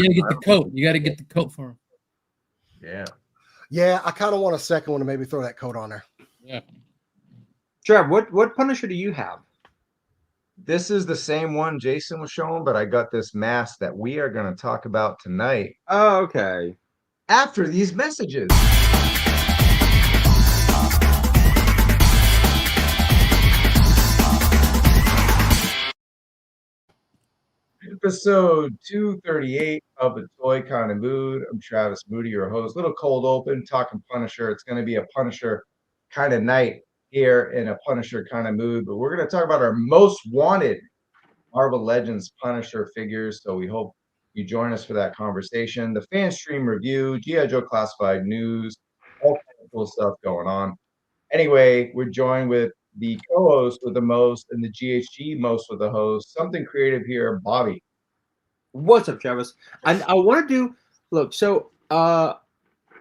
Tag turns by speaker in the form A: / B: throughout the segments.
A: gotta get the coat. You gotta get the coat for him.
B: Yeah.
C: Yeah, I kind of want a second one to maybe throw that coat on there.
A: Yeah.
D: Trev, what Punisher do you have?
B: This is the same one Jason was showing, but I got this mask that we are going to talk about tonight
D: Oh, okay.
B: after these messages. Episode 238 of the Toy Kind of Mood. I'm Travis Moody, your host. Little cold open, talking Punisher. It's going to be a Punisher kind of night here in a Punisher kind of mood, but we're going to talk about our most wanted Marvel Legends Punisher figures. So we hope you join us for that conversation. The Fanstream review, GIJoe classified news, all kinds of cool stuff going on. Anyway, we're joined with the co-host with the most and the GHG most with the host. Something creative here, Bobby.
D: What's up, Travis? And I want to do look. So, I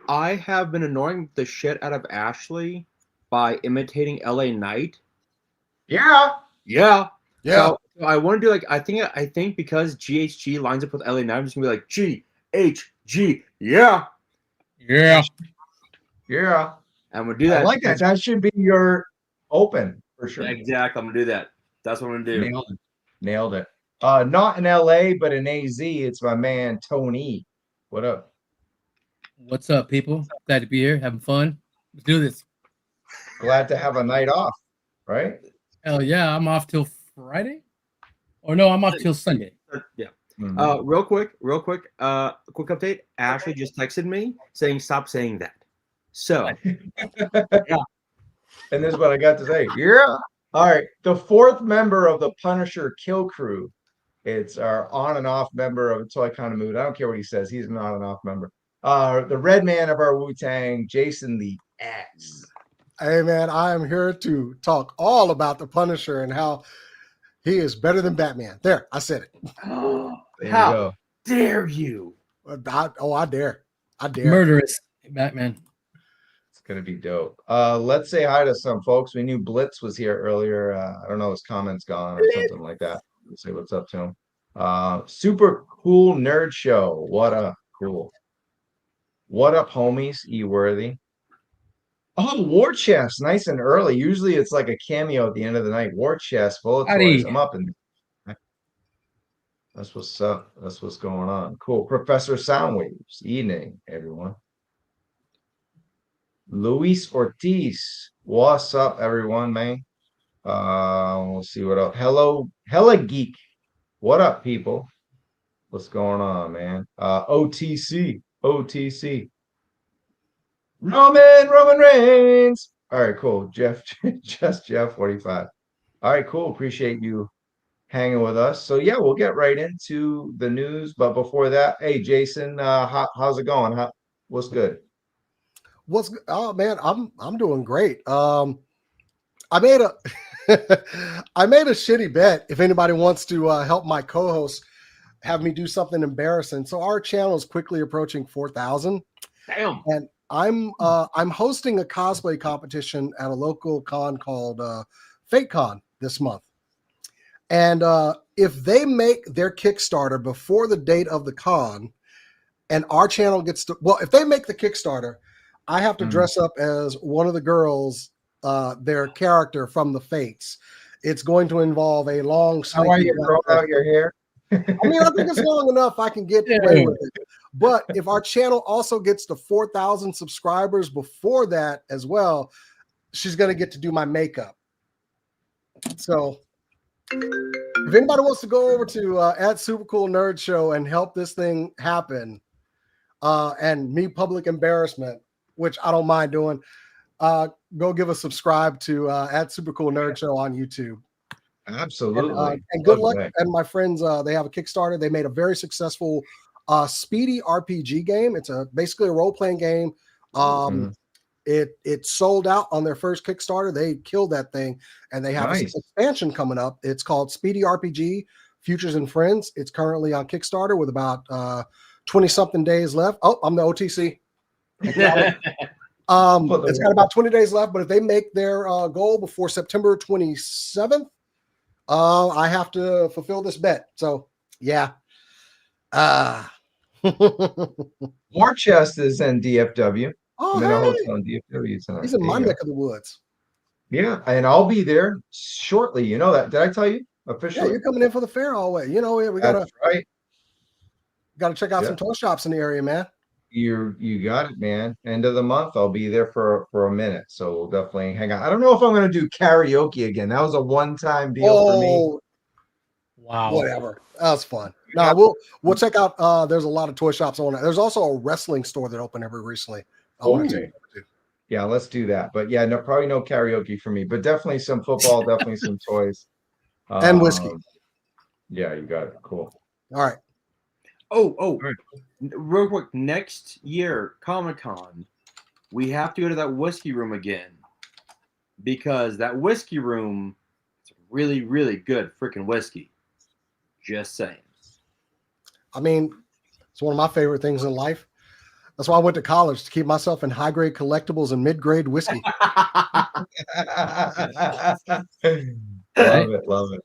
D: have been annoying the shit out of Ashley by imitating LA Knight.
B: Yeah.
D: Yeah.
C: Yeah.
D: So I want to do like I think because GHG lines up with LA Knight, I'm just gonna be like GHG. Yeah.
A: Yeah.
B: Yeah.
D: And we'll do that.
B: I like that. That should be your open for sure.
D: Exactly. I'm gonna do that. That's what I'm gonna do.
B: Nailed it. Nailed it. Not in LA, but in AZ. It's my man Tony. What up?
A: What's up, people? Glad to be here, having fun. Let's do this.
B: Glad to have a night off, right?
A: Hell yeah, I'm off till Friday. Or no, I'm off till Sunday.
D: Yeah.
B: Mhm.
D: Real quick, quick update. Ashley just texted me saying stop saying that. So
B: And this is what I got to say. Yeah. All right. The fourth member of the Punisher Kill Crew. It's our on and off member of Toy Kind of Mood. I don't care what he says. He's an on and off member. The red man of our Wu-Tang, Jason the X.
C: Hey, man, I am here to talk all about the Punisher and how he is better than Batman. There, I said it.
B: There you
D: how
B: go.
D: dare you?
C: I dare. I dare.
A: Murderous Batman.
B: It's gonna be dope. Let's say hi to some folks. We knew Blitz was here earlier. I don't know, his comments gone or something like that. Let's say what's up to him. Super cool nerd show. What up? Cool. What up, homies? E-worthy. Oh, War Chest, nice and early. Usually it's like a cameo at the end of the night. War Chest, full of toys. I'm up and that's what's up. That's what's going on. Cool. Professor Soundwaves. Evening, everyone. Luis Ortiz. What's up, everyone, man? We'll see what else. Hello, Hella Geek. What up, people? What's going on, man? OTC. Roman Reigns. All right, cool. Jeff, just Jeff 45. All right, cool. Appreciate you hanging with us. So yeah, we'll get right into the news. But before that, hey Jason, how's it going? What's good?
C: Oh man, I'm doing great. I made a I made a shitty bet. If anybody wants to help my co-host have me do something embarrassing. So our channel is quickly approaching 4,000.
D: Damn.
C: And I'm hosting a cosplay competition at a local con called FateCon this month. And if they make their Kickstarter before the date of the con, and our channel gets to, well, if they make the Kickstarter, I have to dress up as one of the girls, their character from the Fates. It's going to involve a long.
B: How are you growing out your hair?
C: I mean, I think it's long enough I can get away with it. But if our channel also gets to 4,000 subscribers before that as well, she's going to get to do my makeup. So if anybody wants to go over to at Super Cool Nerd Show and help this thing happen, and me public embarrassment, which I don't mind doing, go give a subscribe to at Super Cool Nerd Show on YouTube.
B: Absolutely.
C: And good luck. And my friends, they have a Kickstarter. They made a very successful speedy RPG game. It's basically a role-playing game. It sold out on their first Kickstarter. They killed that thing, and they have an expansion coming up. It's called Speedy RPG Futures and Friends. It's currently on Kickstarter with about 20-something days left. Oh, I'm the OTC. It's got about 20 days left, but if they make their goal before September 27th, I have to fulfill this bet. So yeah.
B: War Chest is in DFW. I'm in a
C: Oh,
B: hotel in DFW tonight.
C: he's in my
B: There you
C: neck of the woods.
B: go. Yeah, and I'll be there shortly. You know that? Did I tell you
C: Yeah,
B: officially?
C: you're coming in for the fair all the way. You know, we gotta
B: That's right.
C: check out some toy shops in the area, man.
B: You got it, man. End of the month, I'll be there for a minute, so we'll definitely hang out. I don't know if I'm going to do karaoke again. That was a one-time deal for me.
C: Oh,
A: Wow.
C: whatever. That was fun. No, we'll check out. There's a lot of toy shops on it. There's also a wrestling store that opened recently. I want to take you to.
B: Yeah, let's do that. But yeah, no, probably no karaoke for me, but definitely some football, definitely some toys.
C: And whiskey.
B: Yeah, you got it. Cool.
C: All right.
D: Oh, real quick. Next year, Comic-Con, we have to go to that whiskey room again because that whiskey room is really, really good freaking whiskey. Just saying.
C: I mean, it's one of my favorite things in life. That's why I went to college, to keep myself in high grade collectibles and mid grade whiskey.
B: Love it.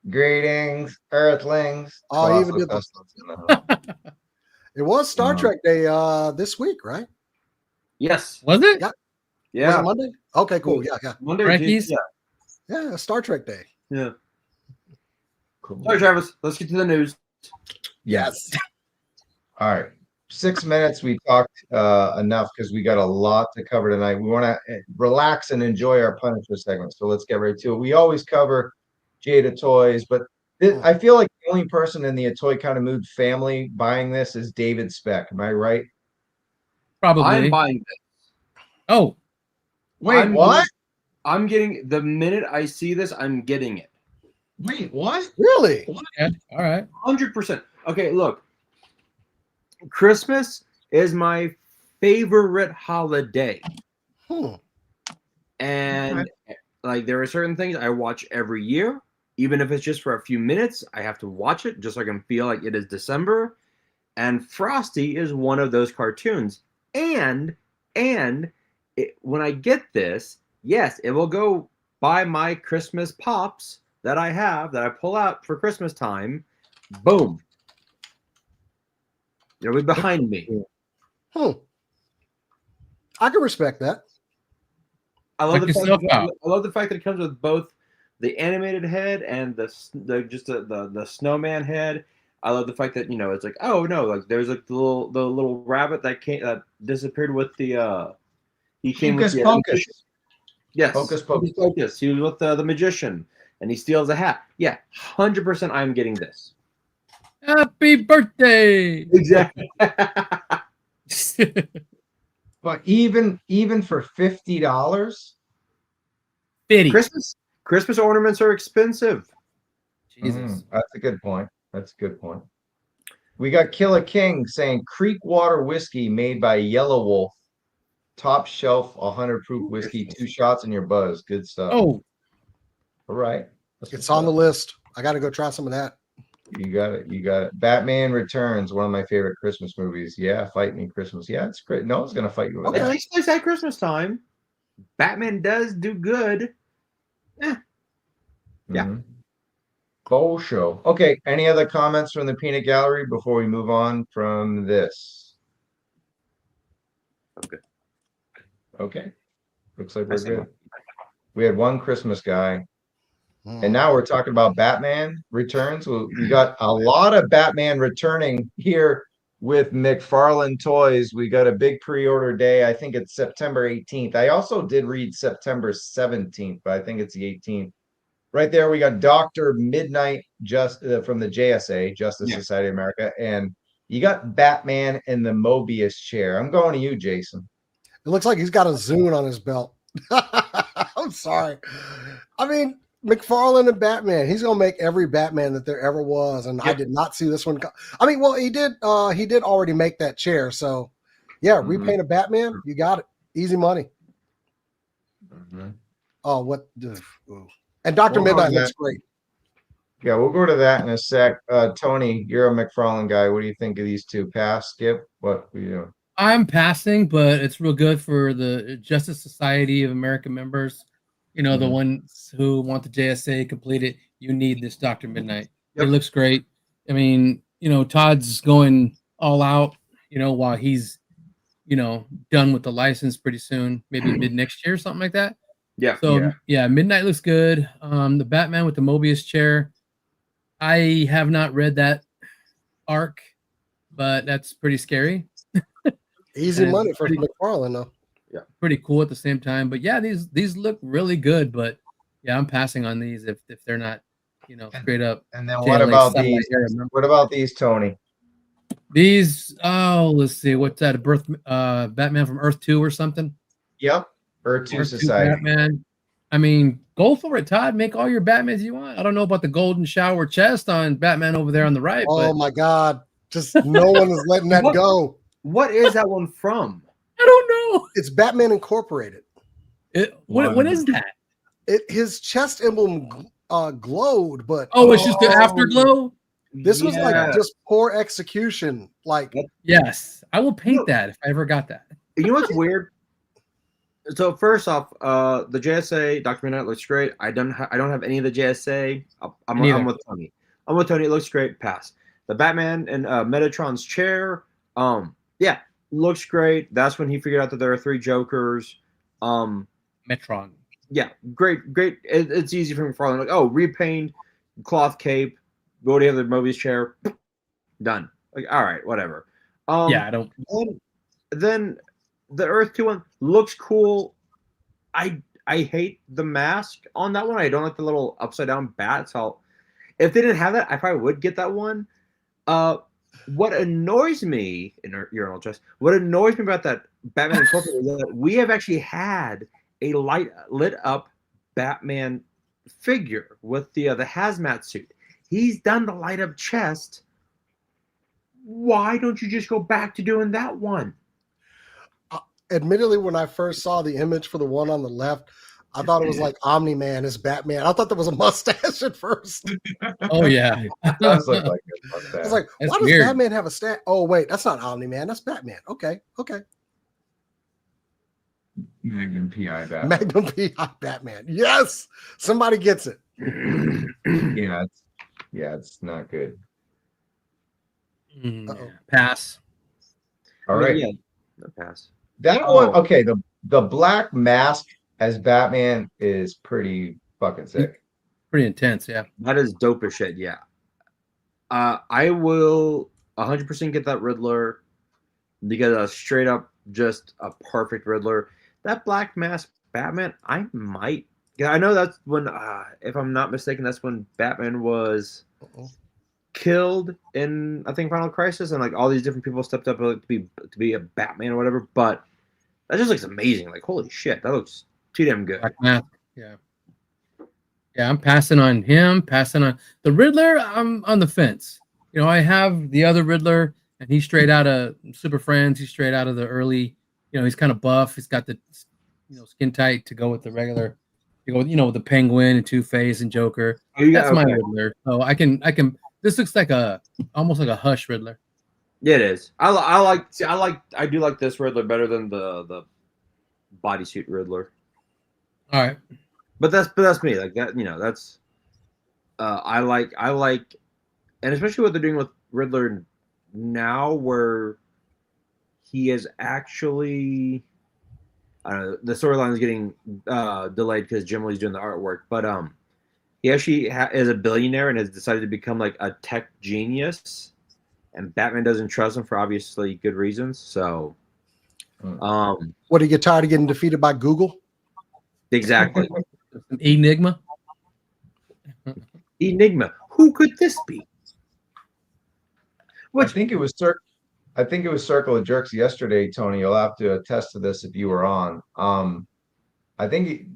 B: Greetings, Earthlings.
C: Oh, even did it was Star Trek Day this week, right?
D: Yes.
A: Was it?
C: Yeah. Was it Monday? Okay, cool. Yeah.
D: Monday.
A: Trekkies?
C: Yeah, Star Trek Day.
D: Yeah.
B: Cool.
D: All right, Travis, let's get to the news.
C: Yes.
B: All right. 6 minutes. We talked enough because we got a lot to cover tonight. We want to relax and enjoy our Punisher segment. So let's get right to it. We always cover Jada Toys, but I feel like the only person in the Toy Kind of Mood family buying this is David Speck. Am I right?
A: Probably.
D: I'm buying this.
A: Oh.
B: Wait, what?
D: I'm getting the minute I see this, I'm getting it.
B: Wait, what?
C: Really?
A: Yeah. All right.
D: 100%. Okay, look. Christmas is my favorite holiday. And like there are certain things I watch every year, even if it's just for a few minutes. I have to watch it just so I can feel like it is December. And Frosty is one of those cartoons. And when I get this, yes, it will go buy my Christmas pops that I have that I pull out for Christmas time. Boom. It'll be behind me.
C: I can respect that.
D: I love the fact that it comes with both the animated head and the snowman head. I love the fact that it's like, oh no, like there's like the little rabbit that disappeared with the he came with the
B: Pocus.
D: Yes,
B: Focus.
D: He was with the magician and he steals a hat. Yeah, 100%. I'm getting this.
A: Happy birthday!
D: Exactly.
B: But even for $50,
A: 50.
D: Christmas ornaments are expensive.
A: Jesus.
B: That's a good point. We got Killer King saying Creekwater whiskey made by Yellow Wolf, top shelf 100 proof whiskey, 2 shots in your buzz. Good stuff.
A: Oh,
B: all right.
C: It's on the list. I got to go try some of that.
B: You got it. Batman Returns, one of my favorite Christmas movies. Yeah, Fight Me Christmas. Yeah, it's great. No one's gonna fight you with
D: At
B: that.
D: least it's at Christmas time. Batman does do good. Yeah.
B: Full show. Okay. Any other comments from the peanut gallery before we move on from this? Okay. Looks like we're good. We had one Christmas guy. And now we're talking about Batman Returns. We got a lot of Batman returning here with McFarlane Toys. We got a big pre-order day. I think it's September 18th. I also did read September 17th, but I think it's the 18th. Right there, we got Dr. Midnight from the JSA, Justice Society of America. And you got Batman in the Mobius chair. I'm going to you, Jason.
C: It looks like he's got a Zune on his belt. I'm sorry. I mean, McFarlane and Batman. He's gonna make every Batman that there ever was, and I did not see this one. I mean, well, he did already make that chair, so yeah, repaint a Batman. You got it, easy money. Oh, what? And Dr. Midnight looks great.
B: Yeah, we'll go to that in a sec. Tony, you're a McFarlane guy. What do you think of these two? Pass, skip? What we do?
A: I'm passing, but it's real good for the Justice Society of America members. The ones who want the JSA completed. You need this Dr. Midnight. It looks great. I mean, Todd's going all out, while he's, done with the license pretty soon, maybe mid next year, something like that.
D: Yeah.
A: So yeah, Midnight looks good. The Batman with the Mobius chair, I have not read that arc, but that's pretty scary.
C: Easy money for McFarlane though.
D: Yeah,
A: pretty cool at the same time. But yeah, these look really good. But yeah, I'm passing on these if they're not, straight up.
B: And then what about these? What about these, Tony?
A: These, let's see, what's that? A Batman from Earth 2 or something?
B: Yep, Earth 2 Society.
A: Batman. I mean, go for it, Todd. Make all your Batmans you want. I don't know about the golden shower chest on Batman over there on the right.
C: Oh my God. Just no one is letting that go.
D: What is that one from?
A: I don't know.
C: It's Batman Incorporated.
A: What is that?
C: His chest emblem glowed, but
A: it's just the afterglow.
C: This was like just poor execution. Like,
A: yes, I will paint that if I ever got that.
D: You know what's weird? So first off, the JSA Dr. Midnight looks great. I don't have any of the JSA. I'm with Tony. I'm with Tony. It looks great. Pass. The Batman and Metatron's chair. Yeah, looks great. That's when he figured out that there are 3 Jokers.
A: Metron.
D: Yeah, great. It's easy for McFarlane. Like, repaint, cloth cape. Go to the Mobius chair. Done. Like, all right, whatever.
A: I don't.
D: Then the Earth 2 one looks cool. I hate the mask on that one. I don't like the little upside down bat. So if they didn't have that, I probably would get that one. What annoys me what annoys me about that Batman Incorporated is that we have actually had a lit up Batman figure with the hazmat suit. He's done the light up chest. Why don't you just go back to doing that one?
C: Admittedly, when I first saw the image for the one on the left, I thought it was like Omni-Man is Batman. I thought there was a mustache at first.
A: Oh yeah,
B: it does look like a mustache.
C: I was like,
A: that's
C: why does
A: weird.
C: Batman have a stat? Oh wait, that's not Omni-Man. That's Batman. Okay.
B: Magnum PI Batman.
C: Magnum PI Batman. Yes, somebody gets it.
B: It's not good.
A: Pass.
B: All right.
D: Yeah, pass.
B: That one, okay. The black mask as Batman is pretty fucking sick.
A: Pretty intense, yeah.
D: That is dope as shit, yeah. I will 100% get that Riddler because straight up just a perfect Riddler. That black mask Batman, I might. Yeah, I know that's when, if I'm not mistaken, that's when Batman was killed in, I think, Final Crisis, and like all these different people stepped up to be a Batman or whatever. But that just looks amazing. Like, holy shit, that looks too damn good.
A: Black mask, yeah. Yeah, I'm passing on him. Passing on the Riddler. I'm on the fence. I have the other Riddler, and he's straight out of Super Friends. He's straight out of the early. He's kind of buff. He's got the, skin tight to go with the regular. With the Penguin and Two-Face and Joker. That's my Riddler. So I can. This looks like almost like a Hush Riddler.
D: Yeah, it is. I do like this Riddler better than the bodysuit Riddler.
A: All right.
D: But that's me. Like that, that's I like and especially what they're doing with Riddler now, where he is actually the storyline is getting delayed because Jim Lee's doing the artwork, but he actually is a billionaire and has decided to become like a tech genius, and Batman doesn't trust him for obviously good reasons. So,
C: what, do you get tired of getting defeated by Google?
D: Exactly.
A: Enigma.
B: Who could this be? I think it was Circle of Jerks yesterday, Tony. You'll have to attest to this if you were on. I think you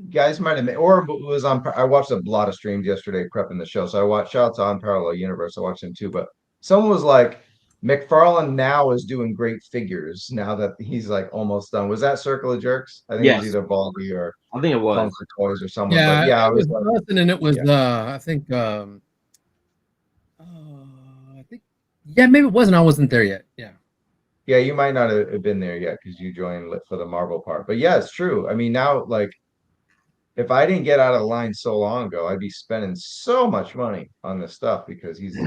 B: guys might have, or it was on. I watched a lot of streams yesterday prepping the show, so I watched. Shouts on Parallel Universe. I watched them too. But someone was like, McFarlane now is doing great figures now that he's like almost done. Was that Circle of Jerks? I think it was either Baldy or
D: I think it was
B: Bunker Toys or someone.
A: Yeah,
B: but yeah,
A: it was nothing, and it was I think maybe it wasn't. I wasn't there yet.
B: Yeah, you might not have been there yet because you joined for the Marvel part. But yeah, it's true. I mean, now like if I didn't get out of the line so long ago, I'd be spending so much money on this stuff because he's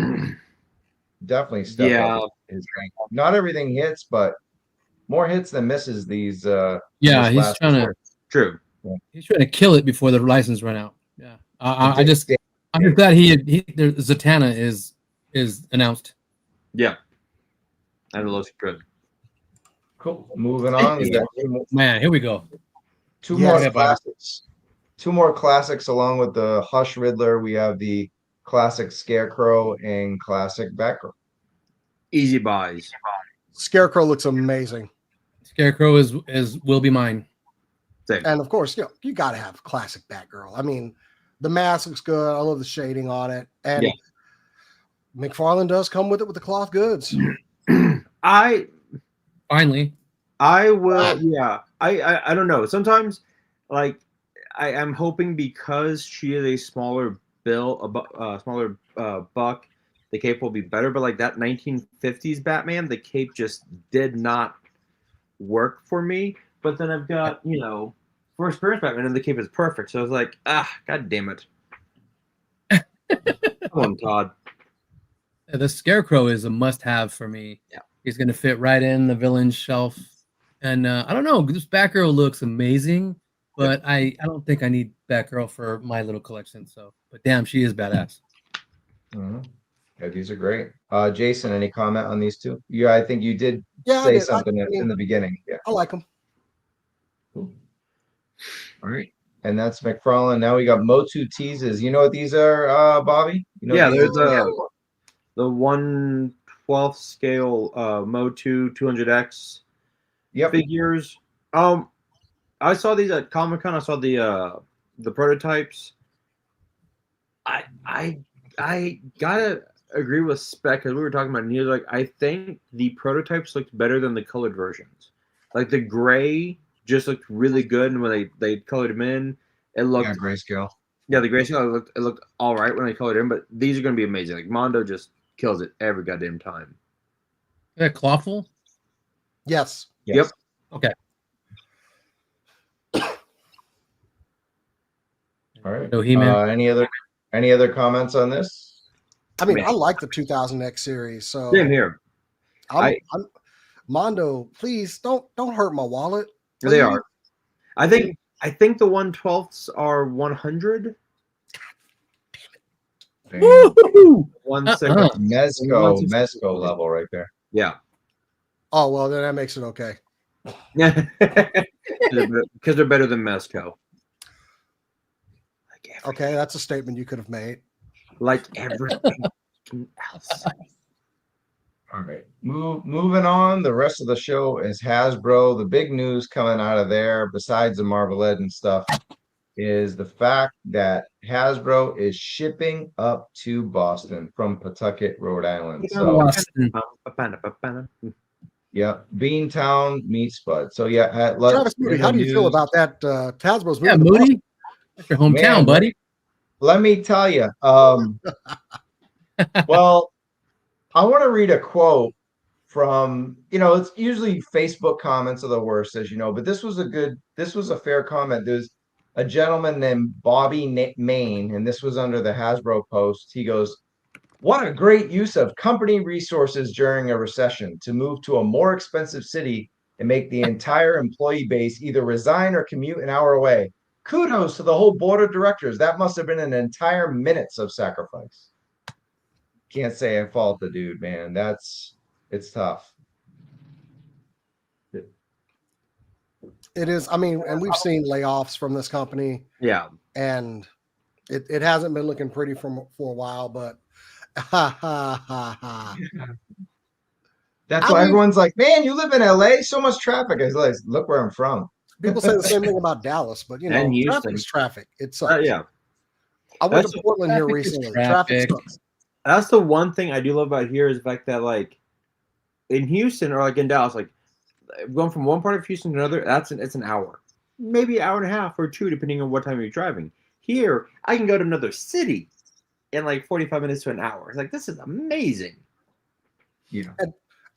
B: definitely stepped up his rank. Not everything hits, but more hits than misses these.
A: Yeah,
B: this
A: he's
B: last
A: trying to.
B: year.
D: True.
A: He's trying to kill it before the license run out. Yeah, I'm just glad Zatanna is announced.
D: Yeah, and it looks good.
B: Cool. Moving on. We got
A: Man, here we go.
B: two
C: Yes.
B: more classics. Two more classics along with the Hush Riddler. We have the classic Scarecrow and classic Batgirl.
D: Easy buys.
C: Scarecrow looks amazing.
A: Scarecrow will be mine.
D: Same.
C: And of course, you got to have classic Batgirl. I mean, the mask looks good. I love the shading on it. And McFarlane does come with it with the cloth goods.
A: Finally.
D: I will. Yeah. I don't know. Sometimes, like, I am hoping because she is a smaller smaller buck, the cape will be better. But like that 1950s Batman, the cape just did not work for me. But then I've got, first appearance Batman, and the cape is perfect. So I was like, god damn it. Come on, Todd.
A: The Scarecrow is a must-have for me.
D: Yeah.
A: He's going to fit right in the villain shelf. And I don't know, this Batgirl looks amazing, but I don't think I need Batgirl for my little collection. So, but damn, she is badass.
B: Mm-hmm. Yeah, these are great. Jason, any comment on these two? Yeah, I think you did
C: Yeah,
B: say something in the beginning. Yeah,
C: I like them.
B: Cool. All right. And that's McFarlane. Now we got MOTU teases. You know what these are, Bobby? You know
D: There's
B: the
D: 1/12 scale MOTU 200X figures. I saw these at Comic-Con. I saw the prototypes. I gotta agree with Spec because we were talking about it, and he was like, I think the prototypes looked better than the colored versions. Like the gray just looked really good, and when they colored them in, it looked
B: grayscale.
D: Yeah, the grayscale it looked all right when they colored in, but these are gonna be amazing. Like Mondo just kills it every goddamn time.
A: Is that clawful?
C: Yes.
D: Yep.
A: Okay.
B: All right.
A: So He-Man.
B: Any other comments on this?
C: I mean, I like the 2000X series. So
D: Same here.
C: I'm Mondo, please don't hurt my wallet. Please.
D: They are. I think the 1/12s are 100.
A: Woo-hoo-hoo!
D: 1/6.
B: Mezco level right there.
D: Yeah.
C: Oh well, then that makes it okay.
D: Because they're better than Mezco.
C: Okay, that's a statement you could have made.
D: Like everything else.
B: All right. Moving on. The rest of the show is Hasbro. The big news coming out of there, besides the Marvel Legends stuff, is the fact that Hasbro is shipping up to Boston from Pawtucket, Rhode Island. So yeah, Beantown meets Spud. So yeah,
C: Travis Moody, how do you feel about that? Hasbro's moving.
A: Yeah,
C: to
A: Moody,
C: Boston.
A: that's your hometown, buddy.
B: Let me tell you. Well, I want to read a quote from, it's usually Facebook comments are the worst, as you know, but this was a fair comment. There's a gentleman named Bobby Main, and this was under the Hasbro post. He goes, "What a great use of company resources during a recession to move to a more expensive city and make the entire employee base either resign or commute an hour away. Kudos to the whole board of directors. That must have been an entire minutes of sacrifice." Can't say I fault the dude, man. It's tough.
C: It is. I mean, and we've seen layoffs from this company.
D: Yeah.
C: And it hasn't been looking pretty for a while, but
B: That's why everyone's like, "Man, you live in LA, so much traffic." I was like, "Look where I'm from."
C: People say the same thing about Dallas, but traffic is traffic. It sucks.
D: Yeah.
C: I went to Portland here recently. Traffic sucks.
D: That's the one thing I do love about here is the fact that like in Houston or like in Dallas, like going from one part of Houston to another, it's an hour, maybe an hour and a half or two, depending on what time you're driving. Here, I can go to another city in like 45 minutes to an hour. It's like, this is amazing.
B: Yeah.
C: And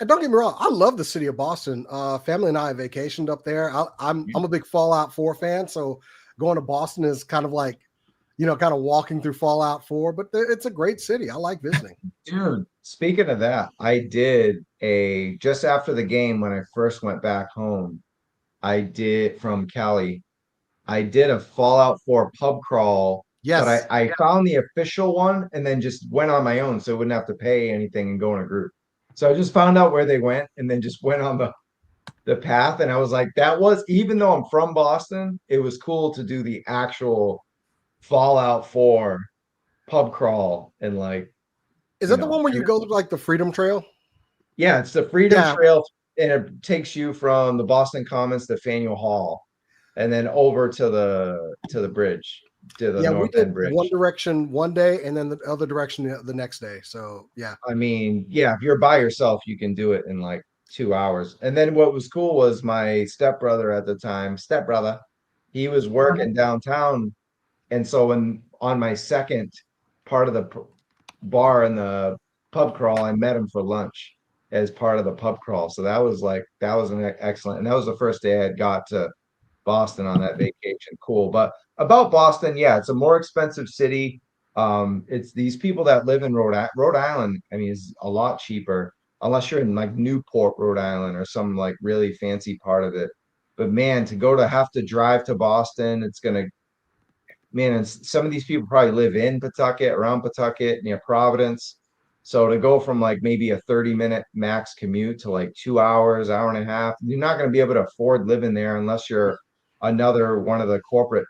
C: don't get me wrong, I love the city of Boston. Family and I vacationed up there. I'm a big Fallout 4 fan, so going to Boston is kind of like, kind of walking through Fallout 4. But it's a great city. I like visiting.
B: Dude, speaking of that, I did just after the game when I first went back home, I did from Cali. I did a Fallout 4 pub crawl,
C: Yes.
B: but I found the official one and then just went on my own so I wouldn't have to pay anything and go in a group. So I just found out where they went and then just went on the path. And I was like, even though I'm from Boston, it was cool to do the actual Fallout 4 pub crawl and like.
C: Is that the one where you go like the Freedom Trail?
B: Yeah, it's the Freedom Trail, and it takes you from the Boston Commons to Faneuil Hall, and then over to the bridge, to the North End Bridge.
C: One direction one day, and then the other direction the next day. So yeah.
B: I mean, yeah, if you're by yourself, you can do it in like 2 hours. And then what was cool was my stepbrother at the time, he was working downtown, and so on my second part of the bar in the pub crawl, I met him for lunch as part of the pub crawl. So that was an excellent, and that was the first day I had got to Boston on that vacation. Cool. But about Boston, yeah, it's a more expensive city. It's these people that live in Rhode Island, I mean, is a lot cheaper unless you're in like Newport, Rhode Island, or some like really fancy part of it. But man, have to drive to Boston, and some of these people probably live in Pawtucket, around Pawtucket, near Providence. So to go from like maybe a 30-minute max commute to like 2 hours, hour and a half, you're not going to be able to afford living there unless you're another one of the corporate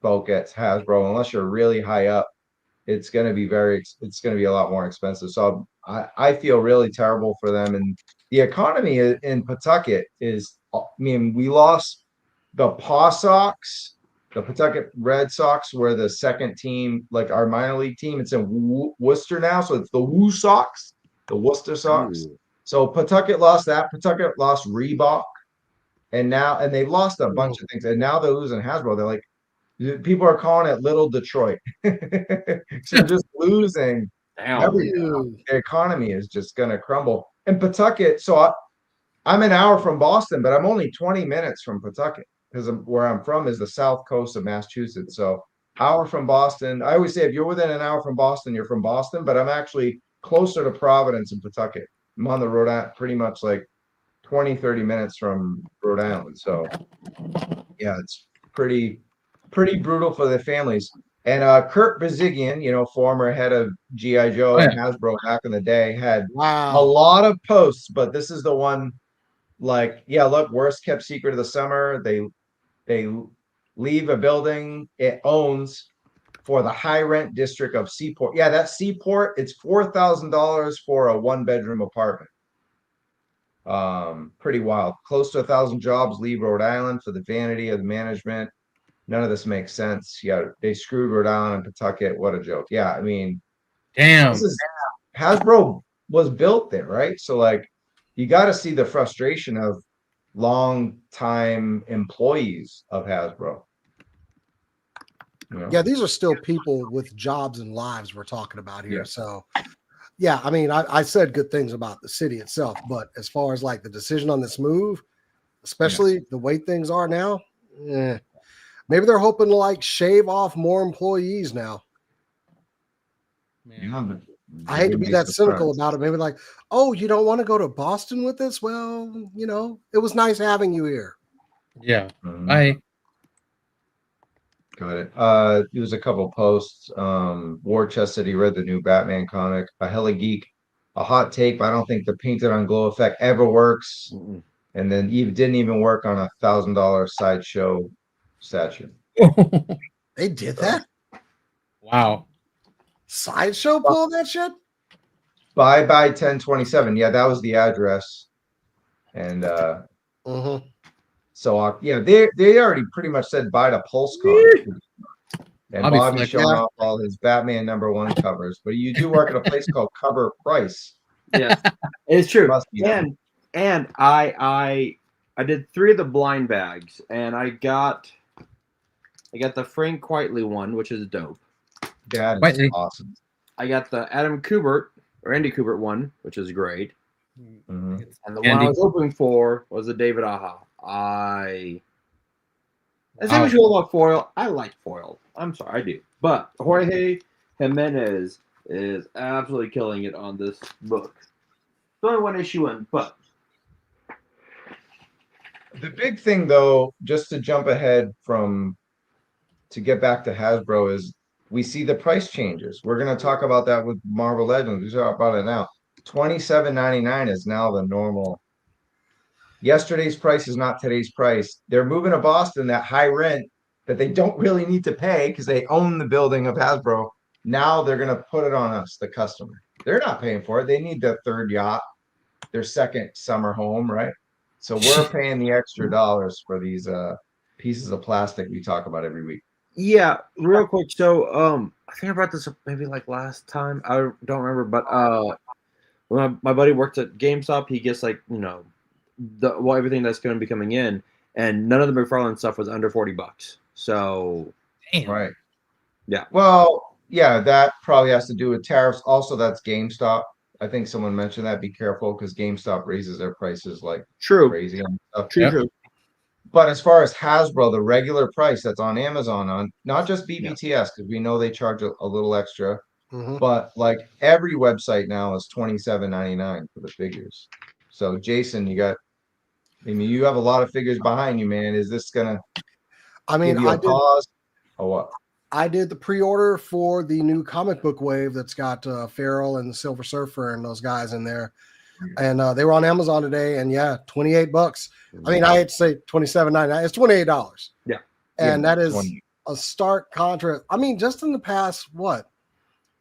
B: folk at Hasbro. Unless you're really high up, it's going to be a lot more expensive. So I feel really terrible for them. And the economy in Pawtucket we lost the Paw Sox. The Pawtucket Red Sox were the second team, like our minor league team. It's in Worcester now, so it's the Woo Sox, the Worcester Sox. Ooh. So Pawtucket lost that. Pawtucket lost Reebok, and they lost a bunch of things. And now they're losing Hasbro. They're like, people are calling it Little Detroit. So just losing everything. The economy is just going to crumble. And Pawtucket, so I'm an hour from Boston, but I'm only 20 minutes from Pawtucket. Because where I'm from is the south coast of Massachusetts. So hour from Boston. I always say if you're within an hour from Boston, you're from Boston, but I'm actually closer to Providence and Pawtucket. I'm on the Rhode Island, pretty much like 20, 30 minutes from Rhode Island. So yeah, it's pretty brutal for the families. And Kurt Bazigian, former head of GIJoe and Hasbro back in the day, had a lot of posts, but this is the one like, yeah, look, worst kept secret of the summer. They leave a building it owns for the high rent district of Seaport. Yeah, that Seaport, it's $4,000 for a 1-bedroom apartment. Pretty wild. Close to 1,000 jobs leave Rhode Island for the vanity of the management. None of this makes sense. Yeah, they screwed Rhode Island and Pawtucket. What a joke. Yeah, I mean,
A: damn.
B: Hasbro was built there, right? So like, you got to see the frustration of long-time employees of Hasbro.
C: Yeah, these are still people with jobs and lives we're talking about here. Yeah. So, yeah, I mean, I said good things about the city itself, but as far as like the decision on this move, especially the way things are now, maybe they're hoping to like shave off more employees now.
B: Yeah,
C: I hate to be that cynical about it. Maybe like, oh, you don't want to go to Boston with us? Well, it was nice having you here.
A: Yeah.
B: Got it. There was a couple posts. War Chest said he read the new Batman comic. A Hella Geek, a hot take, but I don't think the painted on glow effect ever works. Mm-mm. And then didn't even work on a $1,000 sideshow statue.
C: They did that?
A: Wow.
C: Sideshow pull that shit?
B: Bye 1027. Yeah, that was the address. And so yeah, they already pretty much said bye to PulseCon. And Bobby's showing off all his Batman #1 covers. But you do work at a place called Cover Price.
D: Yeah, it's true. And I did 3 of the blind bags, and I got the Frank Quitely one, which is dope.
B: That is awesome.
D: I got the Adam Kubert or Andy Kubert one, which is great.
B: Mm-hmm.
D: And the one I was hoping for was the David Aja. I I say what you all about foil. I like foil. I'm sorry, I do. But Jorge Jimenez is absolutely killing it on this book. There's only one issue in, but
B: The big thing, though, just to jump ahead to get back to Hasbro, is we see the price changes. We're going to talk about that with Marvel Legends. We talk about it now. $27.99 is now the normal. Yesterday's price is not today's price. They're moving to Boston, that high rent that they don't really need to pay because they own the building of Hasbro. Now they're going to put it on us, the customer. They're not paying for it. They need their third yacht, their second summer home, right? So we're paying the extra dollars for these pieces of plastic we talk about every week.
D: yeah, real quick. So I think I brought this up maybe like last time. I don't remember, but when my buddy worked at GameStop, he gets like everything that's going to be coming in, and none of the McFarlane stuff was under $40. So
A: Damn.
B: Right.
D: Yeah.
B: Well, yeah, that probably has to do with tariffs. Also, that's GameStop. I think someone mentioned that. Be careful because GameStop raises their prices like
D: true,
B: crazy on stuff.
D: true.
B: But as far as Hasbro, the regular price that's on Amazon, on not just BBTS, because we know they charge a little extra, but like every website now is $27.99 for the figures. So Jason, you have a lot of figures behind you, man. Is this gonna give you a pause or what?
C: I did the pre-order for the new comic book wave that's got Farrell and the Silver Surfer and those guys in there. And they were on Amazon today, and yeah, $28. I mean, I hate to say $27.99. It's $28.
D: Yeah.
C: And that is
B: 20.
C: a stark contrast. I mean, just in the past,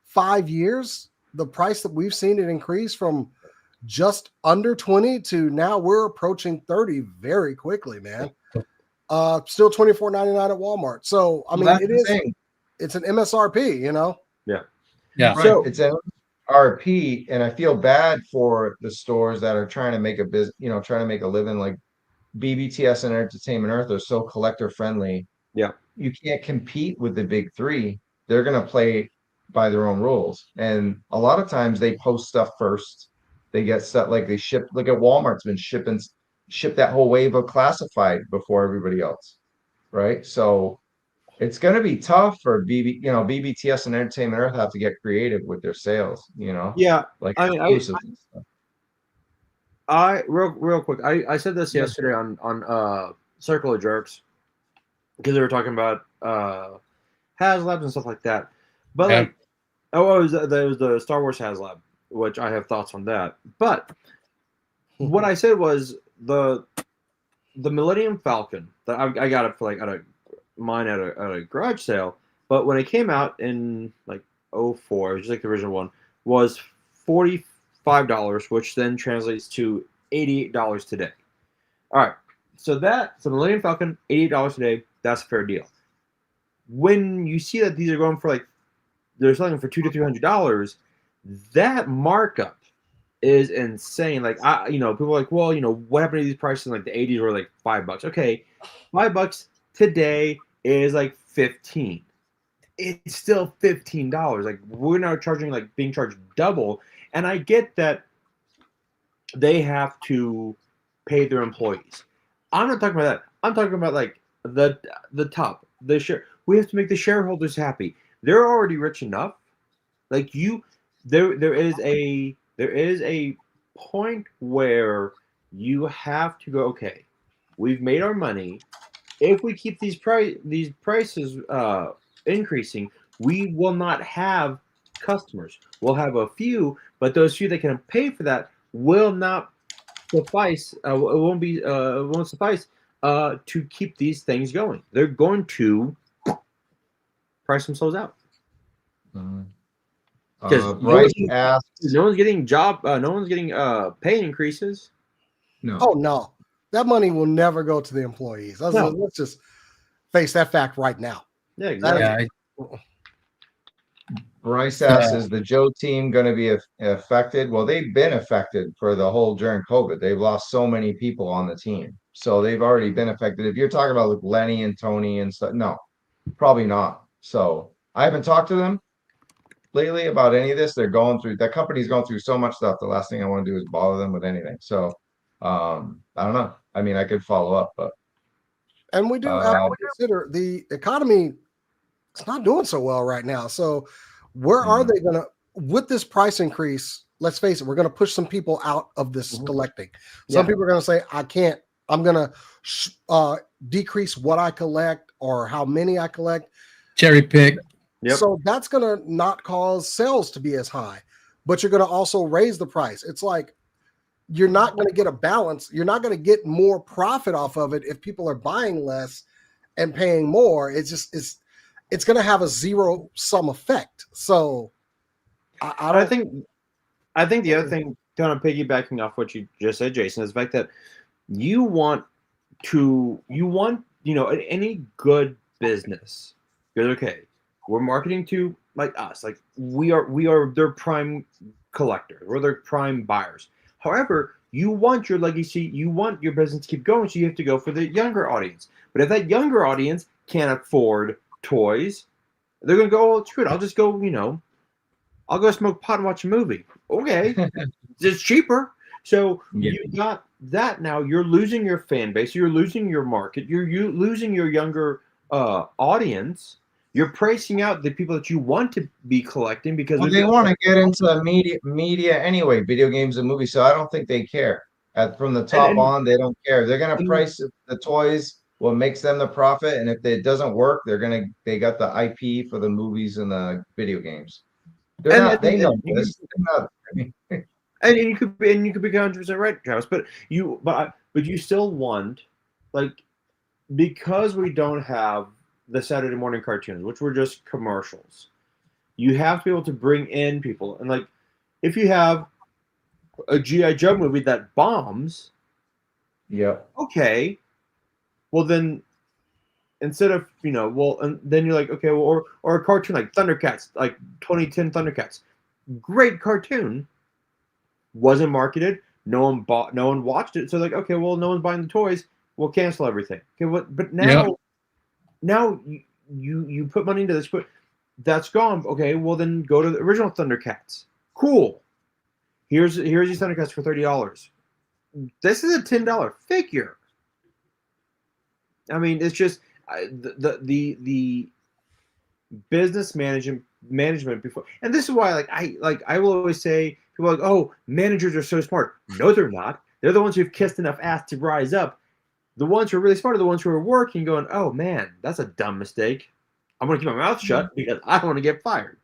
C: 5 years, the price that we've seen it increase from just under 20 to now we're approaching 30 very quickly, man. Still $24.99 at Walmart. So, I mean, it's an MSRP,
D: Yeah.
A: Yeah.
B: Right.
D: So
B: It's an RP, and I feel bad for the stores that are trying to make a business, trying to make a living. Like BBTS and Entertainment Earth are so collector friendly.
D: Yeah.
B: You can't compete with the big three. They're gonna play by their own rules. And a lot of times they post stuff first. They get stuff like they ship, look at Walmart's been ship that whole wave of classified before everybody else. Right. So it's going to be tough for BBTS and Entertainment Earth have to get creative with their sales,
D: yeah,
B: like
D: I mean,
B: exclusives and stuff.
D: real quick. I said this yesterday on Circle of Jerks because they were talking about Haslabs and stuff like that. But like, it was the Star Wars Haslab, which I have thoughts on that. But what I said was the Millennium Falcon that I got it for like at a garage sale, but when it came out in like 04, just like the original one, was $45, which then translates to $88 today. All right, so Millennium Falcon, $88 today, that's a fair deal. When you see that these are going for like they're selling for $200 to $300, that markup is insane. Like people are like, well, what happened to these prices in like the 80s were like $5. Okay, $5 today is like 15. It's still $15. Like we're now being charged double. And I get that they have to pay their employees. I'm not talking about that. I'm talking about like the top, the share. We have to make the shareholders happy. They're already rich enough. Like there is a point where you have to go, okay, we've made our money. If we keep these prices increasing, we will not have customers. We'll have a few, but those few that can pay for that will not suffice. It won't suffice to keep these things going. They're going to price themselves out. Because
B: Bryce asked,
D: no one's getting pay increases.
B: no.
C: Oh no, that money will never go to the employees. Let's just face that fact right now.
D: Yeah, exactly.
B: Bryce asks, is the Joe team going to be affected? Well, they've been affected for the whole during COVID. They've lost so many people on the team. So they've already been affected. If you're talking about like Lenny and Tony and stuff, no, probably not. So I haven't talked to them lately about any of this. That company's going through so much stuff. The last thing I want to do is bother them with anything. So I don't know. I mean, I could follow up, but
C: And we do have to consider the economy. It's not doing so well right now. So where are they going to, with this price increase, let's face it, we're going to push some people out of this collecting. Some people are going to say, I can't, I'm going to decrease what I collect or how many I collect.
A: Cherry pick.
C: Yep. So that's going to not cause sales to be as high, but you're going to also raise the price. It's like, you're not going to get a balance. You're not going to get more profit off of it if people are buying less and paying more. It's just, it's going to have a zero sum effect. So I
D: think the other thing, kind of piggybacking off what you just said, Jason, is the fact that you want, any good business, because okay, we're marketing to like us, like we are their prime collector, we're their prime buyers. However, you want your legacy, you want your business to keep going, so you have to go for the younger audience. But if that younger audience can't afford toys, they're gonna go, oh, screw it, I'll just go, I'll go smoke pot and watch a movie. Okay, it's cheaper. So you got that now. You're losing your fan base. You're losing your market. You're losing your younger audience. You're pricing out the people that you want to be collecting because
B: they want to get into media anyway, video games and movies. So I don't think they care. From the top on, they don't care. They're gonna price the toys what makes them the profit, and if it doesn't work, they got the IP for the movies and the video games. They know this.
D: And you could be 100% right, Travis. But you still want, like, because we don't have the Saturday morning cartoons, which were just commercials, you have to be able to bring in people. And like, if you have a GIJoe movie that bombs, okay, well then, instead of and then you're like, okay, well, or a cartoon like Thundercats, like 2010 Thundercats, great cartoon, wasn't marketed, no one watched it, so like, okay, well, no one's buying the toys, we'll cancel everything. Okay, but now you put money into this, but that's gone. Okay, well then go to the original Thundercats. Cool. Here's these Thundercats for $30. This is a $10 figure. I mean, it's just the business management before, and this is why I will always say, people are like, oh, managers are so smart. No, they're not. They're the ones who've kissed enough ass to rise up. The ones who are really smart are the ones who are working, going, oh man, that's a dumb mistake. I'm gonna keep my mouth shut because I don't want to get fired.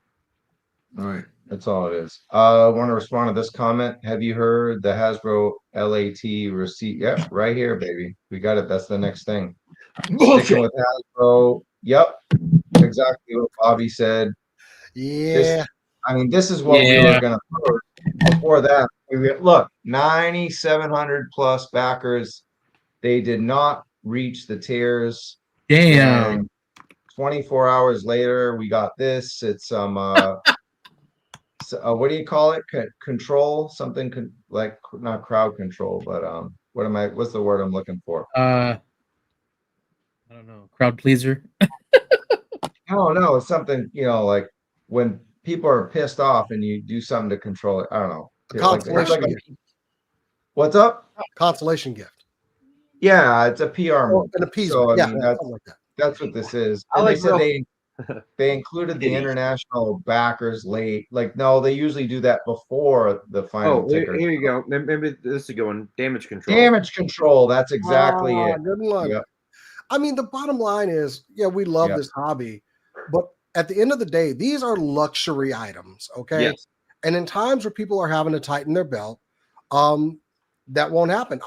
B: All right, that's all it is. I want to respond to this comment. Have you heard the Hasbro LAAT receipt? Yep, right here, baby. We got it. That's the next thing. Sticking with Hasbro. Yep, exactly what Bobby said.
C: Yeah.
B: This is what we were gonna post. Before that, look, 9,700 plus backers. They did not reach the tiers.
A: Damn.
B: And 24 hours later, we got this. It's what do you call it? Control something like not crowd control, but what's the word I'm looking for?
A: I don't know. Crowd pleaser.
B: No, it's something, like when people are pissed off and you do something to control it. I don't know.
C: Consolation gift.
B: What's up?
C: Consolation gift.
B: Yeah, it's a PR move.
C: An appeasement.
B: So, that's what this is. And they said they included the international backers late. Like, no, they usually do that before the final ticker.
D: Here you go. Maybe this is going damage control.
B: Damage control. That's exactly it.
C: Good luck. Yep. The bottom line is, we love this hobby, but at the end of the day, these are luxury items. Okay.
D: Yes.
C: And in times where people are having to tighten their belt, that won't happen.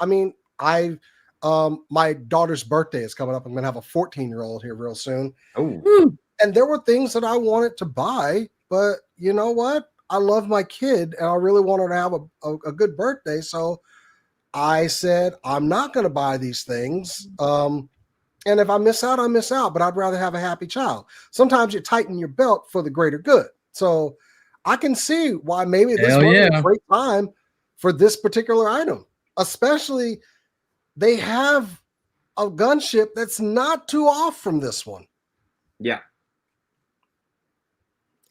C: My daughter's birthday is coming up. I'm going to have a 14-year-old here real soon.
D: Oh,
C: and there were things that I wanted to buy, but you know what? I love my kid and I really want her to have a good birthday. So I said, I'm not going to buy these things. And if I miss out, I miss out, but I'd rather have a happy child. Sometimes you tighten your belt for the greater good. So I can see why maybe this was a great time for this particular item, especially they have a gunship that's not too off from this one.
D: Yeah.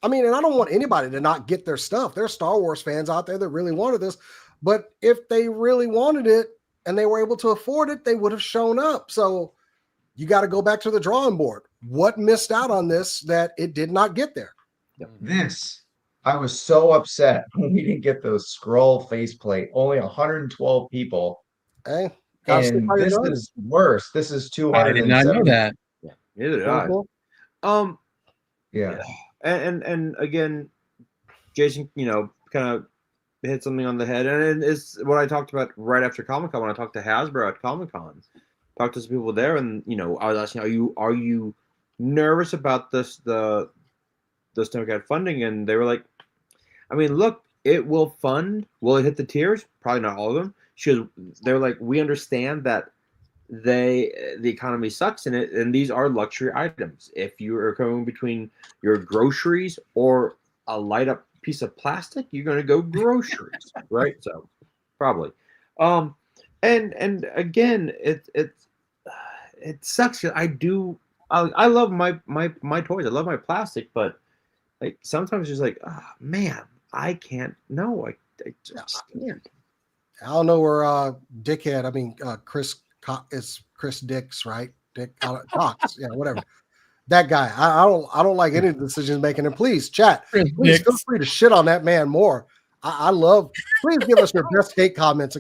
C: And I don't want anybody to not get their stuff. There are Star Wars fans out there that really wanted this, but if they really wanted it and they were able to afford it, they would have shown up. So you got to go back to the drawing board. What missed out on this that it did not get there?
B: This, I was so upset when we didn't get those Skrull faceplate. Only 112 people.
C: Hey, gotta stick
B: And
C: by your
B: this
C: guns.
B: is worse. This is
A: I did not know
B: 270.
A: that.
D: Yeah, neither did I.
C: Mhm.
B: Yeah.
D: And again, Jason, kind of hit something on the head, and it's what I talked about right after Comic-Con when I talked to Hasbro at Comic-Con. Talked to some people there, and I was asking, are you nervous about the Snowcat funding? And they were like, I mean, look, it will fund. Will it hit the tiers? Probably not all of them. They're like, we understand that the economy sucks in it, and these are luxury items. If you are going between your groceries or a light up piece of plastic, you're going to go groceries, right? So probably. And again, it sucks. I love my toys. I love my plastic, but like sometimes it's just like, oh, man, I can't. No, I just can't.
C: I don't know where Dickhead. I mean, Chris Dix, right? Dick Cox, yeah, whatever. That guy. I don't like any of the decisions making. And please, chat. Please feel free to shit on that man more. I love. Please give us your best hate comments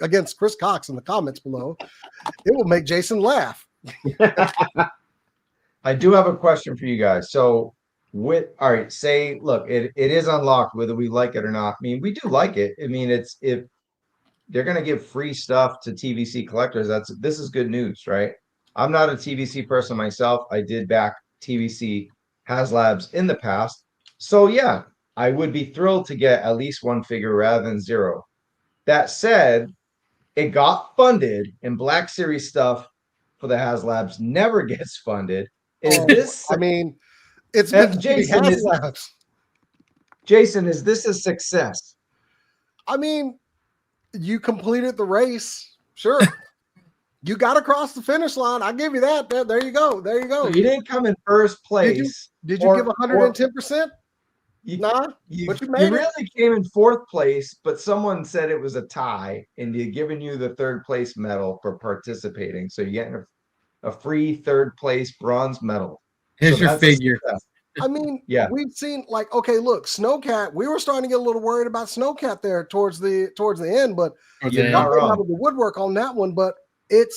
C: against Chris Cox in the comments below. It will make Jason laugh.
B: I do have a question for you guys. So all right, say, look, it is unlocked whether we like it or not. I mean, we do like it. I mean, if they're going to give free stuff to TVC collectors, this is good news, right? I'm not a TVC person myself. I did back TVC Haslabs in the past. So yeah, I would be thrilled to get at least one figure rather than 0. That said, it got funded, and Black Series stuff for the Haslabs never gets funded. Is this?
C: I mean, it's been
B: Jason, is this a success?
C: I mean, you completed the race, sure. You got across the finish line. I give you that. There you go. There you go.
B: So you didn't come in first place.
C: Did you give 110%? Nah,
B: you
C: made it.
B: really came in 4th place, but someone said it was a tie, and they're giving you the 3rd place medal for participating. So you get a free 3rd place bronze medal.
A: Here's your figure.
C: I mean,
B: yeah,
C: we've seen like, okay, look, Snowcat. We were starting to get a little worried about Snowcat there towards the end, but
B: you're not wrong.
C: Out of the woodwork on that one. But it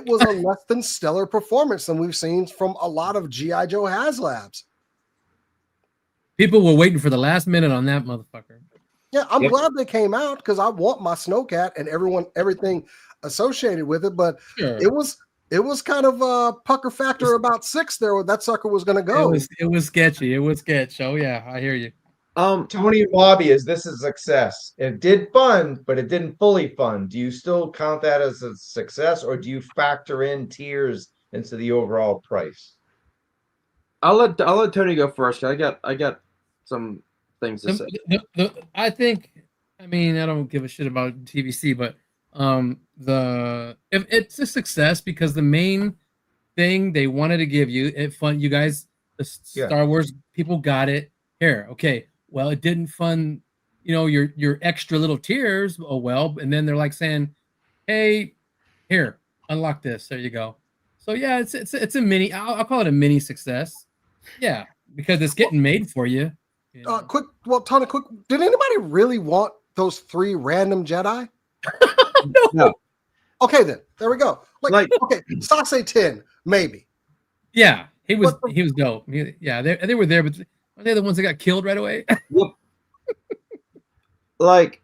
C: was a less than stellar performance than we've seen from a lot of GIJoe Haslabs.
A: People were waiting for the last minute on that motherfucker.
C: Yeah, I'm glad they came out because I want my Snowcat and everything associated with it. But
A: sure.
C: it was kind of a pucker factor about 6 there where that sucker was going to go.
A: It was sketchy. It was sketch. Oh yeah, I hear you.
B: Tony Wabi, is this a success? It did fund, but it didn't fully fund. Do you still count that as a success, or do you factor in tiers into the overall price?
D: I'll let Tony go first. I got some things to say.
A: I think, I mean, I don't give a shit about TVC, but if it's a success because the main thing they wanted to give you, it fund you guys, the Star Wars people got it here. Okay, well, it didn't fund, your extra little tiers. Oh well, and then they're like saying, hey, here, unlock this. There you go. So yeah, it's a mini. I'll call it a mini success. Yeah, because it's getting made for you.
C: Tony, quick. Did anybody really want those 3 random Jedi?
D: No.
C: Okay, then there we go. Like okay, Sase 10, maybe.
A: Yeah, he was dope. They were there, but are they the ones that got killed right away?
D: Yep. Like,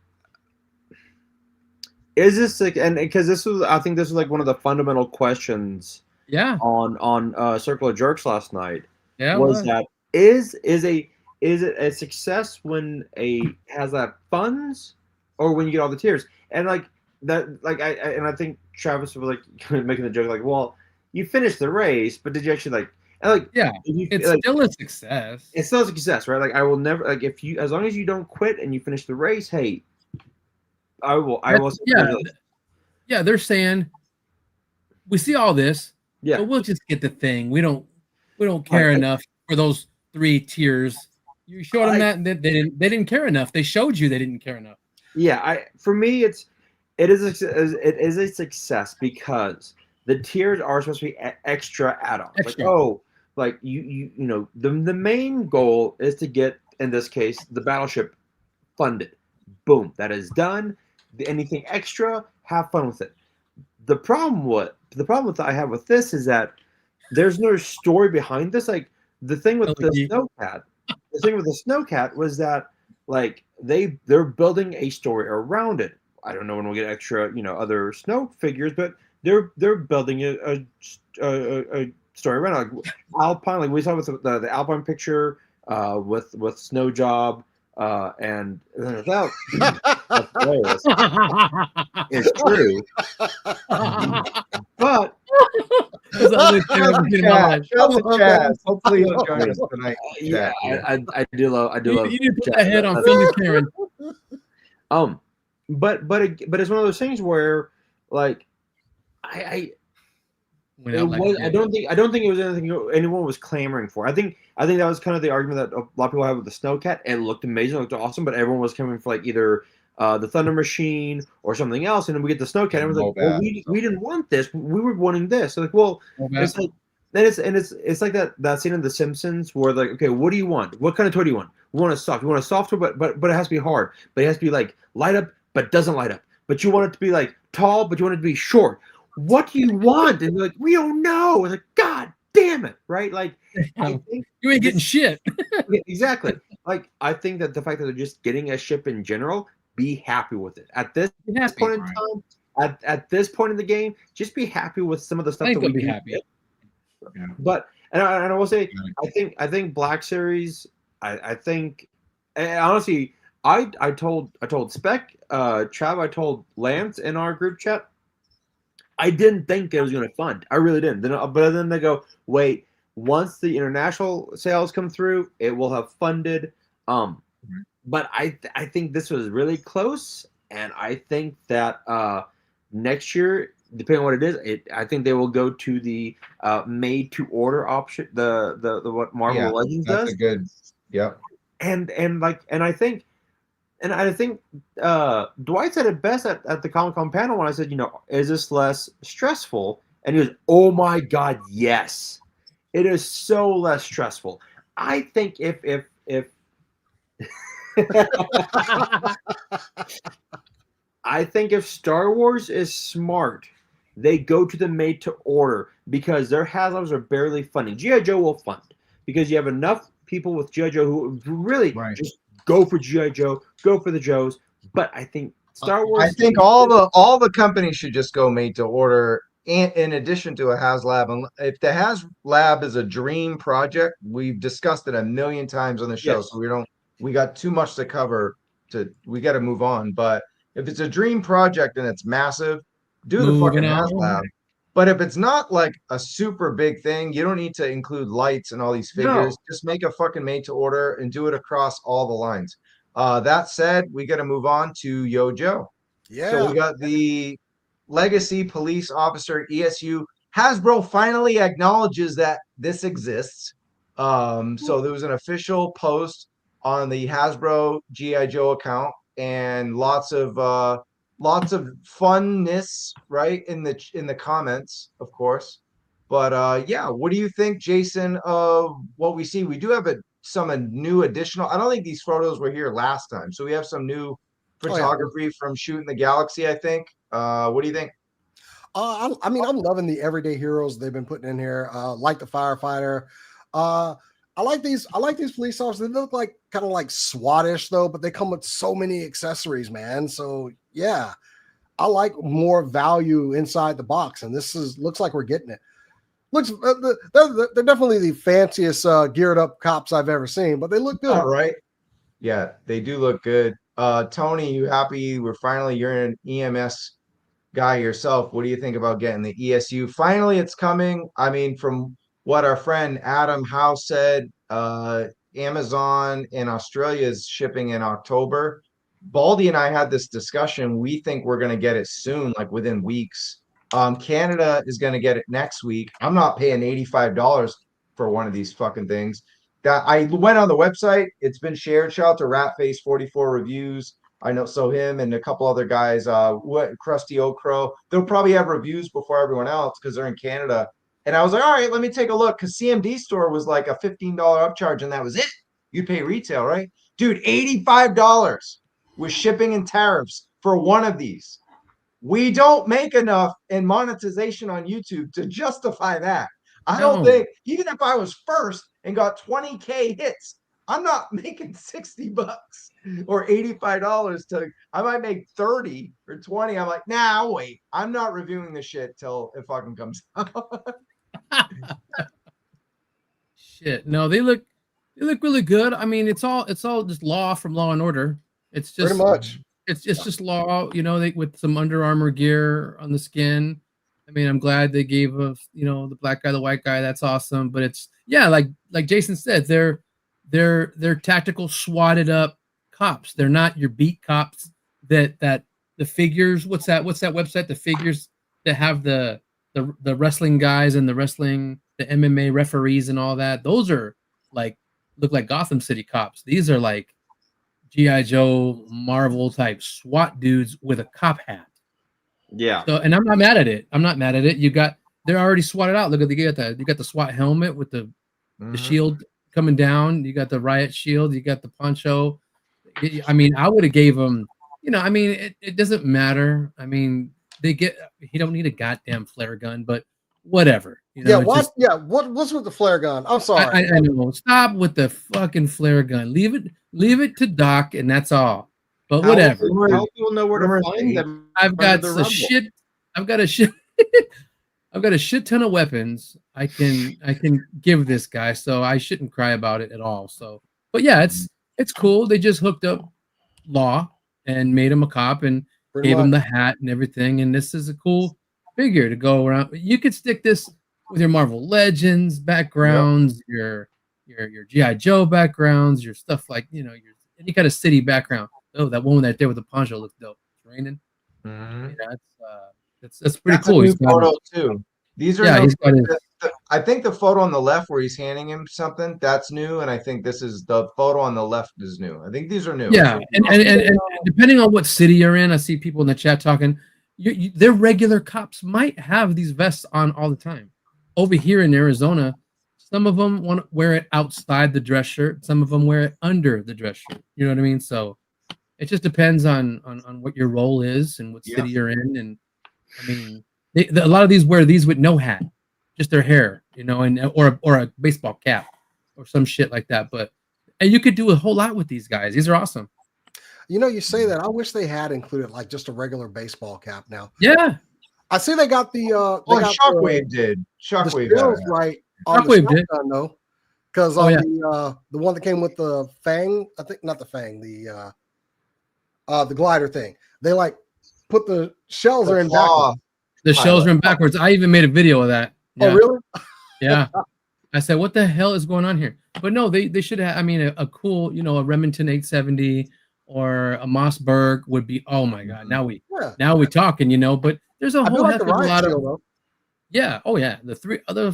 D: is this like, and because I think this was like one of the fundamental questions.
A: Yeah.
D: On Circle of Jerks last night.
A: Yeah.
D: Was that is it a success when has that funds or when you get all the tiers? And like that, like I think Travis was like making the joke like, well, you finished the race, but did you actually
A: it's still a success.
D: It's still a success, right? Like I will never as long as you don't quit and you finish the race, hey, I will.
A: Yeah, they're saying we see all this.
D: Yeah,
A: but we'll just get the thing. We don't care enough for those 3 tiers. You showed them that and they didn't care enough. They showed you they didn't care enough.
D: Yeah, for me it is a success because the tiers are supposed to be extra add-ons. Like,
A: Extra.
D: oh, like you know, the main goal is to get, in this case, the battleship funded. Boom, that is done. Anything extra, have fun with it. The problem with I have with this is that there's no story behind this. Like the thing with the Snowcat was that like they're building a story around it. I don't know when we'll get extra, you know, other snow figures, but they're building a story around it. Like Alpine, like we saw with the Alpine picture with Snow Job and without that's hilarious. It's true, but
A: It's always terrible getting my life.
B: Shout out to Chaz. Hopefully he'll join us tonight.
D: yeah, I do love
A: You need to put that head on Phoenix Karen.
D: But it's one of those things where like I don't think it was anything anyone was clamoring for. I think that was kind of the argument that a lot of people have with the Snowcat. It looked amazing, it looked awesome, but everyone was coming for like either the Thunder Machine or something else, and then we get the Snowcat, and it was like, well, we didn't want this, we were wanting this. So like, well, it's like then it's like that scene in The Simpsons where like, okay, what do you want? What kind of toy do you want? We want a soft. You want a soft toy, but it has to be hard, but it has to be like light up, but doesn't light up. But you want it to be like tall, but you want it to be short. What do you want? And they're like, we don't know. It's like, God damn it, right? Like, I think
A: you ain't getting shit.
D: Exactly. Like, I think that the fact that they're just getting a ship in general, be happy with it. At this point in time, at this point in the game, just be happy with some of the stuff that we
A: be happy.
B: Yeah.
D: But and I will say, I think Black Series. I think, and honestly, I told Spec, Trav, I told Lance in our group chat. I didn't think it was going to fund. I really didn't. But then they go, wait, once the international sales come through, it will have funded. But I think this was really close, and I think that next year, depending on what it is, I think they will go to the made to order option, the what Marvel Legends does.
B: That's a good, yep.
D: And I think Dwight said it best at the Comic-Con panel when I said, you know, is this less stressful? And he goes, oh my God, yes. It is so less stressful. I think if I think if Star Wars is smart, they go to the made to order because their Haslabs are barely funding. GIJoe will fund because you have enough people with GIJoe who really just go for GIJoe, go for the Joes. But I think Star Wars.
B: I think all the companies should just go made to order. In addition to a Haslab, and if the Haslab is a dream project, we've discussed it a million times on the show, so we got too much to cover. We got to move on. But if it's a dream project and it's massive, do the fucking Haslab. But if it's not like a super big thing, you don't need to include lights and all these figures. Just make a fucking made to order and do it across all the lines. That said, we got to move on to GIJoe.
C: Yeah.
B: So we got the Legacy Police Officer ESU. Hasbro finally acknowledges that this exists. So there was an official post on the Hasbro GIJoe account, and lots of funness, right, in the comments, of course. But yeah, what do you think, Jason, of what we see? We do have some new additional. I don't think these photos were here last time, so we have some new photography from Shooting the Galaxy, I think. What do you think?
C: I mean, I'm loving the everyday heroes they've been putting in here. Like the firefighter. I like these police officers. They look like kind of like SWAT-ish though, but they come with so many accessories, man. So yeah, I like more value inside the box, and looks like we're getting it. Looks they're definitely the fanciest geared up cops I've ever seen, but they look good.
B: All right. Yeah, they do look good. Tony, you happy you're an EMS guy yourself? What do you think about getting the ESU? Finally, it's coming. I mean, from what our friend Adam House said, Amazon in Australia is shipping in October. Baldy and I had this discussion. We think we're going to get it soon, like within weeks. Canada is going to get it next week. I'm not paying $85 for one of these fucking things. That I went on the website. It's been shared. Shout out to Ratface 44 Reviews. I know, so him and a couple other guys, what Krusty Okro, they'll probably have reviews before everyone else because they're in Canada. And I was like, all right, let me take a look, because CMD store was like a $15 upcharge, and that was it. You pay retail, right? Dude, $85 with shipping and tariffs for one of these. We don't make enough in monetization on YouTube to justify that. I don't think, even if I was first and got 20K hits, I'm not making $60 or $85 to, I might make 30 or 20. I'm like, nah, I'll wait. I'm not reviewing this shit till it fucking comes out.
A: Shit. No, they look really good. I mean, it's all just Law from Law and Order. It's just
C: Pretty much.
A: It's just Law, you know, with some Under Armour gear on the skin. I mean, I'm glad they gave us, you know, the black guy, the white guy. That's awesome. But it's, yeah, like Jason said, they're tactical, swatted up cops. They're not your beat cops that the figures. What's that website? The figures that have the wrestling guys and the MMA referees and all that. Those are like, look like Gotham City cops. These are like GIJoe Marvel type SWAT dudes with a cop hat.
D: Yeah.
A: So, and I'm not mad at it. They're already swatted out. Look at you got the SWAT helmet with the shield coming down. You got the riot shield. You got the poncho. I mean, I would have gave them, you know, I mean, it doesn't matter. I mean, he don't need a goddamn flare gun, but whatever. You know,
C: what's with the flare gun? I'm sorry.
A: I know. Stop with the fucking flare gun. Leave it to Doc, and that's all. But whatever.
D: How people know where to find them?
A: I've got a shit ton of weapons I can give this guy, so I shouldn't cry about it at all. So, but yeah, it's cool. They just hooked up Law and made him a cop and gave him the hat and everything. And this is a cool figure to go around. You could stick this with your Marvel Legends backgrounds, your GIJoe backgrounds, your stuff like, you know, your any kind of city background. Oh, that one right there with the poncho looks dope. It's raining. Yeah, that's pretty cool.
B: A new photo too. These are
A: he's got his,
B: I think the photo on the left where he's handing him something, that's new, and I think this is the photo on the left is new. I think these are new.
A: Yeah, and depending on what city you're in, I see people in the chat talking. Their regular cops might have these vests on all the time. Over here in Arizona, some of them want to wear it outside the dress shirt. Some of them wear it under the dress shirt. You know what I mean? So it just depends on what your role is and what city you're in. And I mean, a lot of these wear these with no hat, just their hair, you know, and or a baseball cap or some shit like that. And you could do a whole lot with these guys. These are awesome.
C: You know, you say that. I wish they had included like just a regular baseball cap now.
A: Yeah.
C: I see they got the
B: Shockwave did. Shockwave
C: did. Right.
A: Shockwave did.
C: though. Because on the one that came with the Fang, I think not the Fang, the glider thing. They like put the shells are in backwards.
A: The shells are in backwards. I even made a video of that. Yeah.
C: Oh, really?
A: Yeah. I said, what the hell is going on here? But no, they should have, I mean, a cool, you know, a Remington 870 or a Mossberg would be, oh my God. Now we talking, you know, but there's a whole lot of, there's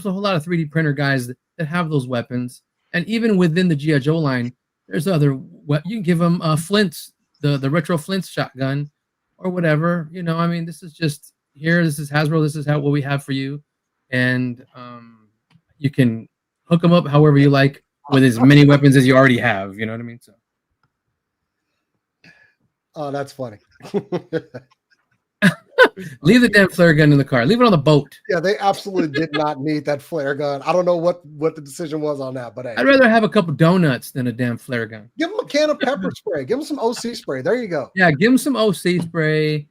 A: a whole lot of 3D printer guys that have those weapons. And even within the GIJoe line, there's you can give them Flints, the retro Flints shotgun or whatever, you know, I mean, this is just here. This is Hasbro. This is what we have for you. And you can hook them up however you like with as many weapons as you already have. You know what I mean? So.
C: Oh, that's funny.
A: Leave the damn flare gun in the car. Leave it on the boat.
C: Yeah, they absolutely did not need that flare gun. I don't know what the decision was on that, but hey.
A: I'd rather have a couple donuts than a damn flare gun.
C: Give him a can of pepper spray. Give him some OC spray. There you go.
A: Yeah, give him some OC spray.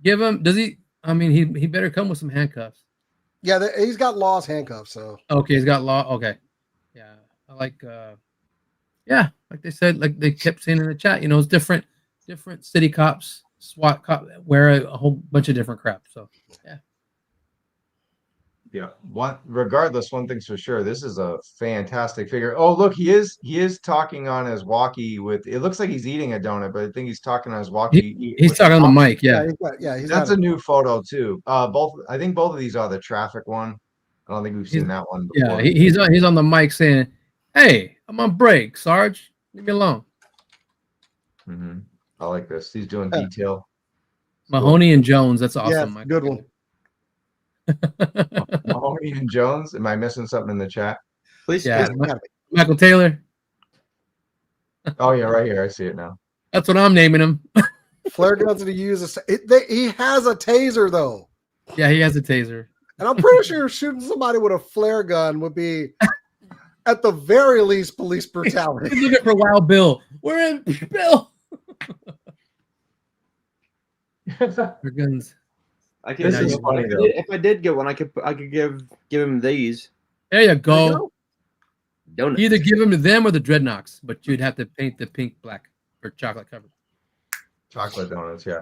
A: Give him. Does he? I mean, he better come with some handcuffs.
C: Yeah, he's got Law's handcuffs. So
A: okay, he's got Law. Okay, yeah, I like. Yeah, like they said, like they kept saying in the chat, you know, it's different city cops, SWAT cop wear a whole bunch of different crap. So yeah.
B: Regardless, one thing's for sure, this is a fantastic figure. Oh, look, he is talking on his walkie with. It looks like he's eating a donut, but I think he's talking on his walkie.
A: He's talking on the mic. Yeah,
B: that's a new photo too. I think both of these are the traffic one. I don't think we've seen that one before.
A: Yeah, he's on the mic saying, "Hey, I'm on break, Sarge. Leave me alone."
B: I like this. He's doing detail.
A: Mahoney and Jones. That's
C: Yeah,
A: awesome.
C: good one.
B: Mahoney and Jones. Am I missing something in the chat?
D: Please,
A: Yeah,
D: please.
A: Michael Taylor.
B: Oh yeah, right here. I see it now.
A: That's what I'm naming him.
C: Flare guns that he uses. He has a taser though,
A: Yeah, he has a taser.
C: and I'm pretty sure shooting somebody with a flare gun would be, at the very least, police brutality.
A: He's looking for Wild Bill. We're in Bill. For guns.
D: I can,
B: This is funny though.
D: if I did get one, I could give him these
A: There you
C: There
A: go.
C: you go.
D: donuts.
A: You either give them to them or the Dreadnoks, but you'd have to paint the pink black or chocolate covered.
B: Chocolate donuts, yeah.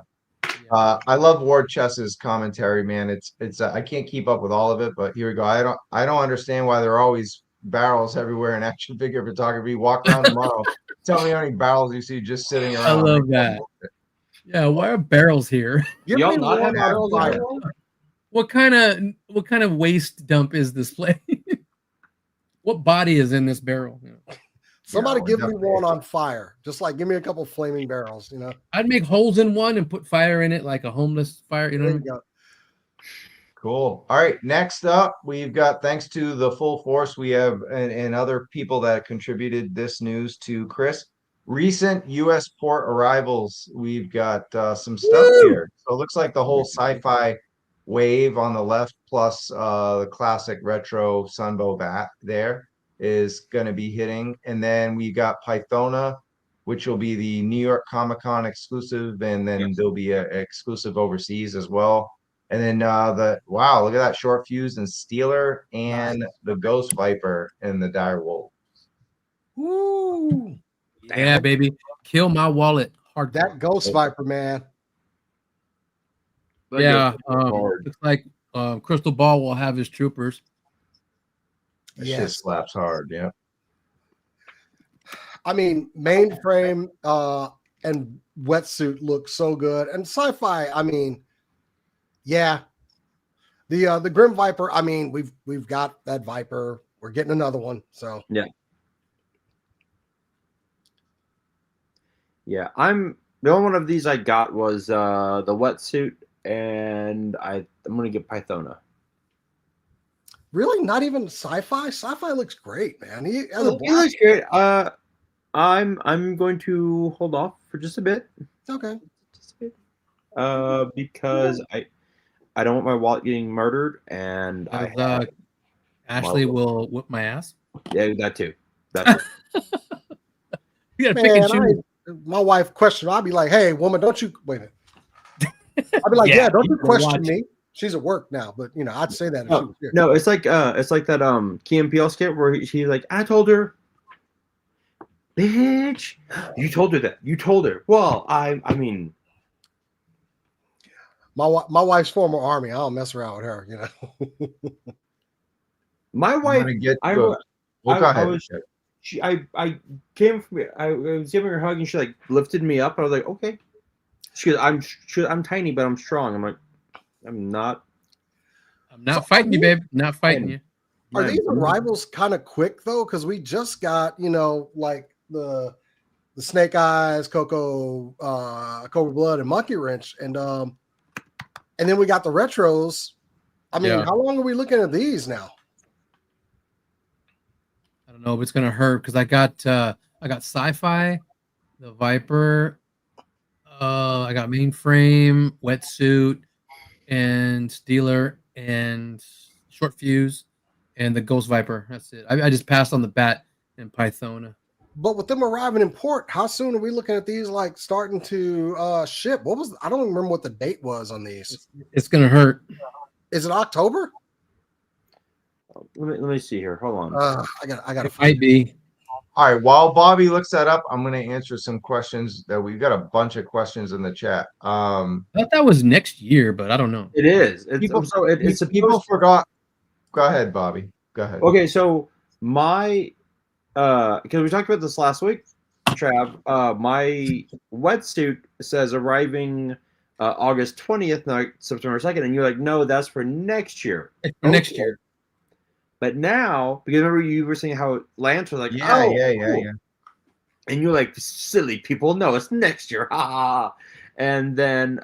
B: I love Ward Chess's commentary, man. It's I can't keep up with all of it, but here we go. I don't understand why there are always barrels everywhere in action figure photography. Walk around tomorrow, tell me how many barrels you see just sitting around.
A: I love that. Yeah, why are barrels here?
C: Give
D: Y'all
C: me
D: not
C: one
D: have
C: on
D: barrels
C: fire.
D: on?
A: What kind of waste dump is this place? What body is in this barrel? You know?
C: Somebody
B: Yeah,
C: give me
B: definitely.
C: one on fire. Just like give me a couple flaming barrels. You know.
A: I'd make holes in one and put fire in it like a homeless fire. You know
C: There
A: what I
C: you
A: mean?
C: go.
B: Cool. All right. Next up, we've got, thanks to the full force, we have and other people that contributed this news to Chris. Recent U.S. port arrivals. We've got some stuff here. So it looks like the whole sci-fi wave on the left, plus the classic retro Sunbow VAT there is going to be hitting. And then we got Pythona, which will be the New York Comic-Con exclusive, and then there'll be a exclusive overseas as well. And then wow, look at that short fuse and Steeler and the Ghost Viper and the Dire Wolf.
C: Woo!
A: Yeah, baby. Kill my wallet. Hard.
C: That Ghost Viper, man.
A: Yeah. Looks like Crystal Ball will have his troopers.
B: It
C: Yes.
B: just slaps hard, yeah.
C: I mean, mainframe and wetsuit look so good, and sci-fi. I mean, yeah, the Grim Viper. I mean, we've got that Viper. We're getting another one. So
D: yeah. I'm the only one of these I got was the wetsuit, and I'm gonna get Pythona.
C: really, not even sci-fi. Sci-fi looks great, man. He has a
D: It
C: black.
D: looks great. I'm going to hold off for just a bit.
C: Okay.
D: Just a bit. Because I don't want my wallet getting murdered, and
A: Ashley will whip my ass.
D: yeah, that too. That too.
A: You gotta pick
C: Man,
A: and choose.
C: my wife questioned. I'll be like, "Hey, woman, don't you wait a minute." I'll be like,
A: Yeah,
C: "Yeah, don't
A: you
C: you
A: better
C: question
A: watch
C: me." She's at work now, but you know, I'd say that if she was here.
D: No, it's like that Key and Peele skit where he's like, I told her, bitch, you told her that. You told her. Well, I mean,
C: My wife's former army. I don't mess around with her. You know.
D: my
B: I'm
D: wife.
B: gonna get
D: I
B: to
D: wa-
B: it. Well, go
D: I
B: ahead.
D: was- I came from I was giving her a hug and she like lifted me up. I was like, okay. She goes, I'm tiny, but I'm strong. I'm like, I'm not.
A: I'm not fighting you, babe. Not fighting you.
C: Are these
D: I'm-
C: arrivals kind of quick though? Because we just got, you know, like the Snake Eyes, Coco, Cobra Blood, and Monkey Wrench, and then we got the retros. I mean,
A: Yeah.
C: how long are we looking at these now?
A: I don't know if it's gonna hurt because I got sci-fi, the Viper, I got mainframe, wetsuit, and Steeler, and short fuse, and the Ghost Viper. That's it. I just passed on the Bat and Pythona.
C: But with them arriving in port, how soon are we looking at these like starting to ship? What was I don't even remember what the date was on these.
A: It's gonna hurt.
C: Is it October?
D: Let me see here. Hold on.
C: I gotta
A: It might be.
B: All right, while Bobby looks that up, I'm going to answer some questions that we've got a bunch of questions in the chat.
A: I thought that was next year, but I don't know.
D: It is. It's
B: People-
D: so it's
B: People
D: supposed.
B: forgot. Go ahead, Bobby. Go ahead.
D: Okay, so my because we talked about this last week, Trav. My wetsuit says arriving August 20th, not September 2nd, and you're like, no, that's for next year.
A: It's for next year.
D: But now, because remember you were saying how Lance was like,
B: Yeah,
D: oh,
B: yeah.
D: cool. And you're like, silly people, no, it's next year. Ha ha. And then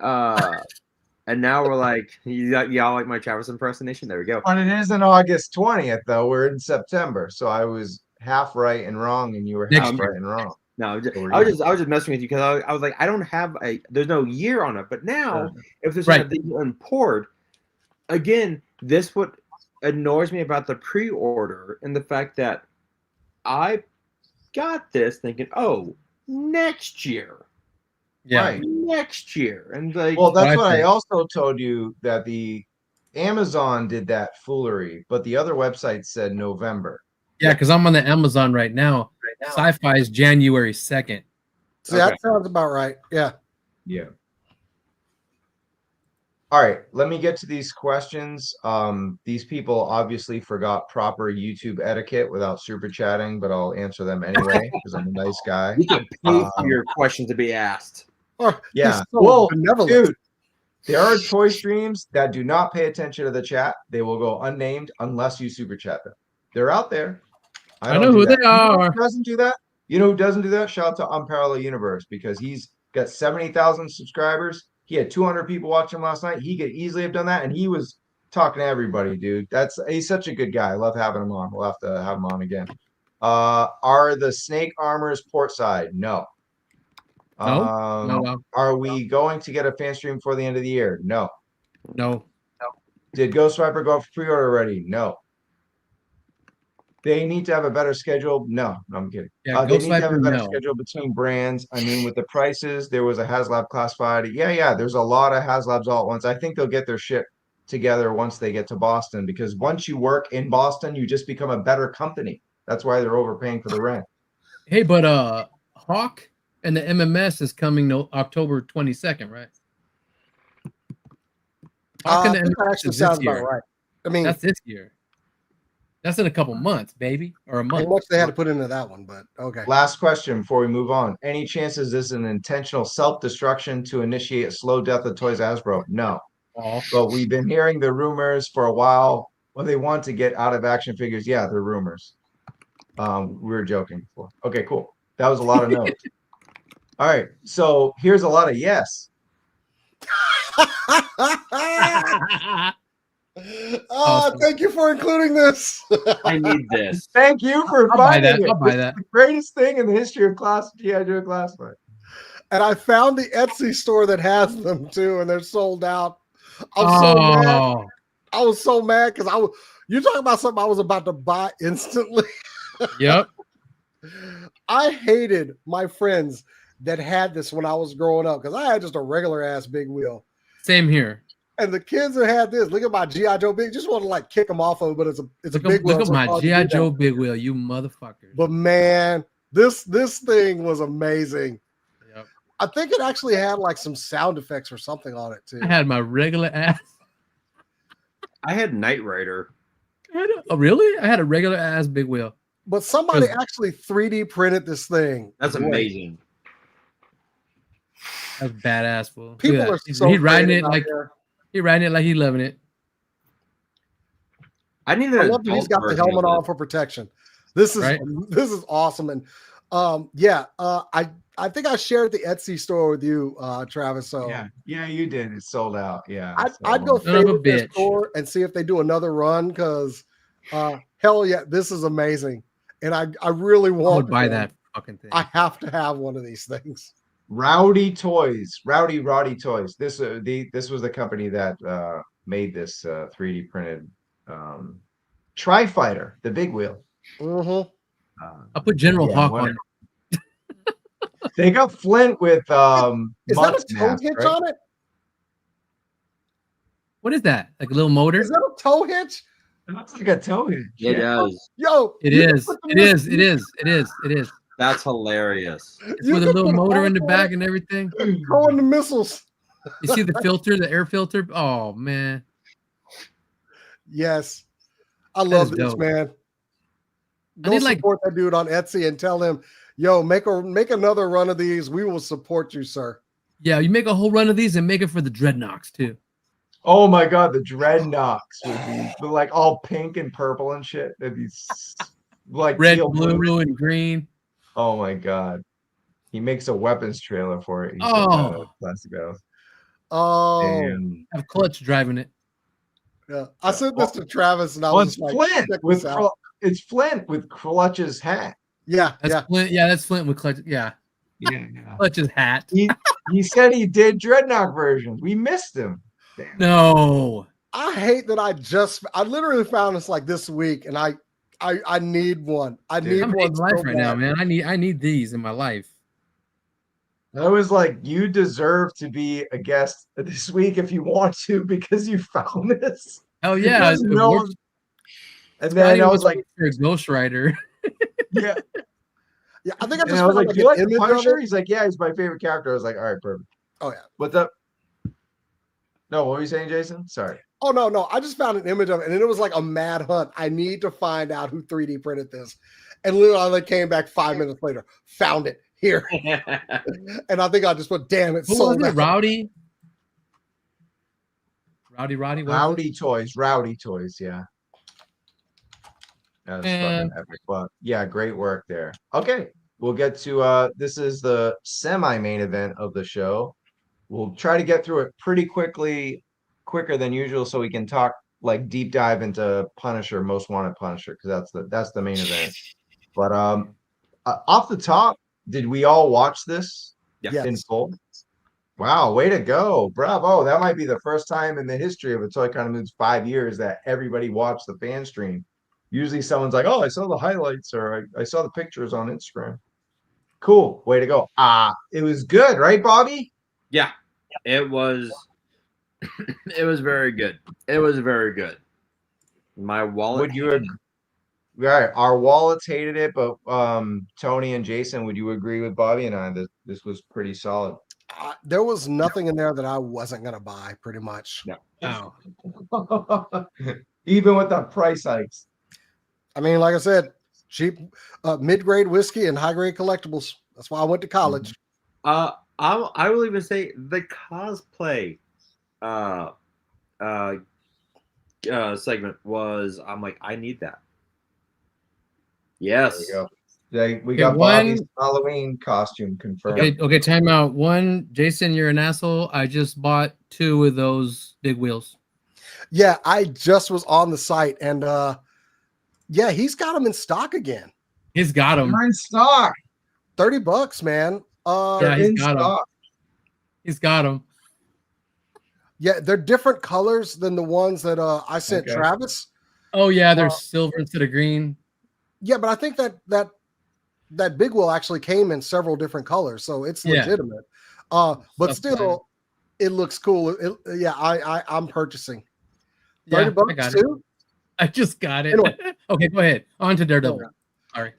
D: and now we're like, y'all like my Travis impersonation? There we go.
B: And it isn't August 20th, though. We're in September. So I was half right and wrong, and you were half
A: Next
B: right
A: year.
B: and wrong.
D: No, I was just messing with you because I was like, I don't have there's no year on it. But now, if there's
A: Right.
D: something unpoured, again, this what annoys me about the pre-order and the fact that I got this thinking, oh, next year.
A: Yeah.
B: Right.
D: Next year. And like,
B: Well, that's what I
A: think.
B: also told you, that the Amazon did that foolery, but the other website said November.
A: Yeah, because I'm on the Amazon right now. Sci-fi is January 2nd.
C: So that sounds about right. Yeah.
B: Yeah. All right, let me get to these questions. These people obviously forgot proper YouTube etiquette without super chatting, but I'll answer them anyway because I'm a nice guy.
D: you can pay for your questions to be asked.
C: Oh,
B: Yeah.
C: he's so
B: Well,
C: benevolent.
B: dude, there are toy streams that do not pay attention to the chat. They will go unnamed unless you super chat them. They're out there.
A: I
B: don't
A: know
B: do
A: who
B: that.
A: they
B: You know
A: are.
B: who doesn't do that? You know who doesn't do that? Shout out to Unparalleled Universe, because he's got 70,000 subscribers. He had 200 people watch him last night. He could easily have done that, and he was talking to everybody, dude. He's such a good guy. I love having him on. We'll have to have him on again. Are the snake armors port side? No.
A: No.
B: Are we going to get a fan stream before the end of the year? No.
A: No.
B: Did Ghost Viper go up for pre-order already? No. They need to have a better schedule. No, I'm kidding.
A: Yeah,
B: They
A: Ghost
B: need to have a
A: Viper,
B: better
A: no.
B: schedule between brands. I mean, with the prices, there was a Haslab classified. Yeah, there's a lot of Haslabs all at once. I think they'll get their shit together once they get to Boston, because once you work in Boston, you just become a better company. That's why they're overpaying for the rent.
A: Hey, but Hawk and the MMS is coming October 22nd, right? Hawk and the
C: That
A: MMS
C: actually
A: is this
C: sounds about
A: year.
C: right. I mean,
A: That's this year. That's in a couple months, baby, or a
C: how
A: month.
C: much they had to put into that one, but okay.
B: Last question before we move on. Any chances this is an intentional self-destruction to initiate a slow death of Toys Hasbro? No.
A: Oh,
B: But we've been hearing the rumors for a while. When they want to get out of action figures, yeah, they're rumors. We were joking before. Okay, cool. That was a lot of notes. All right, so here's a lot of yes.
C: Thank you for including this.
D: I need this.
B: Thank you for
A: I'll buy
B: finding
A: that.
B: it.
A: I'll buy
B: This is
A: that.
B: the greatest thing in the history of GIJoe Classified.
C: And I found the Etsy store that has them too, and they're sold out. I'm so mad. I was so mad because you're talking about something I was about to buy instantly.
A: Yep.
C: I hated my friends that had this when I was growing up, because I had just a regular ass big wheel.
A: Same here.
C: And the kids that had this, look at my GIJoe big, just want to like kick them off of it, but it's a big wheel.
A: Look at
C: so
A: my
C: hard to do that.
A: GIJoe big wheel, you motherfuckers.
C: But man, this thing was amazing.
A: Yep.
C: I think it actually had like some sound effects or something on it too.
A: I had my regular ass.
D: I had Knight Rider.
A: Oh, really? I had a regular ass big wheel.
C: But somebody actually 3D printed this thing.
D: That's amazing.
A: That's badass, fool.
C: People are so
A: he riding
C: creative
A: it
C: out
A: like
C: there.
A: he riding it like he loving it.
D: I need
C: I
D: an
C: love that he's
D: adult
C: got the
D: version
C: helmet
D: of
C: on
D: this.
C: for protection. This is
A: Right?
C: this is awesome. And I think I shared the Etsy store with you, Travis. So
B: Yeah, you did. It sold out. Yeah.
C: I'd go
A: Son of a
C: favorite their
A: bitch.
C: store and see if they do another run, because hell yeah, this is amazing. And I really
A: I
C: want
A: would buy
C: one.
A: that fucking thing.
C: I have to have one of these things.
B: Rowdy Toys. Rowdy Toys. This was the company that made this 3D printed Tri-Fighter, the big wheel.
C: Mm-hmm.
A: I'll put General Hawk on
B: whatever.
A: it.
B: They got Flint with
C: Is that a
B: Mutt's
C: toe
B: mask,
C: hitch
B: right?
C: on it?
A: What is that? Like a little motor?
C: Is that a toe hitch?
B: It looks like a toe hitch.
D: It does.
C: Yo,
A: It
C: you can
A: is.
C: put the
A: It is. It is. It is. It is.
D: That's hilarious.
A: It's
C: You
A: with a
C: can
A: little
C: put
A: motor in the
C: holes
A: back
C: it,
A: and everything.
C: throwing the missiles.
A: You see the filter, the air filter? Oh man.
C: Yes. I love
A: is
C: this,
A: dope.
C: man.
A: I
C: Go
A: need, like-
C: support that dude on Etsy and tell him, yo, make another run of these. We will support you, sir.
A: Yeah, you make a whole run of these and make it for the Dreadnoks too.
B: Oh my god, the Dreadnoks would be like all pink and purple and shit. That'd be like
A: Red,
B: teal
A: blue, and green.
B: Oh my god. He makes a weapons trailer for it. He said,
A: Oh.
B: plastic battles.
C: Oh,
B: And
A: Have Clutch driving it.
C: yeah. I sent this to Travis, and I
B: well,
C: was
B: it's
C: just like,
B: Flint
C: check
B: with
C: this out.
B: it's Flint with Clutch's hat.
C: Yeah,
A: That's
C: yeah.
A: Flint. Yeah, that's Flint with Clutch. Yeah,
B: Yeah.
A: Clutch's hat.
B: He said he did Dreadnought versions. We missed him. Damn.
A: No.
C: I hate that I literally found this like this week, and I need one. I
B: Dude,
C: need
A: I'm
C: one
A: hating
C: so
A: life right now,
C: bad.
A: man. I need these in my life.
B: I was like, you deserve to be a guest this week if you want to, because you found this.
A: Hell yeah.
B: There's no one- And then I was like,
A: for a Ghost Rider.
B: yeah.
C: Yeah, I think I
B: And
C: just
B: I was
C: found
B: like,
C: like
B: do you like
C: an
B: the
C: image of
B: Punisher?
C: it.
B: He's like, yeah, he's my favorite character. I was like, all right, perfect.
C: Oh yeah.
B: What's up? No, what were you saying, Jason? Sorry.
C: Oh no. I just found an image of it, and it was like a mad hunt. I need to find out who 3D printed this. And literally I came back 5 minutes later, found it here. And I think I just put, damn it,
A: Who was
C: sold
A: it?
C: out.
A: Rowdy? Roddy? what was it?
B: Rowdy Toys, yeah. That was fucking epic. But yeah, great work there. Okay, we'll get to this is the semi-main event of the show. We'll try to get through it pretty quickly, quicker than usual, so we can talk like deep dive into Punisher, Most Wanted Punisher, because that's the main event. But off the top, did we all watch this in full? Wow, way to go. Bravo. That might be the first time in the history of a Toy Kind of Moods 5 years that everybody watched the fan stream. Usually someone's like, oh, I saw the highlights, or I saw the pictures on Instagram. Cool. Way to go. It was good, right, Bobby?
D: Yeah, it was. It was very good. It was very good. My wallet.
B: Would you agree? Right, our wallets hated it, but Tony and Jason, would you agree with Bobby and I that this was pretty solid?
C: There was nothing in there that I wasn't gonna buy, pretty much.
A: Wow.
B: Even with the price hikes.
C: I mean, like I said, cheap mid-grade whiskey and high-grade collectibles. That's why I went to college.
D: I will even say the cosplay segment was. I'm like, I need that. Yes.
B: There you go. We got Bobby's Halloween costume confirmed.
A: Okay, time out. One, Jason, you're an asshole. I just bought 2 of those big wheels.
C: Yeah, I just was on the site, and yeah, he's got them in stock again.
A: He's got them.
B: They're in stock.
C: $30, man.
A: Yeah, he's got them. He's got them.
C: Yeah, they're different colors than the ones that I sent Travis.
A: Oh yeah, they're silver instead of green.
C: Yeah, but I think that big wheel actually came in several different colors, so it's legitimate. But still, it looks cool. I'm purchasing. $30
A: I got
C: too.
A: I just got it.
C: Anyway.
A: Okay, go ahead. On to Daredevil. Sorry.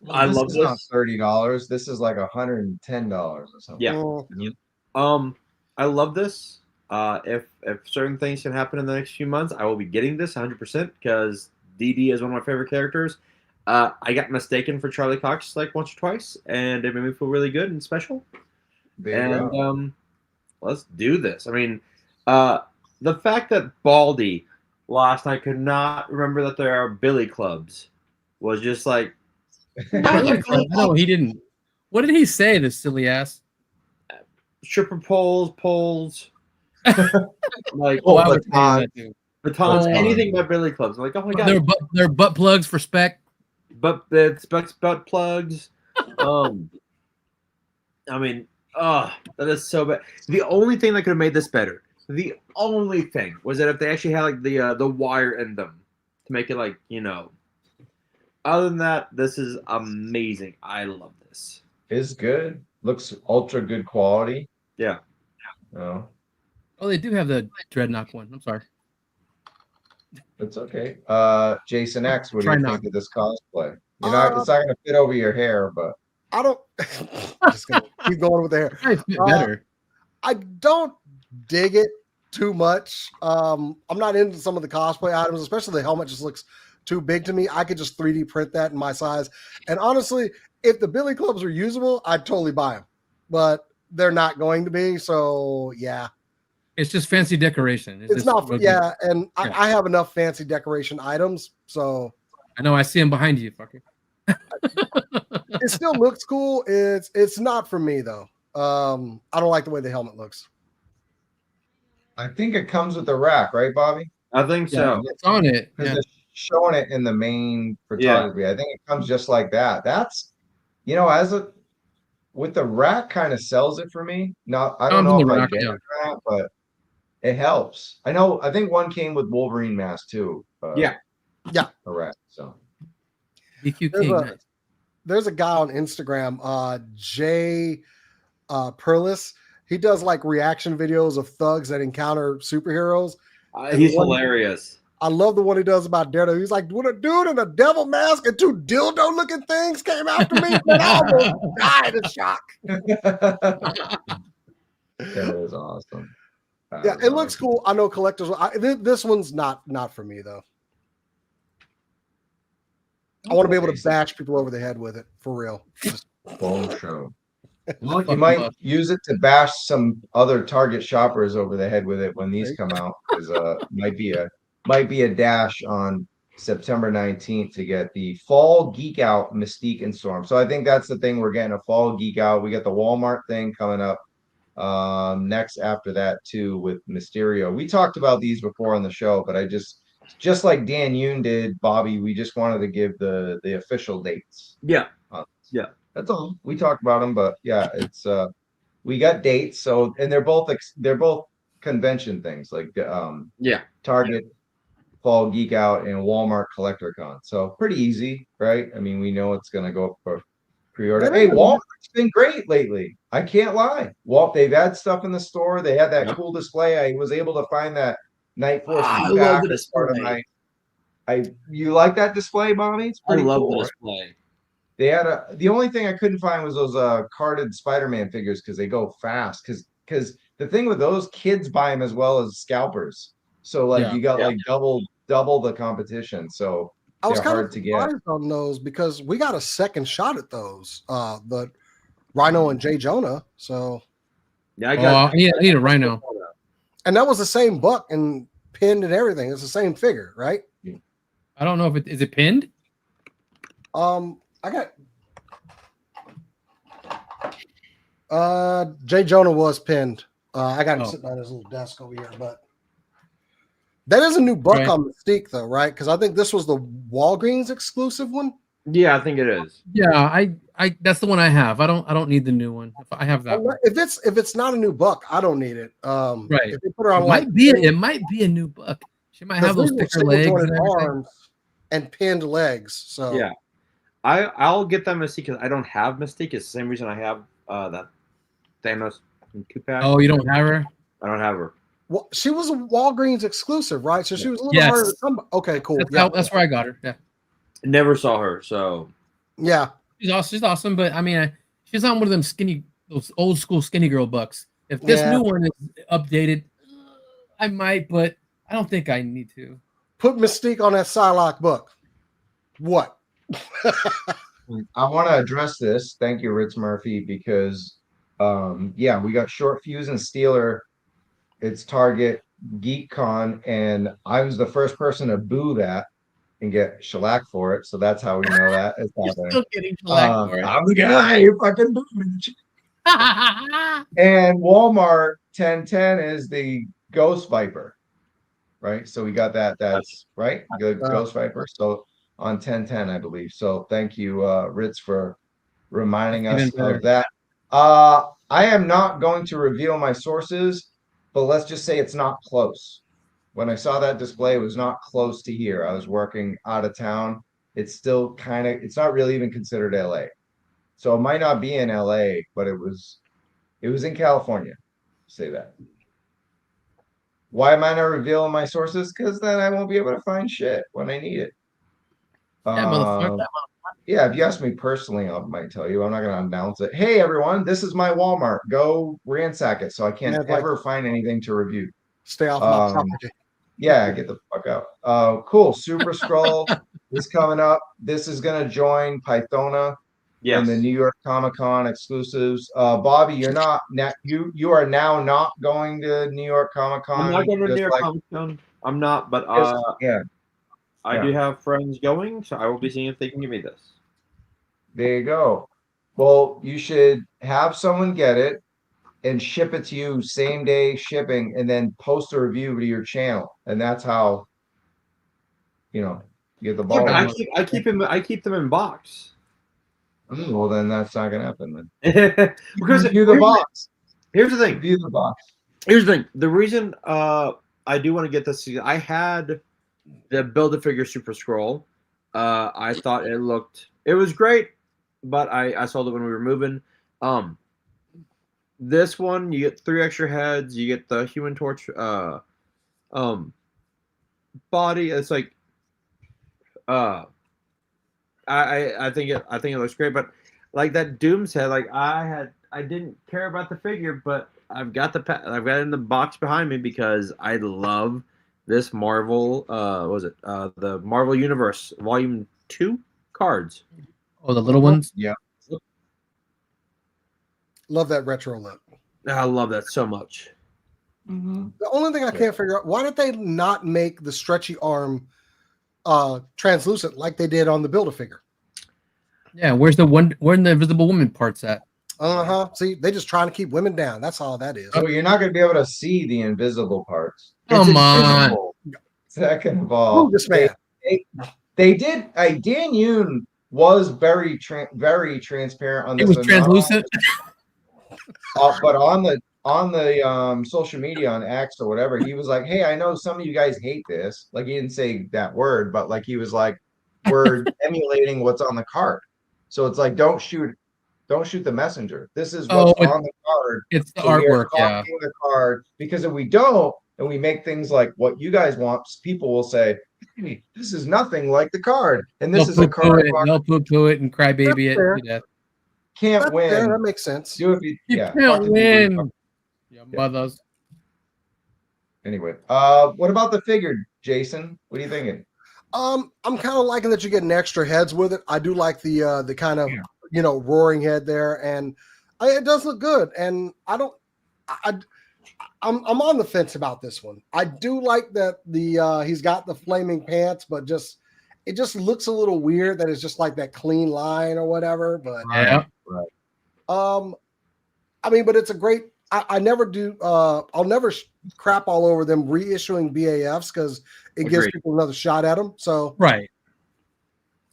D: I love
B: this.
D: this.
B: Not $30. This is like $110 or something.
D: Yeah. I love this. If certain things can happen in the next few months, I will be getting this 100% because DD is one of my favorite characters. I got mistaken for Charlie Cox like once or twice, and it made me feel really good and special. Let's do this. I mean, the fact that Baldy lost, I could not remember that there are billy clubs, was just like.
A: No, he didn't. What did he say, this silly ass?
D: Stripper poles. Like batons, anything but billy clubs. I'm like, oh my god,
A: they're butt plugs for spec.
D: But it's butt plugs. I mean, that is so bad. The only thing that could have made this better, the only thing was that if they actually had like the wire in them to make it like, you know. Other than that, this is amazing. I love this.
B: It's good. Looks ultra good quality.
D: Yeah.
B: Oh.
A: Oh, they do have the Dreadnought one. I'm sorry.
B: It's okay. Jason X, what do
A: Try
B: you
A: not.
B: think of this cosplay? It's not gonna fit over your hair, but
C: I don't. I'm just gonna keep going with the hair.
A: It fit better.
C: I don't dig it too much. I'm not into some of the cosplay items, especially the helmet just looks too big to me. I could just 3D print that in my size. And honestly, if the billy clubs were usable, I'd totally buy them. But they're not going to be. So yeah.
A: It's just fancy decoration.
C: It's not. Yeah, and I have enough fancy decoration items. So
A: I know. I see them behind you, fucker.
C: It still looks cool. It's not for me though. I don't like the way the helmet looks.
B: I think it comes with the rack, right, Bobby?
D: I think
A: Yeah,
D: so.
A: it's on it.
B: Because
A: Yeah.
B: it's showing it in the main photography. I think it comes just like that. That's, with the rack kind of sells it for me. Not, I don't
A: Comes in
B: know
A: the
B: if I
A: rack,
B: get
A: yeah.
B: it or not, but it helps. I think one came with Wolverine mask too.
D: Yeah.
C: Yeah.
B: A rack. So
A: DQ King. Nice.
C: There's a guy on Instagram, Jay Perlis. He does like reaction videos of thugs that encounter superheroes.
D: He's hilarious.
C: I love the one he does about Daredevil. He's like, when a dude in a devil mask and two dildo-looking things came after me, man, I almost died of shock.
B: that is awesome.
C: Yeah, it looks cool. I know collectors. This one's not for me though. I want to be able to bash people over the head with it for real.
B: Bone show. Well, you might use it to bash some other Target shoppers over the head with it when these come out. Because might be a dash on September 19th to get the Fall Geek Out Mystique and Storm. So I think that's the thing. We're getting a Fall Geek Out. We got the Walmart thing coming up next after that too with Mysterio. We talked about these before on the show, but I just like Dan Yoon did, Bobby, we just wanted to give the official dates.
D: Yeah.
B: Yeah. That's all. We talked about them, but yeah, it's we got dates. So, and they're both convention things like Target Fall Geek Out and Walmart Collector Con. So pretty easy, right? I mean, we know it's gonna go up for pre-order. Hey, Walmart's been great lately. I can't lie. They've had stuff in the store. They had that cool display. I was able to find that Night Force.
D: I love the display.
B: You like that display, Bobby? It's pretty
D: I love
B: cool,
D: the display.
B: They had the only thing I couldn't find was those carded Spider-Man figures because they go fast. Because the thing with those, kids buy them as well as scalpers. So like you got like double the competition. So
C: I was kind
B: hard
C: of
B: to get
C: on those because we got a second shot at those. The Rhino and GIJoe. So
D: yeah, I
A: need a Rhino.
C: And that was the same buck and pinned and everything. It's the same figure, right?
A: I don't know if is it pinned.
C: I got GIJoe was pinned. I got him sitting on his little desk over here, but that is a new buck on Mystique though, right? Because I think this was the Walgreens exclusive one.
D: Yeah, I think it is.
A: Yeah, I that's the one I have. I don't need the new one. I have that one.
C: If it's not a new buck, I don't need it.
A: Right.
C: If they put her on
A: it might be a new buck. She might have those thicker legs and
C: arms and pinned legs. So
D: yeah. I'll get that Mystique because I don't have Mystique. It's the same reason I have that Thanos two-pack.
A: Oh, you don't have her?
D: I don't have her.
C: Well, she was a Walgreens exclusive, right? So she was a little harder to come. Okay, cool.
A: That's where I got her. Yeah.
D: Never saw her, so
C: yeah.
A: She's awesome, but I mean, she's not one of them those old school skinny girl bucks. If this new one is updated, I might, but I don't think I need to.
C: Put Mystique on that Psylocke book. What?
B: I want to address this. Thank you, Ritz Murphy, because we got Short Fuse and Steeler. It's Target Geek Con, and I was the first person to boo that and get shellacked for it. So that's how we know that it's happening.
A: Still getting shellacked for it.
B: I'm the guy who fucking booed. And Walmart 1010 is the Ghost Viper, right? So we got that. That's right, Ghost Viper. So on 1010, I believe. So thank you, Ritz, for reminding us of that. I am not going to reveal my sources, but let's just say it's not close. When I saw that display, it was not close to here. I was working out of town. It's still it's not really even considered LA. So it might not be in LA, but it was in California. Say that. Why am I not revealing my sources? Because then I won't be able to find shit when I need it. Yeah, if you ask me personally, I might tell you. I'm not going to announce it. Hey, everyone, this is my Walmart. Go ransack it so I can't ever find anything to review.
C: Stay off my property.
B: Yeah, get the fuck out. Cool. Super Skrull is coming up. This is going to join Pythona in the New York Comic Con exclusives. Bobby, you're not. You are now not going to New York Comic Con.
D: I'm not going to New York Comic Con. I'm not, but I do have friends going, so I will be seeing if they can give me this.
B: There you go. Well, you should have someone get it and ship it to you same day shipping, and then post a review to your channel, and that's how you get the
D: Yeah,
B: ball.
D: but I keep them in box.
B: Well, then that's not gonna happen.
D: Because
B: Review the box.
D: here's the thing.
B: Review the box.
D: Here's the thing. The reason I do want to get this, I had the Build-A-Figure Super Skrull. I thought it was great, but I sold it when we were moving. This one, you get 3 extra heads. You get the Human Torch body. It's like I think it looks great, but like that Doom's head, like I didn't care about the figure, but I've got it in the box behind me because I love this Marvel the Marvel Universe Volume 2 cards.
A: Oh, the little ones.
B: Yeah.
C: Love that retro look.
D: I love that so much.
C: The only thing I can't figure out, why did they not make the stretchy arm translucent like they did on the Build-A-Figure?
A: Yeah, where the Invisible Woman parts at?
C: See, they just trying to keep women down. That's all that is.
B: So you're not gonna be able to see the invisible parts.
A: Come on.
B: Invisible. Second of all,
C: Who this man?
B: they did. Dan Yoon was very transparent on
A: It
B: this.
A: was translucent.
B: But on the social media on X or whatever, he was like, "Hey, I know some of you guys hate this." Like he didn't say that word, but like he was like, "We're emulating what's on the card." So it's like, don't shoot the messenger. This is what's on the card.
A: It's the
B: So we are
A: artwork, yeah.
B: copying the card, because if we don't and we make things like what you guys want, people will say, "Hey, this is nothing like the card," and this is a card.
A: They'll poo-poo it and crybaby it to death.
B: Can't
C: That's
B: win.
C: fair, that makes sense.
B: Do it.
A: You
B: Yeah,
A: can't
B: fucking
A: win. Yeah, mothers.
B: Anyway, what about the figure, Jason? What are you thinking?
C: I'm kind of liking that you're getting extra heads with it. I do like the kind of roaring head there, and it does look good. And I'm on the fence about this one. I do like that he's got the flaming pants, but it just looks a little weird that it's just like that clean line or whatever. But
A: Yeah.
B: Right.
C: I mean, but it's a great. I never do. I'll never crap all over them reissuing BAFs because it gives people another shot at them. So
A: Right.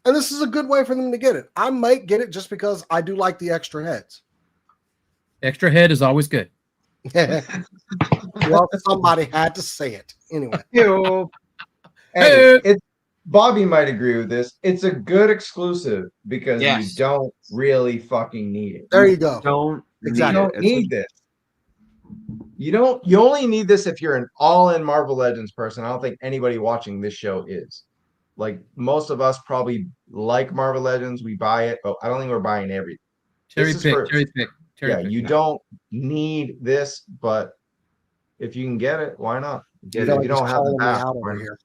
C: and this is a good way for them to get it. I might get it just because I do like the extra heads.
A: Extra head is always good.
C: Well, somebody had to say it anyway.
B: Hey, Bobby might agree with this. It's a good exclusive because you don't really fucking need it.
C: There you go.
D: Don't
B: need this. You only need this if you're an all-in Marvel Legends person. I don't think anybody watching this show is. Like most of us probably like Marvel Legends. We buy it, but I don't think we're buying everything.
A: Cherry pick.
B: You don't need this, but if you can get it, why not? Get it.
C: Like
B: You don't have the back.
C: over here.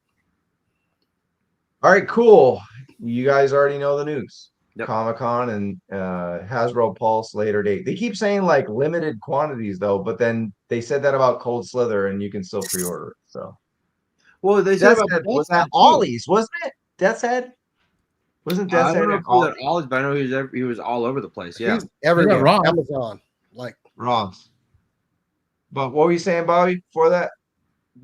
B: All right, cool. You guys already know the news.
D: Yep.
B: Comic-Con and Hasbro Pulse later date. They keep saying like limited quantities though, but then they said that about Cold Slither and you can still pre-order it. So
D: well, they said
B: Death's Head, was that Ollie's, wasn't it? Death's Head? Wasn't Death's Head?
D: I don't know if it was at Ollie's, but I know he was all over the place. Yeah.
C: He's everywhere.
A: Ross.
C: Amazon. Like
B: Ross. But what were you saying, Bobby, before that?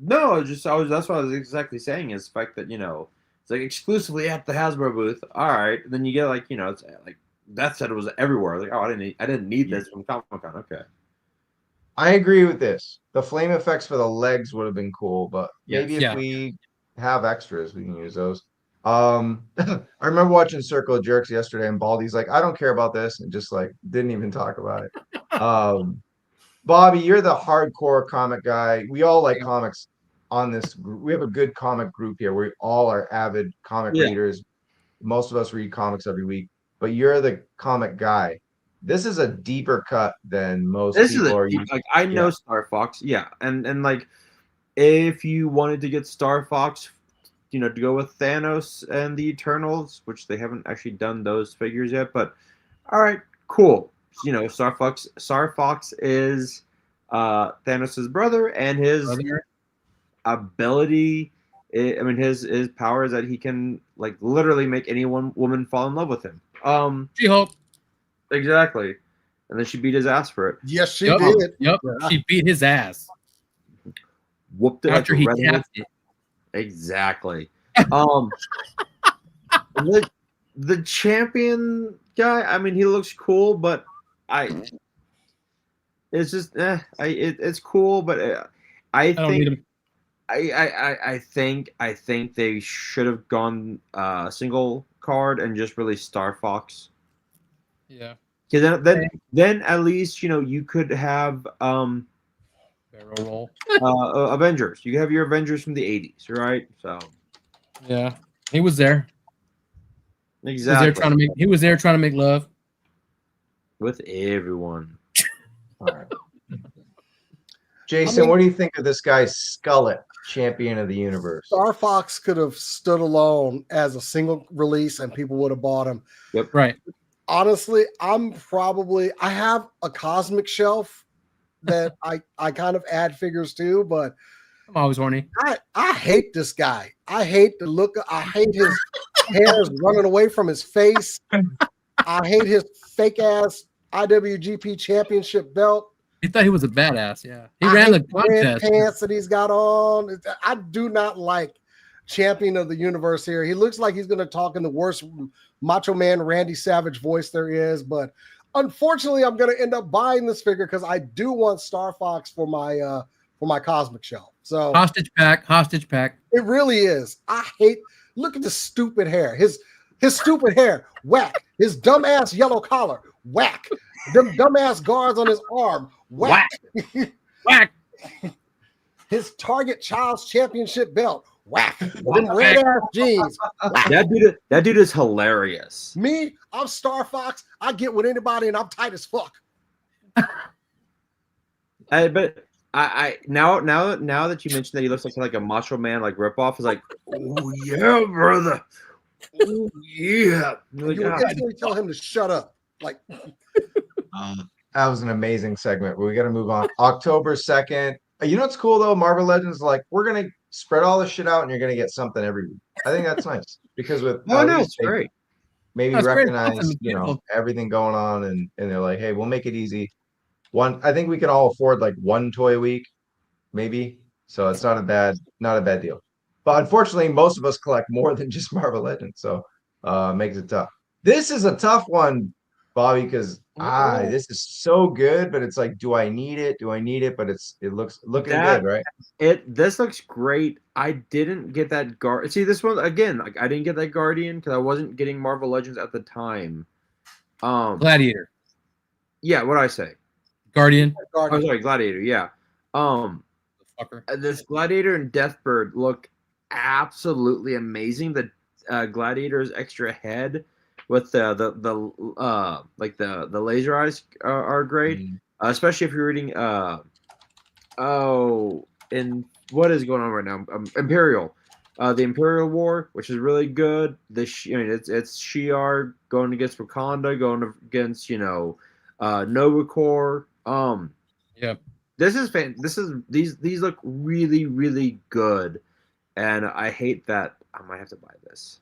D: No, that's what I was exactly saying is the fact that, it's like exclusively at the Hasbro booth. All right. Then you get it's like Death said it was everywhere. Like, oh, I didn't need this from Comic-Con. Okay.
B: I agree with this. The flame effects for the legs would have been cool, but maybe if we have extras, we can use those. I remember watching Circle of Jerks yesterday, and Baldy's like, I don't care about this, and just like didn't even talk about it. Bobby, you're the hardcore comic guy. We all like comics on this group. We have a good comic group here. We all are avid comic readers. Most of us read comics every week, but you're the comic guy. This is a deeper cut than most people are using.
D: Like I know Star Fox, and like if you wanted to get Star Fox, to go with Thanos and the Eternals, which they haven't actually done those figures yet, but all right, cool. Star Fox is Thanos's brother, and his ability. His power is that he can like literally make any woman fall in love with him.
A: She-Hulk.
D: Exactly. And then she beat his ass for it.
C: Yes, she
A: Yep.
C: did.
A: Yep.
C: Yeah.
A: She beat his ass
D: Whooped it
A: after
D: like
A: he
D: a Red Wolf.
A: tapped it.
D: Exactly. The champion guy, I mean, he looks cool, but it's just it's cool, but I
A: don't need
D: think
A: him.
D: I think they should have gone single card and just released Star Fox.
A: Yeah.
D: Because then at least you could have
A: Barrel roll.
D: Avengers. You could have your Avengers from the 80s, right? So
A: Yeah. He was there.
D: exactly
A: He was there trying to make love.
D: with everyone.
B: All right. Jason, what do you think of this guy Skullet, champion of the universe?
C: Star Fox could have stood alone as a single release and people would have bought him.
D: Yep.
A: Right.
C: Honestly, I have a cosmic shelf that I kind of add figures to, but
A: I'm always horny.
C: I hate this guy. I hate the look. I hate his hairs running away from his face. I hate his fake ass IWGP championship belt.
A: He thought he was a badass. Yeah. He
C: I
A: ran the
C: hate the red
A: contest.
C: pants that he's got on. I do not like champion of the universe here. He looks like he's going to talk in the worst Macho Man Randy Savage voice there is, but unfortunately, I'm going to end up buying this figure because I do want Star Fox for my cosmic shelf. So
A: Hostage pack.
C: it really is. Look at the stupid hair. His stupid hair, whack. His dumbass yellow collar, whack. Them dumbass guards on his arm, whack.
A: Whack.
C: His Target Child's Championship belt, whack. Them red ass jeans. Whack.
D: That dude is hilarious.
C: Me, I'm Star Fox. I get with anybody and I'm tight as fuck.
D: But I now that you mentioned that he looks like a Macho Man like ripoff, is like, oh yeah, brother. Oh yeah. Like,
C: You would instantly tell him to shut up. Like
B: That was an amazing segment. We got to move on. October 2nd. You know what's cool though? Marvel Legends, like, we're gonna spread all this shit out, and you're gonna get something every week. I think that's nice because with
D: oh
B: at
D: no,
B: least
D: it's
B: they
D: great.
B: maybe
A: That's great.
B: recognize
A: Awesome.
B: everything going on, and they're like, hey, we'll make it easy. I think we can all afford like one toy a week, maybe. So it's not a bad deal. But unfortunately, most of us collect more than just Marvel Legends, so it makes it tough. This is a tough one, Bobby, because this is so good, but it's like, do I need it? But it looks looking good, right?
D: This looks great. I didn't get that guard. See, this one again, like I didn't get that Guardian because I wasn't getting Marvel Legends at the time.
A: Gladiator.
D: Yeah, what did I say?
A: Guardian.
D: Oh, sorry, Gladiator. Yeah.
A: Fucker.
D: This Gladiator and Deathbird look absolutely amazing. The Gladiator's extra head with the laser eyes are great, especially if you're reading and what is going on right now? Imperial, the Imperial War, which is really good. It's Shi'ar going against Wakanda, going against Nova Corps.
A: Yeah.
D: These look really, really good, and I hate that I might have to buy this.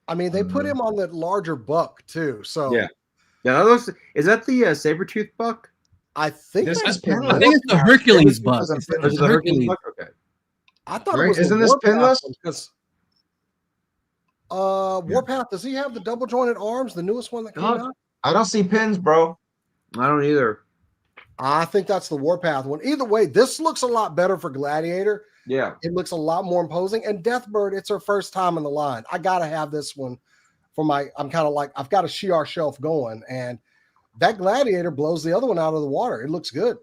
C: I mean, they put him on that larger buck too. So
D: Yeah, that looks. Is that the Sabretooth buck?
C: I think
B: This
C: that's
B: is pinless.
A: I think it's the Hercules
B: This
A: buck.
B: wasn't
A: It's
B: pinless.
A: the
D: Is it the
A: Hercules.
D: buck? Okay.
C: I thought
B: Right?
C: it was.
B: Isn't
C: the
B: this
C: Warpath
B: pinless?
C: one, because Warpath, does he have the double jointed arms, the newest one that came out?
B: I don't see pins, bro.
D: I don't either.
C: I think that's the Warpath one. Either way, this looks a lot better for Gladiator.
D: Yeah.
C: It looks a lot more imposing. And Deathbird, it's her first time in the line. I gotta have this one for I'm kind of like, I've got a Shi'ar shelf going, and that Gladiator blows the other one out of the water. It looks good.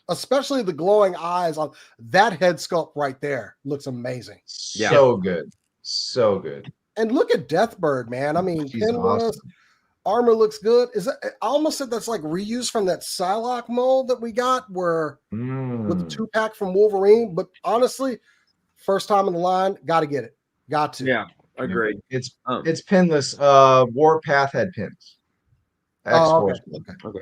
C: Especially the glowing eyes on that head sculpt right there. Looks amazing.
B: So good. So good.
C: And look at Deathbird, man. I mean,
B: She's
C: pinless,
B: awesome.
C: armor looks good. I almost said that's like reused from that Psylocke mold that we got with the 2-pack from Wolverine. But honestly, first time in the line, got to get it. Got to.
D: Yeah, agreed.
B: It's pinless. Warpath had pins.
C: Okay.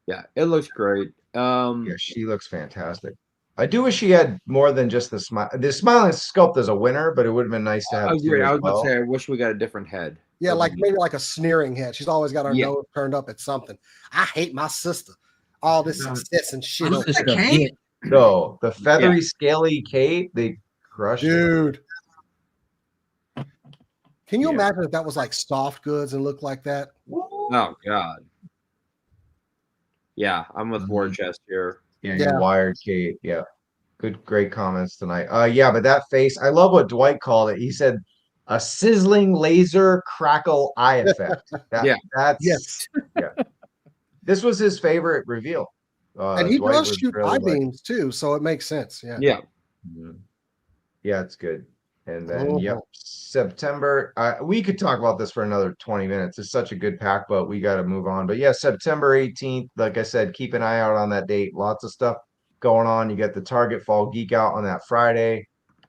D: Yeah, it looks great.
B: Yeah, she looks fantastic. I do wish he had more than just the smile. The smiling sculpt is a winner, but it would have been nice to have
D: I
B: two
D: agree.
B: as
D: I was about
B: well.
D: to say, I wish we got a different head.
C: Yeah, like maybe like a sneering head. She's always got her
D: Yeah.
C: nose turned up at something. I hate my sister. All this success and shit.
A: I'm
C: over
A: just
B: the
A: a
B: cape?
A: bit.
B: No, the feathery, scaly cape, they crushed it.
C: Dude. Can you
B: Yeah.
C: imagine if that was like soft goods and looked like that?
D: Oh God. Yeah, I'm with War Chest here.
B: Yeah,
C: Yeah.
B: your wired cape. Yeah. Great comments tonight. Yeah, but that face, I love what Dwight called it. He said a sizzling laser crackle eye effect. That's
C: Yes.
B: yeah. This was his favorite reveal.
C: And he
B: Dwight
C: does
B: was
C: shoot
B: really
C: eye
B: like-
C: beams too, so it makes sense. Yeah.
D: Yeah.
B: Mhm. Yeah, it's good. And then,
C: Oh.
B: yep, September. We could talk about this for another 20 minutes. It's such a good pack, but we got to move on. But yeah, September 18th, like I said, keep an eye out on that date. Lots of stuff going on. You get the Target Fall Geek Out on that Friday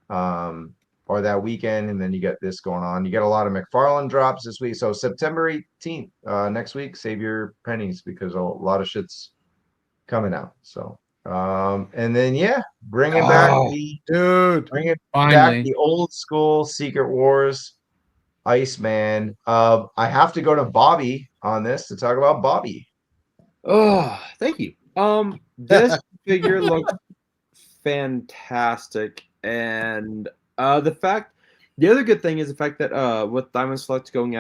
B: or that weekend. And then you get this going on. You get a lot of McFarlane drops this week. So September 18th, next week, save your pennies because a lot of shit's coming out. So, and then, yeah, bringing back
C: Dude.
B: bring it
A: Finally.
B: back the old school Secret Wars Iceman. I have to go to Bobby on this to talk about Bobby.
D: Oh, thank you. This figure looked fantastic, and the other good thing is the fact that with Diamond Select going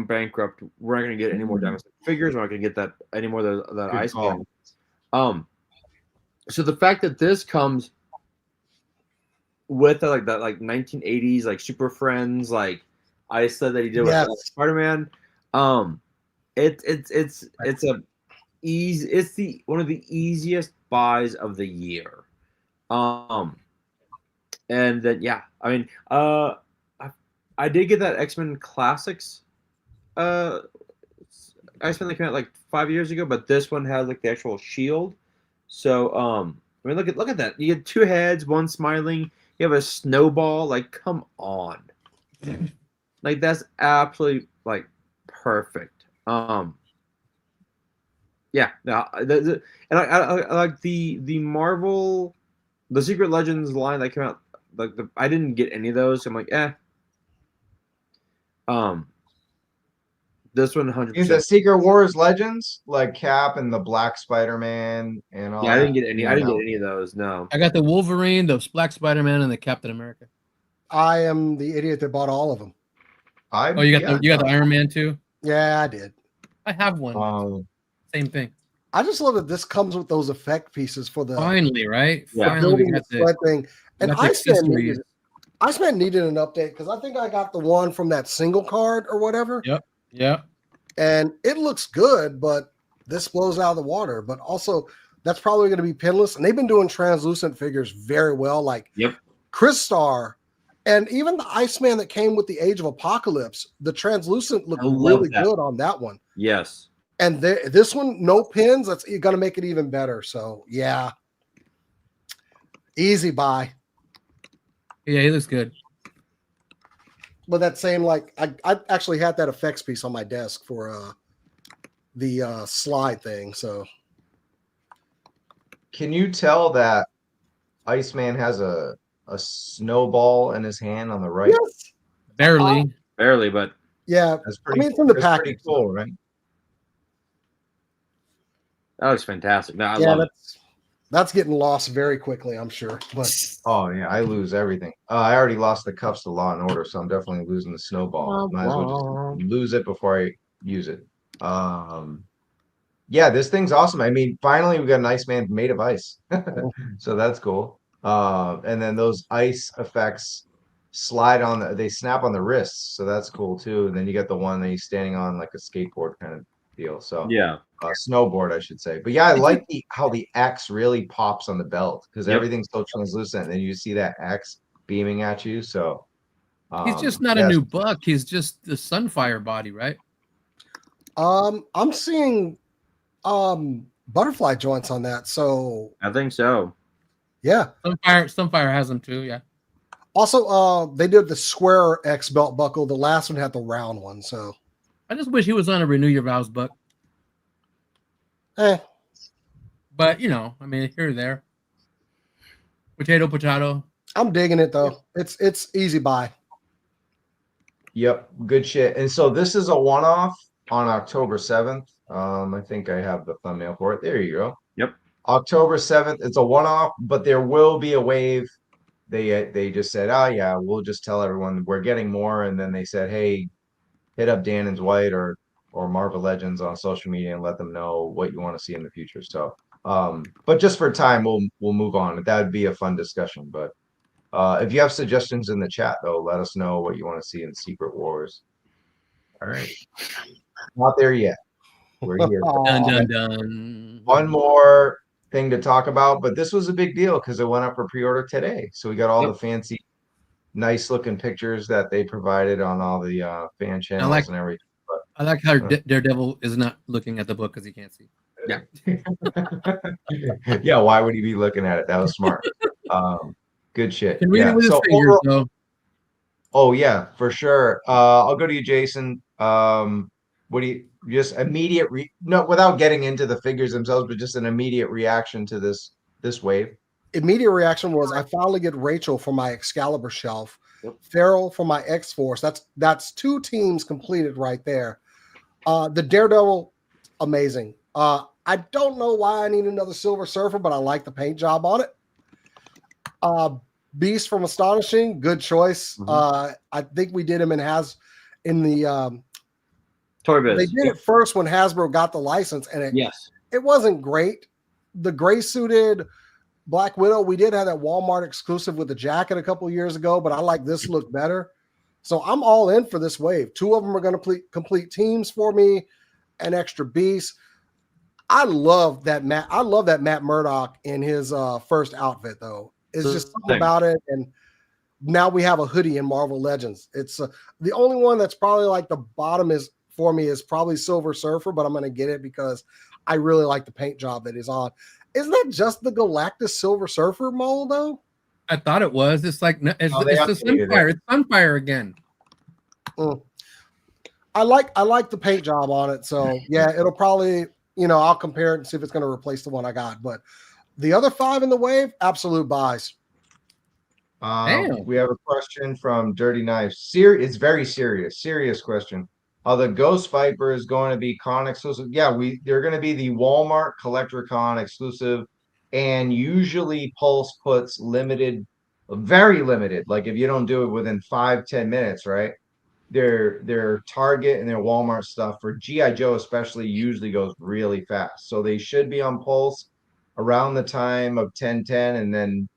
D: bankrupt, we're not going to get any more Diamond Select figures. We're not going to get that any more of that
B: Good
D: Iceman.
B: call.
D: So the fact that this comes with that 1980s like Super Friends like Iceland that he did with Spider-Man, it's one of the easiest buys of the year. And then I mean I did get that X-Men Classics Iceman that came out like 5 years ago, but this one has like the actual shield. So I mean look at that. You get two heads, one smiling, you have a snowball, like come on. Like that's absolutely like perfect. Yeah, and I like the Marvel, the Secret Legends line that came out. Like I didn't get any of those. So I'm like, this one 100%.
B: Is the Secret Wars Legends like Cap and the Black Spider-Man and all?
D: Yeah, I didn't
B: that?
D: get any. I didn't get any of those. No.
A: I got the Wolverine, the Black Spider-Man, and the Captain America.
C: I am the idiot that bought all of them.
A: Oh, you got the Iron Man too?
C: Yeah, I did.
A: I have one. Same thing.
C: I just love that this comes with those effect pieces for the
A: Finally, right?
D: Yeah.
A: Finally, we
C: building
A: got
C: the sled thing. And
A: got the
C: Iceman needed an update because I think I got the one from that single card or whatever.
A: Yep. Yeah.
C: And it looks good, but this blows out of the water. But also, that's probably going to be pinless. And they've been doing translucent figures very well, like Chris Star, and even the Iceman that came with the Age of Apocalypse. The translucent looked really good on that one.
D: Yes.
C: And this one, no pins. That's going to make it even better. So yeah, easy buy.
A: Yeah, he looks good.
C: But that same, like, I actually had that effects piece on my desk for the slide thing. So,
B: can you tell that Iceman has a snowball in his hand on the right?
C: Yes.
D: Barely, but
C: yeah.
B: That's pretty,
C: I mean, from the
B: that's
C: package,
B: pretty cool, right?
D: that looks fantastic. No, I love it.
C: That's getting lost very quickly, I'm sure. But
B: Oh yeah, I lose everything. I already lost the cups to Law and Order, so I'm definitely losing the snowball. Might as well just lose it before I use it. Yeah, this thing's awesome. I mean, finally we got an Iceman made of ice, so that's cool. And then those ice effects they snap on the wrists, so that's cool too. And then you get the one that he's standing on like a skateboard kind of deal. So
D: Yeah.
B: snowboard, I should say. But yeah, I like how the X really pops on the belt because everything's so translucent, and then you see that X beaming at you. So
A: he's just not a new buck. He's just the Sunfire body, right?
C: I'm seeing butterfly joints on that. So
D: I think so.
C: yeah.
A: Sunfire has them too. Yeah.
C: Also, they did the square X belt buckle. The last one had the round one. So
A: I just wish he was on a Renew Your Vows buck. But you know, I mean, here or there. Potato.
C: I'm digging it though. It's easy buy.
B: Yep, good shit. And so this is a one-off on October 7th. I think I have the thumbnail for it. There you go.
D: Yep.
B: October 7th. It's a one-off, but there will be a wave. They just said, oh yeah, we'll just tell everyone we're getting more. And then they said, hey, hit up Dan and Dwight or Marvel Legends on social media and let them know what you want to see in the future. So but just for time, we'll move on. That would be a fun discussion. But if you have suggestions in the chat, though, let us know what you want to see in Secret Wars. All right. Not there yet. We're here.
A: Dun.
B: One more thing to talk about, but this was a big deal because it went up for pre-order today. So we got all the fancy, nice looking pictures that they provided on all the fan channels and everything. But,
A: I like how Daredevil is not looking at the book because he can't see.
D: Yeah.
B: Yeah, why would he be looking at it? That was smart. Good shit.
A: Can read it with his fingers, though.
B: Oh yeah, for sure. I'll go to you, Jason. What do you just immediate without getting into the figures themselves, but just an immediate reaction to this wave?
C: Immediate reaction was I finally get Rachel for my Excalibur shelf, Farrell for my X-Force. That's 2 teams completed right there. The Daredevil, amazing. I don't know why I need another Silver Surfer, but I like the paint job on it. Beast from Astonishing, good choice. I think we did him in the
D: Toy Biz.
C: They did it first when Hasbro got the license, and it wasn't great. The gray suited Black Widow, we did have that Walmart exclusive with the jacket a couple years ago, but I like this look better. So I'm all in for this wave. 2 of them are going to complete teams for me, an extra Beast. I love that Matt Murdock in his first outfit though. It's just something about it, and now we have a hoodie in Marvel Legends. It's the only one that's probably like the bottom is for me is probably Silver Surfer, but I'm going to get it because I really like the paint job that is on. Isn't that just the Galactus Silver Surfer mold though?
A: I thought it was. It's like it's the Sunfire. It's Sunfire again.
C: I like the paint job on it. So yeah, it'll probably, I'll compare it and see if it's going to replace the one I got. But the other 5 in the wave, absolute buys.
B: We have a question from Dirty Knives. It's very serious question. The Ghost Viper is going to be con exclusive. Yeah, they're going to be the Walmart Collector Con exclusive, and usually Pulse puts limited, very limited. Like if you don't do it within 5-10 minutes, right? Their Target and their Walmart stuff for GIJoe especially usually goes really fast. So they should be on Pulse around the time of 10:10 and then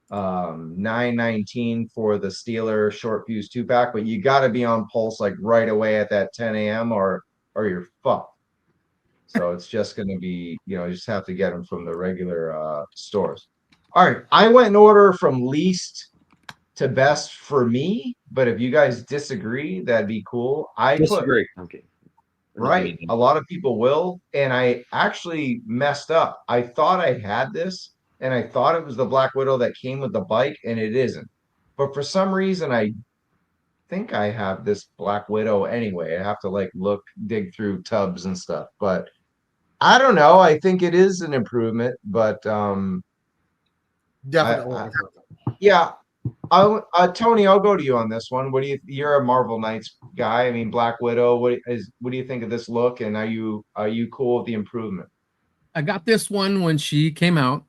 B: 9:19 for the Steeler short fuse 2-pack, but you got to be on Pulse like right away at that 10 a.m. or you're fucked. So it's just going to be, you just have to get them from the regular stores. All right, I went in order from least to best for me, but if you guys disagree, that'd be cool. I disagree. Okay. Right, a lot of people will, and I actually messed up. I thought I had this, and I thought it was the Black Widow that came with the bike, and it isn't. But for some reason, I think I have this Black Widow anyway. I have to dig through tubs and stuff. But I don't know. I think it is an improvement, but
C: definitely.
B: Yeah. Tony, I'll go to you on this one. You're a Marvel Knights guy. I mean, Black Widow. What do you think of this look? And are you cool with the improvement?
A: I got this one when she came out,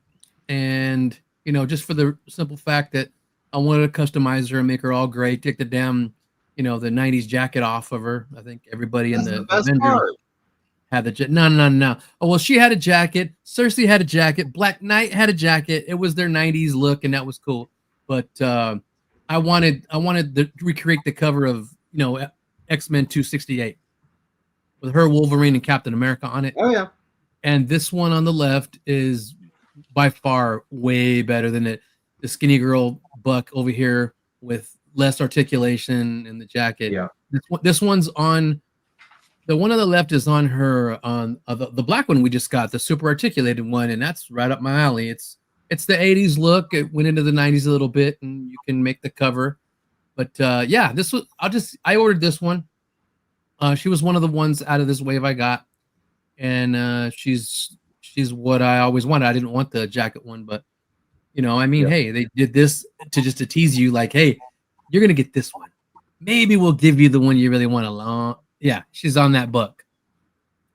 A: and just for the simple fact that I wanted to customize her and make her all gray, take the damn, the '90s jacket off of her. I think everybody in the Avengers had the jacket. No. Oh well, she had a jacket. Cersei had a jacket. Black Knight had a jacket. It was their '90s look, and that was cool. But I wanted to recreate the cover of X-Men 268 with her, Wolverine, and Captain America on it.
D: Oh yeah.
A: And this one on the left is by far way better than it. The skinny girl Buck over here with less articulation in the jacket.
B: Yeah.
A: This one's on. The one on the left is on her on the black one we just got, the super articulated one, and that's right up my alley. It's the 80s look. It went into the 90s a little bit, and you can make the cover. But yeah, this was I ordered this one. She was one of the ones out of this wave I got, and she's what I always wanted. I didn't want the jacket one, but You know, I mean,
B: Yeah.
A: hey, they did this to tease you, like, hey, you're gonna get this one. Maybe we'll give you the one you really want along. Yeah, she's on that book.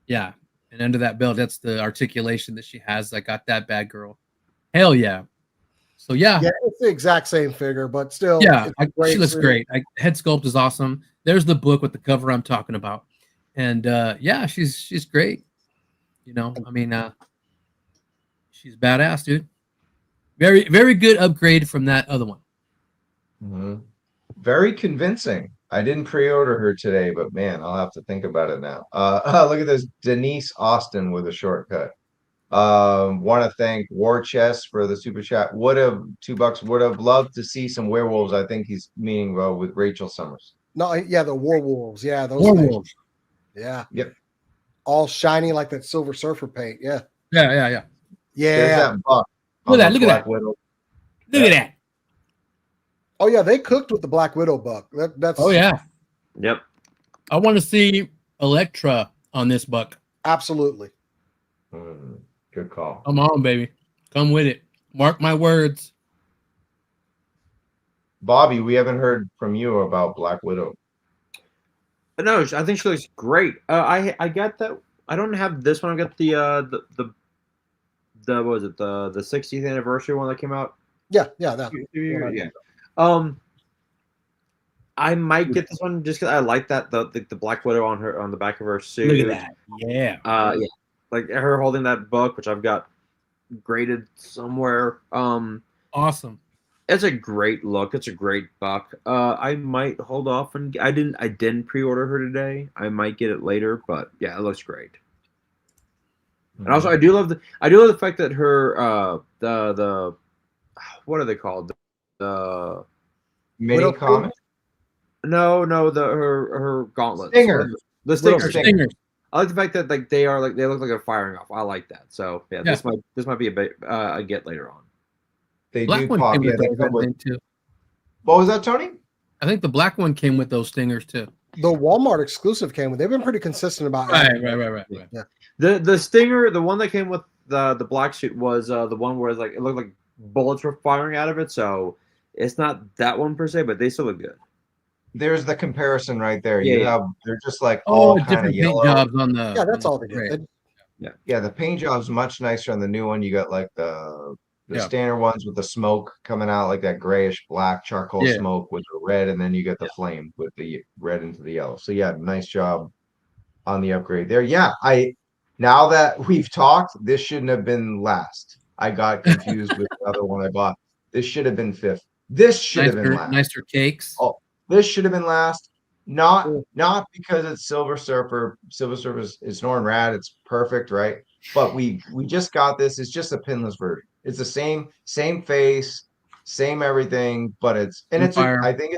A: Yeah, and under that belt, that's the articulation that she has. I got that bad girl. Hell yeah. So yeah,
C: Yeah, it's the exact same figure, but still,
A: yeah,
C: it's a
A: she looks
C: series.
A: great. Head sculpt is awesome. There's the book with the cover I'm talking about, and yeah, she's great. You know, I mean, she's badass, dude. Very good upgrade from that other one.
B: Mhm. Very convincing. I didn't pre-order her today, but man, I'll have to think about it now. Look at this, Denise Austin with a shortcut. Want to thank War Chest for the super chat. Would have $2. Would have loved to see some werewolves. I think he's meaning with Rachel Summers.
C: No, yeah, the Warwolves. Yeah, those
A: Werewolves.
C: things. Yeah.
B: Yep.
C: All shiny like that Silver Surfer paint. Yeah.
A: Yeah.
C: Yeah.
B: There's that buck.
A: Look at
B: on
A: that,
B: the
A: look at
B: Black
A: that.
B: Widow.
A: Look at that.
C: Oh yeah, they cooked with the Black Widow buck. That's
A: Oh yeah.
D: Yep.
A: I want to see Elektra on this buck.
C: absolutely.
B: Good call.
A: Come on, baby. Come with it. Mark my words.
B: Bobby, we haven't heard from you about Black Widow.
D: No, I think she looks great. I got that. I don't have this one. I got the what was it, the 60th anniversary one that came out.
C: Yeah, that.
D: Yeah. I might get this one just because I like that the Black Widow on the back of her suit.
A: Look at that. Yeah.
D: Yeah, like her holding that book, which I've got graded somewhere.
A: Awesome.
D: It's a great look. It's a great buck. I might hold off and I didn't pre-order her today. I might get it later, but yeah, it looks great. And also, I do love the fact that her the what are they called? The
B: Mini comic.
D: No, her gauntlets.
B: Stinger.
D: The stingers.
A: Stingers.
D: I like the fact that they look like they're firing off. I like that. So yeah. This might be a get later on.
B: They
A: Black
B: do
A: one
B: pop.
A: came
B: Yeah,
A: with
B: they
A: those,
B: come
A: I
B: with.
A: think, too.
B: What was that, Tony?
A: I think the black one came with those stingers too.
C: The Walmart exclusive came with. They've been pretty consistent about
A: Right.
C: Yeah.
D: The stinger, the one that came with the black suit was the one where it looked like bullets were firing out of it. So it's not that one per se, but they still look good.
B: There's the comparison right there.
D: Yeah.
B: They're just like
A: Oh,
B: all kind of
A: different paint
B: yellow.
A: jobs on the.
C: Yeah, that's
A: on
C: all
A: the
C: they
A: tray.
C: did.
B: Yeah, the paint job's much nicer on the new one. You got like the
A: Yeah.
B: standard ones with the smoke coming out, like that grayish black charcoal
A: Yeah.
B: smoke with the red, and then you get the flame with the red into the yellow. So yeah, nice job on the upgrade there. Yeah, now that we've talked, this shouldn't have been last. I got confused with the other one I bought. This should have been fifth. This should have been last.
A: Nicer cakes.
B: Oh, this should have been last. Not because it's Silver Surfer. Silver Surfer is Norn Rad. It's perfect, right? But we just got this. It's just a pinless version. It's the same face, same everything, but I think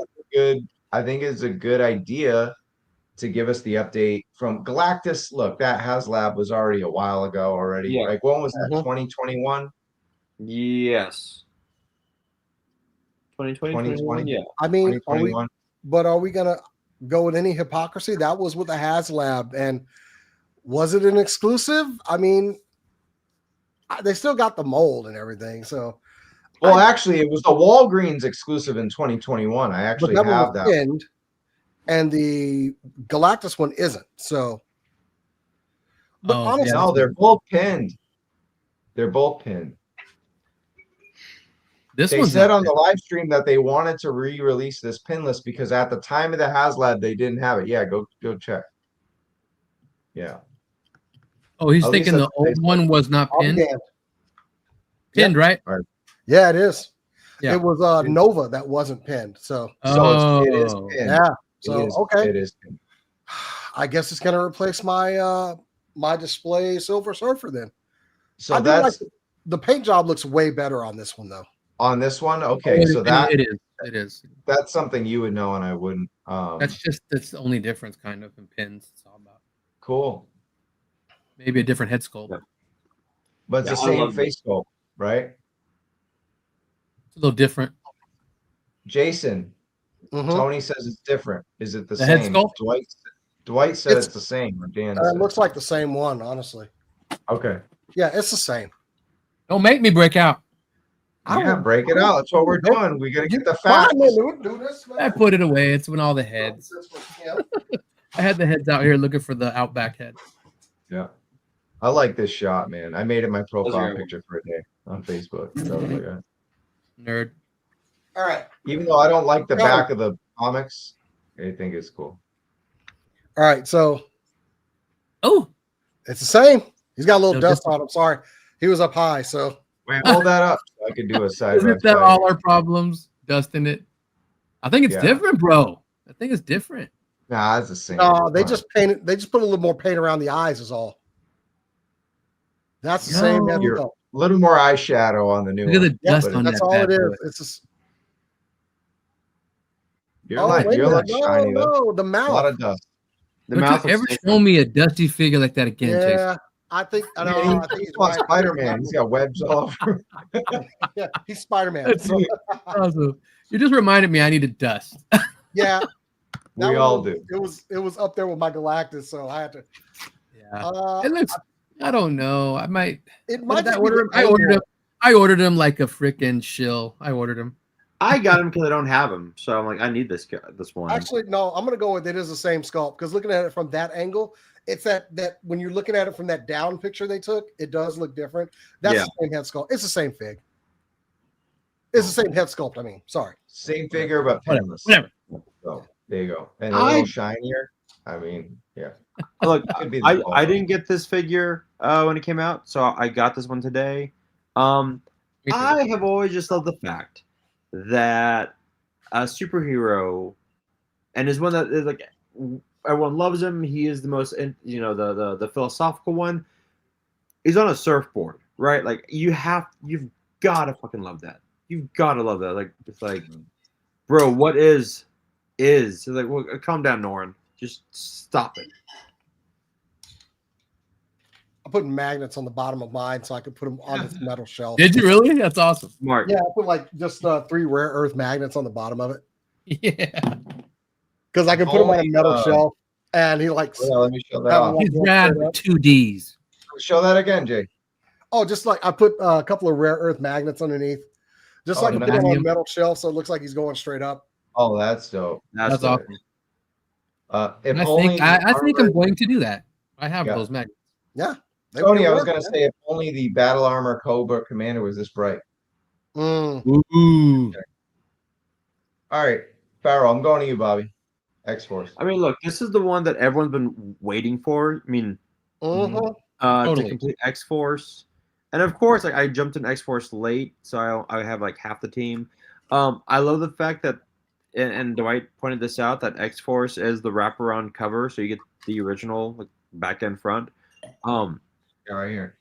B: it's a good idea to give us the update from Galactus. Look, that Haslab was already a while ago already.
D: Yeah.
B: Like when was that? 2021?
D: Yes. 2020. Yeah.
C: I mean,
B: 2021.
C: are we gonna go with any hypocrisy? That was with the Haslab, and was it an exclusive? I mean, they still got the mold and everything. So,
B: Well, actually, it was the Walgreens exclusive in 2021. I actually
C: but
B: have
C: was
B: that.
C: pinned, and the Galactus one isn't. So, but
A: Oh,
C: honestly,
B: No, they're both pinned. They're both pinned.
A: This
B: They
A: one's
B: said
A: not
B: on the live stream that they wanted to re-release this pinless because at the time of the Haslab they didn't have it. Yeah, go check. Yeah.
A: Oh, he's
B: At
A: thinking
B: least
A: the
B: that's what they
A: old one was not
C: I'm
A: pinned.
C: damned.
A: Pinned, right?
C: Yeah, it is.
A: Yeah.
C: It was Nova that wasn't pinned. So,
B: It is
A: Oh.
B: pinned.
C: yeah. So, okay.
B: It is pinned.
C: I guess it's gonna replace my my display Silver Surfer then.
B: So
C: I do like
B: that's
C: the paint job looks way better on this one though.
B: on this one. Okay,
A: Oh,
B: so
A: it is.
B: that's something you would know and I wouldn't.
A: That's the only difference, kind of, in pins. It's all about
B: Cool.
A: maybe a different head sculpt.
D: Yeah.
B: But it's
D: Yeah,
B: the
D: I
B: same
D: love
B: face sculpt, right?
A: It's a little different.
B: Jason,
C: Mhm.
B: Tony says it's different. Is it the
A: The head
B: same?
A: sculpt?
B: Dwight said
C: It's-
B: it's the same. Or Dan
C: It
B: said.
C: looks like the same one, honestly.
B: Okay.
C: Yeah, it's the same.
A: Don't make me break out.
B: Yeah, break it out. That's what we're doing. We gotta get the
C: Fine,
B: facts.
C: man, do this, man.
A: I put it away. It's when all the heads. I had the heads out here looking for the Outback head.
B: Yeah. I like this shot, man. I made it my profile
D: Those are-
B: picture for a day on Facebook. So, like,
A: Nerd.
C: All right.
B: even though I don't like the back of the comics, I think it's cool.
C: All right. So
A: Oh,
C: it's the same. He's got a little
A: No
C: dust
A: different.
C: on him. Sorry. He was up high. So
B: Wait, hold that up so I could do a side by
A: isn't that
B: side.
A: all our problems? Dust in it. I think it's
B: Yeah.
A: different, bro. I think it's different.
B: Nah, it's the same.
C: they
B: Fine.
C: just painted. They just put a little more paint around the eyes. Is all. That's the same.
A: No.
C: head
B: You're-
C: sculpt.
B: a little more eyeshadow on the new
A: Look at
B: one.
A: the
C: Yep,
A: dust on
C: that's
A: that.
C: all
A: bad
C: it is.
A: boy.
C: It's just.
B: You're
C: Oh,
B: like
C: wait a
B: you're like
C: minute.
B: shiny though.
C: No, the
B: A
C: mouth.
B: lot of dust.
D: The
A: Don't
D: mouth
A: you
D: looks
A: ever
D: different.
A: show me a dusty figure like that again, Chase?
C: Yeah, I think. I
B: Yeah,
C: know. I think he's right.
B: Spider-Man. He's got webs all over.
C: Yeah, he's Spider-Man.
A: That's
C: So,
A: awesome. You just reminded me I needed dust.
C: yeah, that
B: We
C: one
B: all
C: was-
B: do.
C: It was up there with my Galactus, so I had to.
A: Yeah. It looks. I don't know. I might.
C: It
A: What
C: might
A: did I
C: just be
A: order
C: the
A: him? I ordered
C: angle.
A: him. I ordered him like a freaking shill. I ordered him.
D: I got him because I don't have him, so I'm like, I need this one.
C: Actually, no, I'm gonna go with it is the same sculpt because looking at it from that angle, it's that when you're looking at it from that down picture they took, it does look different. That's
D: Yeah.
C: the same head sculpt. It's the same fig. It's the same head sculpt. I mean, sorry.
B: Same figure, but
A: Whatever.
B: pinless.
A: Whatever.
B: So there you go. And a
D: I-
B: little shinier. I mean, yeah.
D: Look,
B: Could be the
D: I
B: color.
D: didn't get this figure when it came out, so I got this one today.
A: Me too.
D: I have always just loved the fact that a superhero, and is one that is like everyone loves him. He is the most, the philosophical one. He's on a surfboard, right? Like you've got to fucking love that. You've got to love that. Like it's like, bro, what is? It's like, well, calm down, Norin. Just stop it.
C: I put magnets on the bottom of mine so I could put them on this metal shelf.
A: Did you really? That's awesome.
D: Mark.
C: Yeah, I put like just 3 rare earth magnets on the bottom of it
A: Yeah.
C: because I can put them on a
B: Only,
C: metal shelf, and he likes.
B: Yeah, let me show that
C: Have
B: off.
C: one.
A: He's rad with 2 Ds.
B: Show that again, Jay.
C: Oh, just like I put a couple of rare earth magnets underneath, just so I can put them on a
A: nice.
C: metal shelf so it looks like he's going straight up.
B: Oh, that's dope.
A: That's
D: dope.
A: awesome.
B: If
A: And I
B: only
A: think I think I'm
B: armor-
A: going to do that. I have
B: Yeah.
A: those magnets.
C: Yeah. they
B: Tony,
C: would
B: I was
C: work,
B: gonna
C: man.
B: say if only the battle armor Cobra commander was this bright.
C: Mm.
A: Ooh.
B: All right, Farrell, I'm going to you, Bobby. X-Force.
D: I mean, look, this is the one that everyone's been waiting for. I mean,
C: Mhm.
A: Totally.
D: to complete X-Force. And of course, like I jumped in X-Force late, so I have like half the team. I love the fact that, and Dwight pointed this out, that X-Force is the wraparound cover, so you get the original like back and front.
B: Yeah, right here.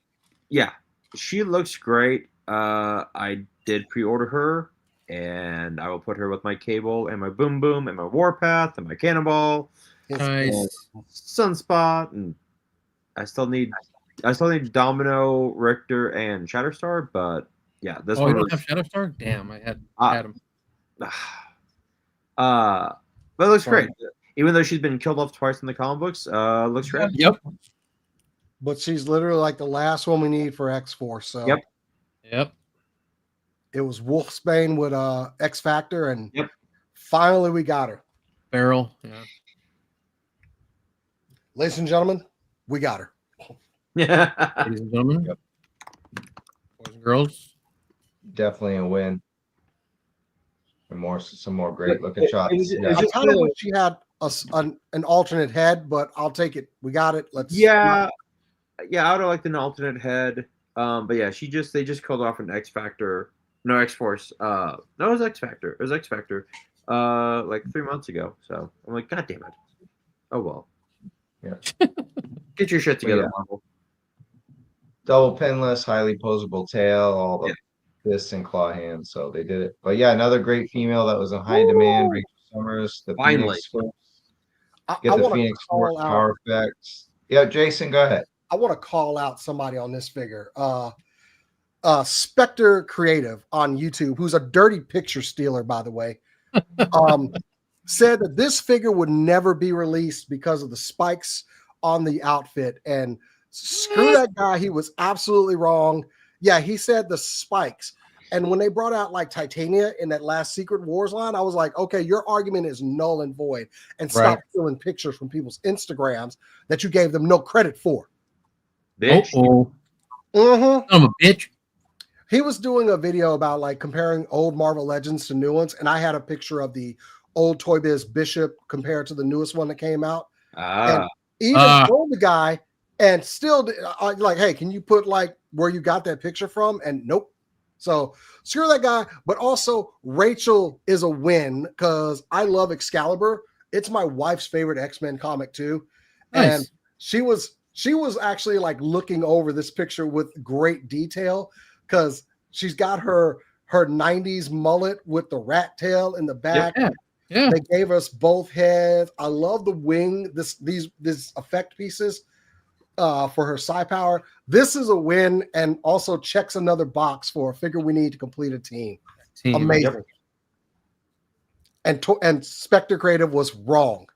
D: Yeah, she looks great. I did pre-order her, and I will put her with my cable and my boom boom and my warpath and my cannonball,
A: Nice.
D: sunspot, and I still need Domino, Richter, and Shatterstar. But yeah, this
A: Oh, you
D: one
A: don't
D: was,
A: have Shadowstar? Damn, I had him.
D: but it looks great. Even though she's been killed off twice in the comic books, looks great.
A: Yep.
C: But she's literally like the last one we need for X-Force. So
D: Yep.
A: Yep.
C: it was Wolfsbane with X Factor, and
D: Yep.
C: finally we got her.
A: Barrel. Yeah.
C: Ladies and gentlemen, we got her.
D: Yeah.
A: Ladies and gentlemen.
B: Yep.
A: Boys and girls.
B: Definitely a win. And some more great looking
D: It-
B: shots.
D: it was- it
B: Yeah.
D: was
C: I
D: just
C: kind of
D: the-
C: wish she had an alternate head, but I'll take it. We got it. Let's.
D: Yeah, I would have liked an alternate head. But yeah, they just called off an X Factor. No, X Force. No, it was X Factor. It was X Factor. Like 3 months ago. So I'm like, God damn it. Oh well.
B: Yeah.
D: Get your shit together,
B: yeah.
D: Marvel.
B: Double pinless, highly posable tail, all the fists and claw hands. So they did it. But yeah, another great female that was in high demand. Rachel Summers, the
D: Finally.
B: Phoenix Force.
C: I
B: Get the
C: want to
B: Phoenix Force
C: call out.
B: power effects. Yeah, Jason, go ahead.
C: I want to call out somebody on this figure. Spectre Creative on YouTube, who's a dirty picture stealer, by the way, said that this figure would never be released because of the spikes on the outfit. And screw that guy. He was absolutely wrong. Yeah, he said the spikes. And when they brought out like Titania in that last Secret Wars line, I was like, okay, your argument is null and void. And stop stealing pictures from people's Instagrams that you gave them no credit for.
D: Bitch.
A: I'm a bitch.
C: He was doing a video about like comparing old Marvel Legends to new ones, and I had a picture of the old Toy Biz Bishop compared to the newest one that came out. And even told the guy, and still like, hey, can you put like where you got that picture from? And nope. So screw that guy. But also Rachel is a win because I love Excalibur. It's my wife's favorite X-Men comic too.
A: Nice.
C: And she was actually like looking over this picture with great detail because she's got her 90s mullet with the rat tail in the back.
A: Yeah.
C: They gave us both heads. I love the wing, these effect pieces for her psi power. This is a win and also checks another box for a figure we need to complete a team. Amazing. And Spectre Creative was wrong.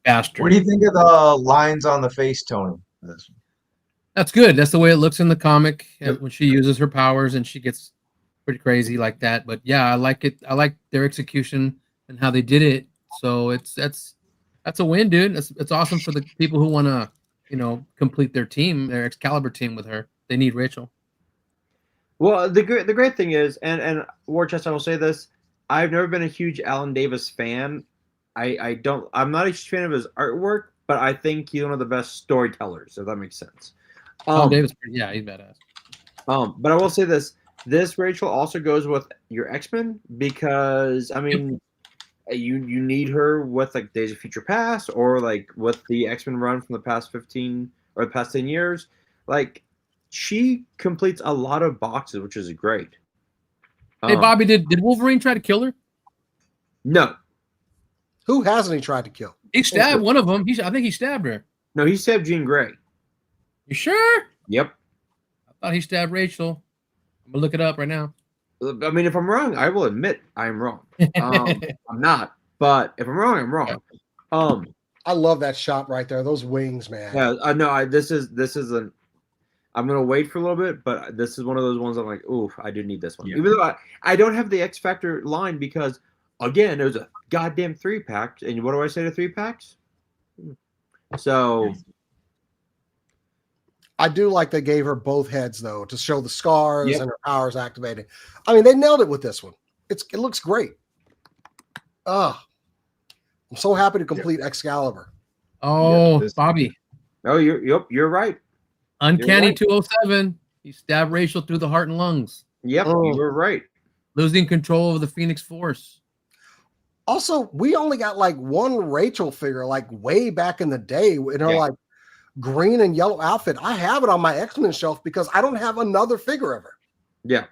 A: Bastard.
B: What do you think of the lines on the face, Tony?
A: That's good. That's the way it looks in the comic when she uses her powers and she gets pretty crazy like that. But yeah, I like it. I like their execution and how they did it. So that's a win, dude. It's awesome for the people who want to, complete their team, their Excalibur team with her. They need Rachel.
D: Well, the great thing is, and War Chest, I will say this: I've never been a huge Alan Davis fan. I'm not a huge fan of his artwork, but I think he's one of the best storytellers, if that makes sense.
A: Davis, yeah, he's badass.
D: But I will say this: this Rachel also goes with your X-Men because I mean, you need her with like Days of Future Past or like with the X-Men run from the past 15 or the past 10 years. Like she completes a lot of boxes, which is great.
A: Hey, Bobby, did Wolverine try to kill her?
D: No.
C: Who hasn't he tried to kill?
A: He stabbed one of them. I think he stabbed her.
D: No, he stabbed Jean Grey.
A: You sure?
D: Yep.
A: I thought he stabbed Rachel. I'm gonna look it up right now.
D: I mean, if I'm wrong, I will admit I'm wrong. I'm not, but if I'm wrong, I'm wrong.
C: I love that shot right there. Those wings, man.
D: Yeah, no, this is an. I'm gonna wait for a little bit, but this is one of those ones I'm like, ooh, I do need this one. Yeah. Even though I don't have the X Factor line because, again, it was a goddamn 3-pack, and what do I say to 3-packs? So.
C: I do like they gave her both heads though to show the scars and her powers activated. I mean, they nailed it with this one. It looks great. I'm so happy to complete Excalibur.
A: Oh, Bobby.
D: Oh, you're right.
A: Uncanny 207. He stabbed Rachel through the heart and lungs.
D: Yep, you're right. Losing
A: control of the Phoenix Force.
C: Also, we only got like one Rachel figure, like way back in the day, in her like green and yellow outfit. I have it on my X-Men shelf because I don't have another figure of her.
D: Yeah.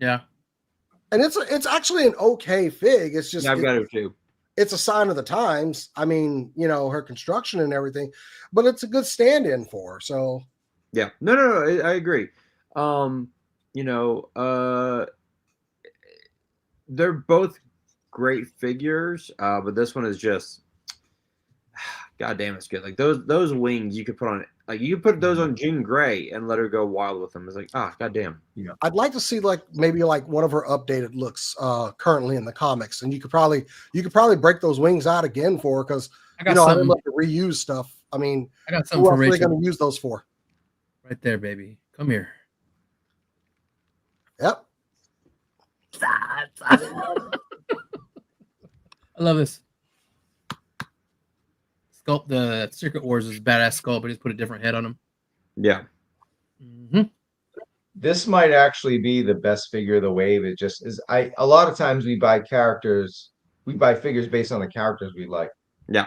C: And it's actually an okay fig. It's just
D: I've got it too.
C: It's a sign of the times. I mean, her construction and everything, but it's a good stand-in for her. So
D: yeah, no, I agree. They're both great figures, but this one is just, god damn, it's good. Like those wings you could put on, like you could put those on Jean Grey and let her go wild with them. It's like, god damn.
C: Yeah, I'd like to see like maybe like one of her updated looks currently in the comics, and you could probably break those wings out again for her because I would love to reuse stuff. I mean,
A: I got something for Rachel.
C: What are they going to use those for?
A: Right there, baby. Come here.
C: Yep.
A: I love this. Sculpt, the Secret Wars is a badass sculpt, but just put a different head on him.
D: Yeah.
A: Mm-hmm.
B: This might actually be the best figure of the wave. It just is. A lot of times we buy figures based on the characters we like.
D: Yeah.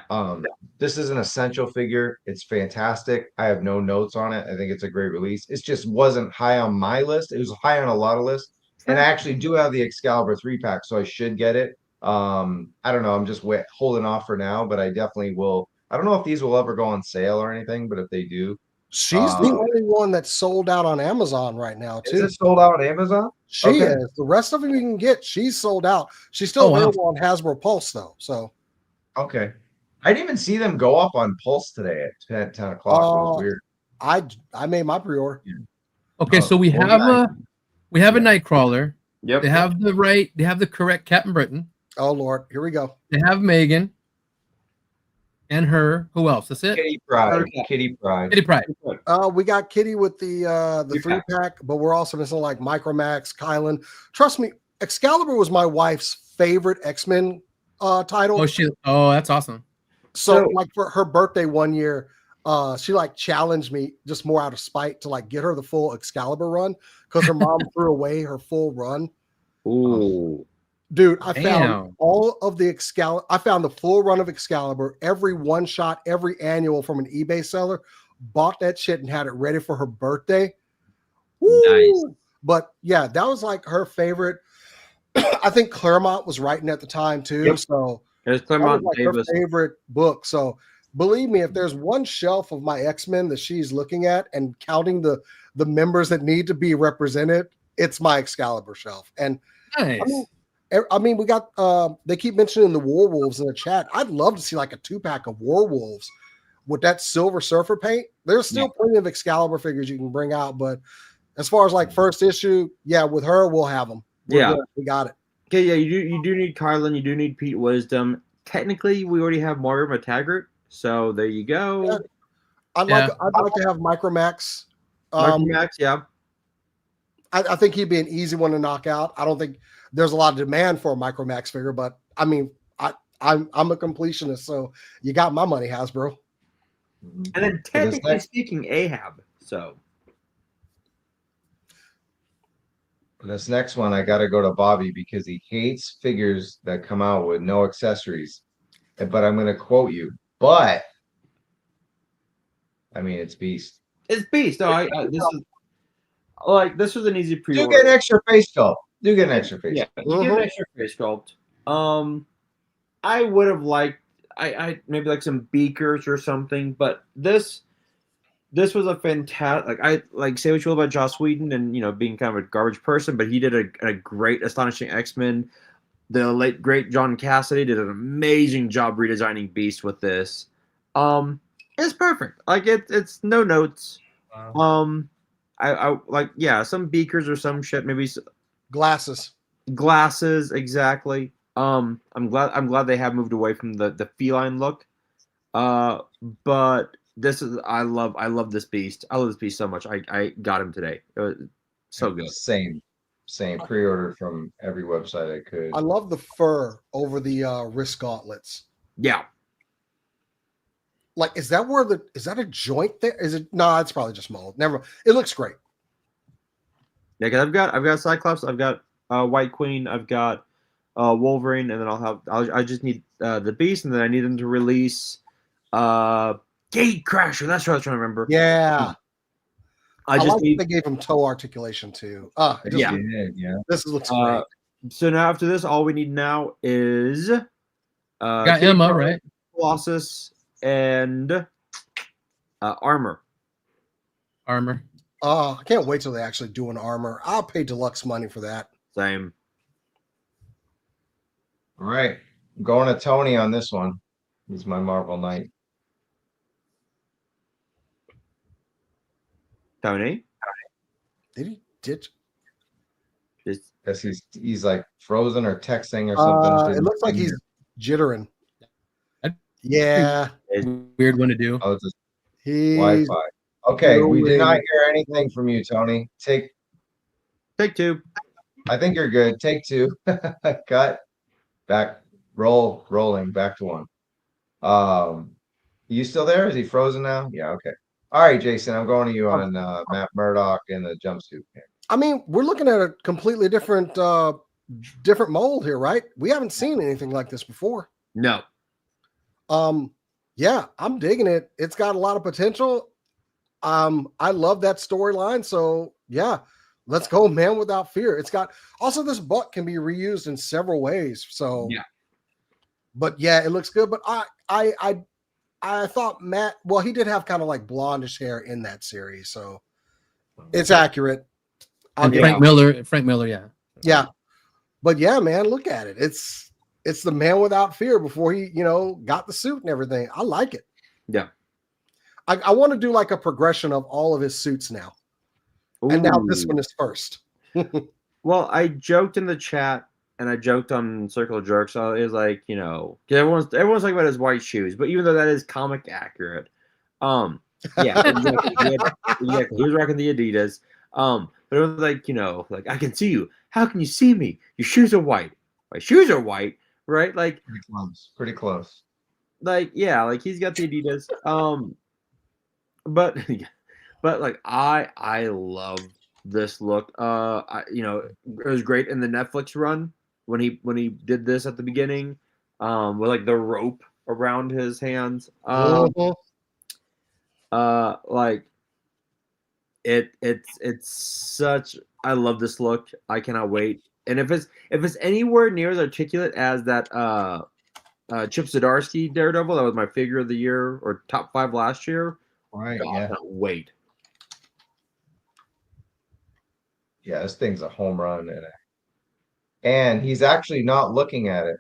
B: This is an essential figure. It's fantastic. I have no notes on it. I think it's a great release. It just wasn't high on my list. It was high on a lot of lists. And I actually do have the Excalibur 3-pack, so I should get it. I don't know. I'm just holding off for now, but I definitely will. I don't know if these will ever go on sale or anything, but if they do.
C: She's the only one that's sold out on Amazon right now, too.
B: Is it sold out on Amazon?
C: She is. The rest of them you can get. She's sold out. She's still available on Hasbro Pulse, though. So,
B: okay. I didn't even see them go up on Pulse today at 10 o'clock. It was weird.
C: I made my pre-order.
A: Okay, so we have We have a Nightcrawler.
D: Yep.
A: They have the correct Captain Britain.
C: Oh Lord, here we go.
A: They have Megan and her. Who else? That's it.
B: Kitty Pryde.
D: Okay.
B: Kitty Pryde.
A: Kitty Pryde.
C: We got Kitty with the 3-pack, but we're also missing like Micromax, Kylan. Trust me, Excalibur was my wife's favorite X-Men title.
A: Oh, that's awesome.
C: So like for her birthday one year, she like challenged me just more out of spite to like get her the full Excalibur run because her mom threw away her full run.
D: Ooh.
C: Dude, I found all of the Excalibur. I found the full run of Excalibur, every one shot, every annual from an eBay seller. Bought that shit and had it ready for her birthday. Woo!
D: Nice.
C: But yeah, that was like her favorite. I think Claremont was writing at the time too.
D: Yep.
C: So
D: There's
C: that
D: Claremont
C: was like her
D: Davis.
C: favorite book. So believe me, if there's one shelf of my X-Men that she's looking at and counting the members that need to be represented, it's my Excalibur shelf. And
A: Nice.
C: I mean, we got they keep mentioning the Warwolves in the chat. I'd love to see like a 2-pack of Warwolves with that Silver Surfer paint. There's still plenty of Excalibur figures you can bring out, but as far as like first issue, yeah, with her, we'll have them. We got it.
D: Okay, yeah, you do need Kylan, you do need Pete Wisdom. Technically, we already have Mario Taggart, so there you go.
C: Yeah. I'd like to have Micromax.
D: Max, yeah.
C: I think he'd be an easy one to knock out. I don't think there's a lot of demand for a Micromax figure, but I mean, I'm a completionist, so you got my money, Hasbro.
D: And then technically speaking, Ahab. So
B: this next one, I got to go to Bobby because he hates figures that come out with no accessories. But I'm going to quote you. But I mean, it's Beast.
D: it's Beast. No, this was an easy pre-order.
B: Do get an extra face sculpt. Do get an extra face.
D: Yeah, you get an extra face sculpt. I would have liked I maybe like some beakers or something, but this was a fantastic. I say what you will about Joss Whedon and being kind of a garbage person, but he did a great Astonishing X-Men. The late great John Cassidy did an amazing job redesigning Beast with this. It's perfect. Like it's no notes.
A: Wow.
D: I like some beakers or some shit, maybe
C: Glasses
D: exactly. I'm glad they have moved away from the feline look. But this is I love this Beast. I love this Beast so much. I got him today. It was so good.
B: Same pre-order from every website I could.
C: I love the fur over the wrist gauntlets.
D: Yeah.
C: Like, is that a joint there? Is it? No, it's probably just mold. Never. It looks great.
D: Yeah, because I've got Cyclops, I've got White Queen, I've got Wolverine, and then I just need the Beast, and then I need them to release Gate Crasher. That's what I was trying to remember.
C: Yeah.
D: I just need.
C: They gave him toe articulation too.
B: Yeah.
C: This looks great.
D: So now after this, all we need now is
A: got Emma, right?
D: Colossus and armor.
C: I can't wait till they actually do an armor. I'll pay deluxe money for that.
D: Same.
B: All right. I'm going to Tony on this one. He's my Marvel Knight.
D: Tony?
C: Did he ditch?
B: Guess he's like frozen or texting or something.
C: It looks like he's jittering. Yeah.
A: Weird one to do.
B: Oh, it's
C: He's
B: Wi-Fi. Okay, we did not hear anything from you, Tony. Take
D: two.
B: I think you're good. Take two. Cut. Back. Rolling. Back to one. You still there? Is he frozen now? Yeah, okay. All right, Jason, I'm going to you on Matt Murdock and the jumpsuit.
C: I mean, we're looking at a completely different mold here, right? We haven't seen anything like this before.
D: No.
C: Yeah, I'm digging it. It's got a lot of potential. I love that storyline. So yeah, let's go, Man Without Fear. It's got also this butt can be reused in several ways. So
D: yeah,
C: but yeah, it looks good. But I thought Matt, well, he did have kind of like blondish hair in that series, so it's accurate.
A: Frank Miller, yeah.
C: Yeah. But yeah, man, look at it. It's the Man Without Fear before he, got the suit and everything. I like it.
D: Yeah.
C: I want to do like a progression of all of his suits now. Ooh. And now this one is first.
D: Well, I joked in the chat and I joked on Circle of Jerks. So it was like, you know, 'cause everyone's talking about his white shoes, but even though that is comic accurate, yeah, exactly. He was rocking the Adidas. But it was like, you know, like I can see you. How can you see me? Your shoes are white. My shoes are white, right? Like,
B: Pretty close. Pretty close.
D: like yeah, like he's got the Adidas. But but like I love this look. You know, it was great in the Netflix run when he did this at the beginning, with like the rope around his hands. Like it's such. I love this look. I cannot wait. And if it's anywhere near as articulate as that Chip Zdarsky Daredevil, that was my figure of the year or top 5 last year.
B: Right.
D: God, I
B: Yeah.
D: cannot wait.
B: Yeah. This thing's a home run, and he's actually not looking at it.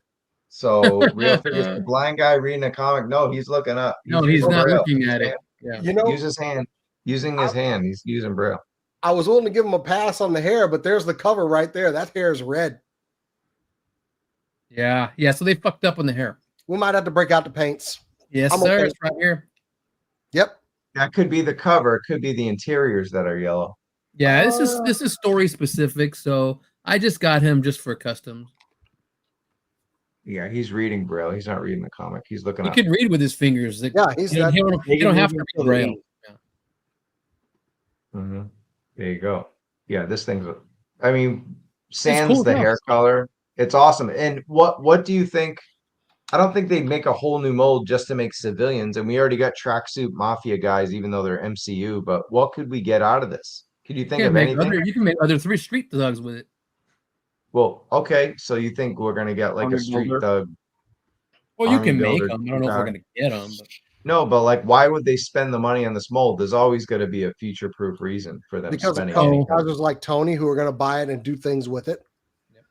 B: So real figures, the blind guy reading a comic. No, he's looking up.
A: No, he's
B: using
A: not
B: Braille.
A: looking
B: Use
A: at
B: his
A: it. Yeah.
B: hand.
C: You know,
B: Use his hand. Using his hand. He's using Braille.
C: I was willing to give him a pass on the hair, but there's the cover right there. That hair is red.
A: Yeah. Yeah. So they fucked up on the hair.
C: We might have to break out the paints.
A: Yes,
C: I'm
A: sir.
C: okay.
A: It's right here.
C: Yep.
B: That could be the cover. It could be the interiors that are yellow.
A: Yeah, this is story specific, so I just got him just for customs.
B: Yeah, he's reading Braille. He's not reading the comic. He's looking
A: He
B: up.
A: can read with his fingers.
C: Yeah, he's
A: you don't have to read Braille.
B: Mhm. There you go. Yeah, this thing's. I mean, sans
A: cool
B: the
A: enough.
B: hair color. It's awesome. And what do you think? I don't think they'd make a whole new mold just to make civilians. And we already got tracksuit mafia guys, even though they're MCU. But what could we get out of this? Could you think of anything?
A: You can make other 3 street thugs with it.
B: Well, okay. So you think we're gonna get like
D: Army
B: a street
D: builder.
B: thug?
A: Well, you
B: Army
A: can make
B: builder
A: them. I don't know if we're
B: guy.
A: gonna get them. But...
B: No, but like, why would they spend the money on this mold? There's always going to be a future-proof reason for them
C: because of
B: spending.
C: collectors like Tony who are going to buy it and do things with it.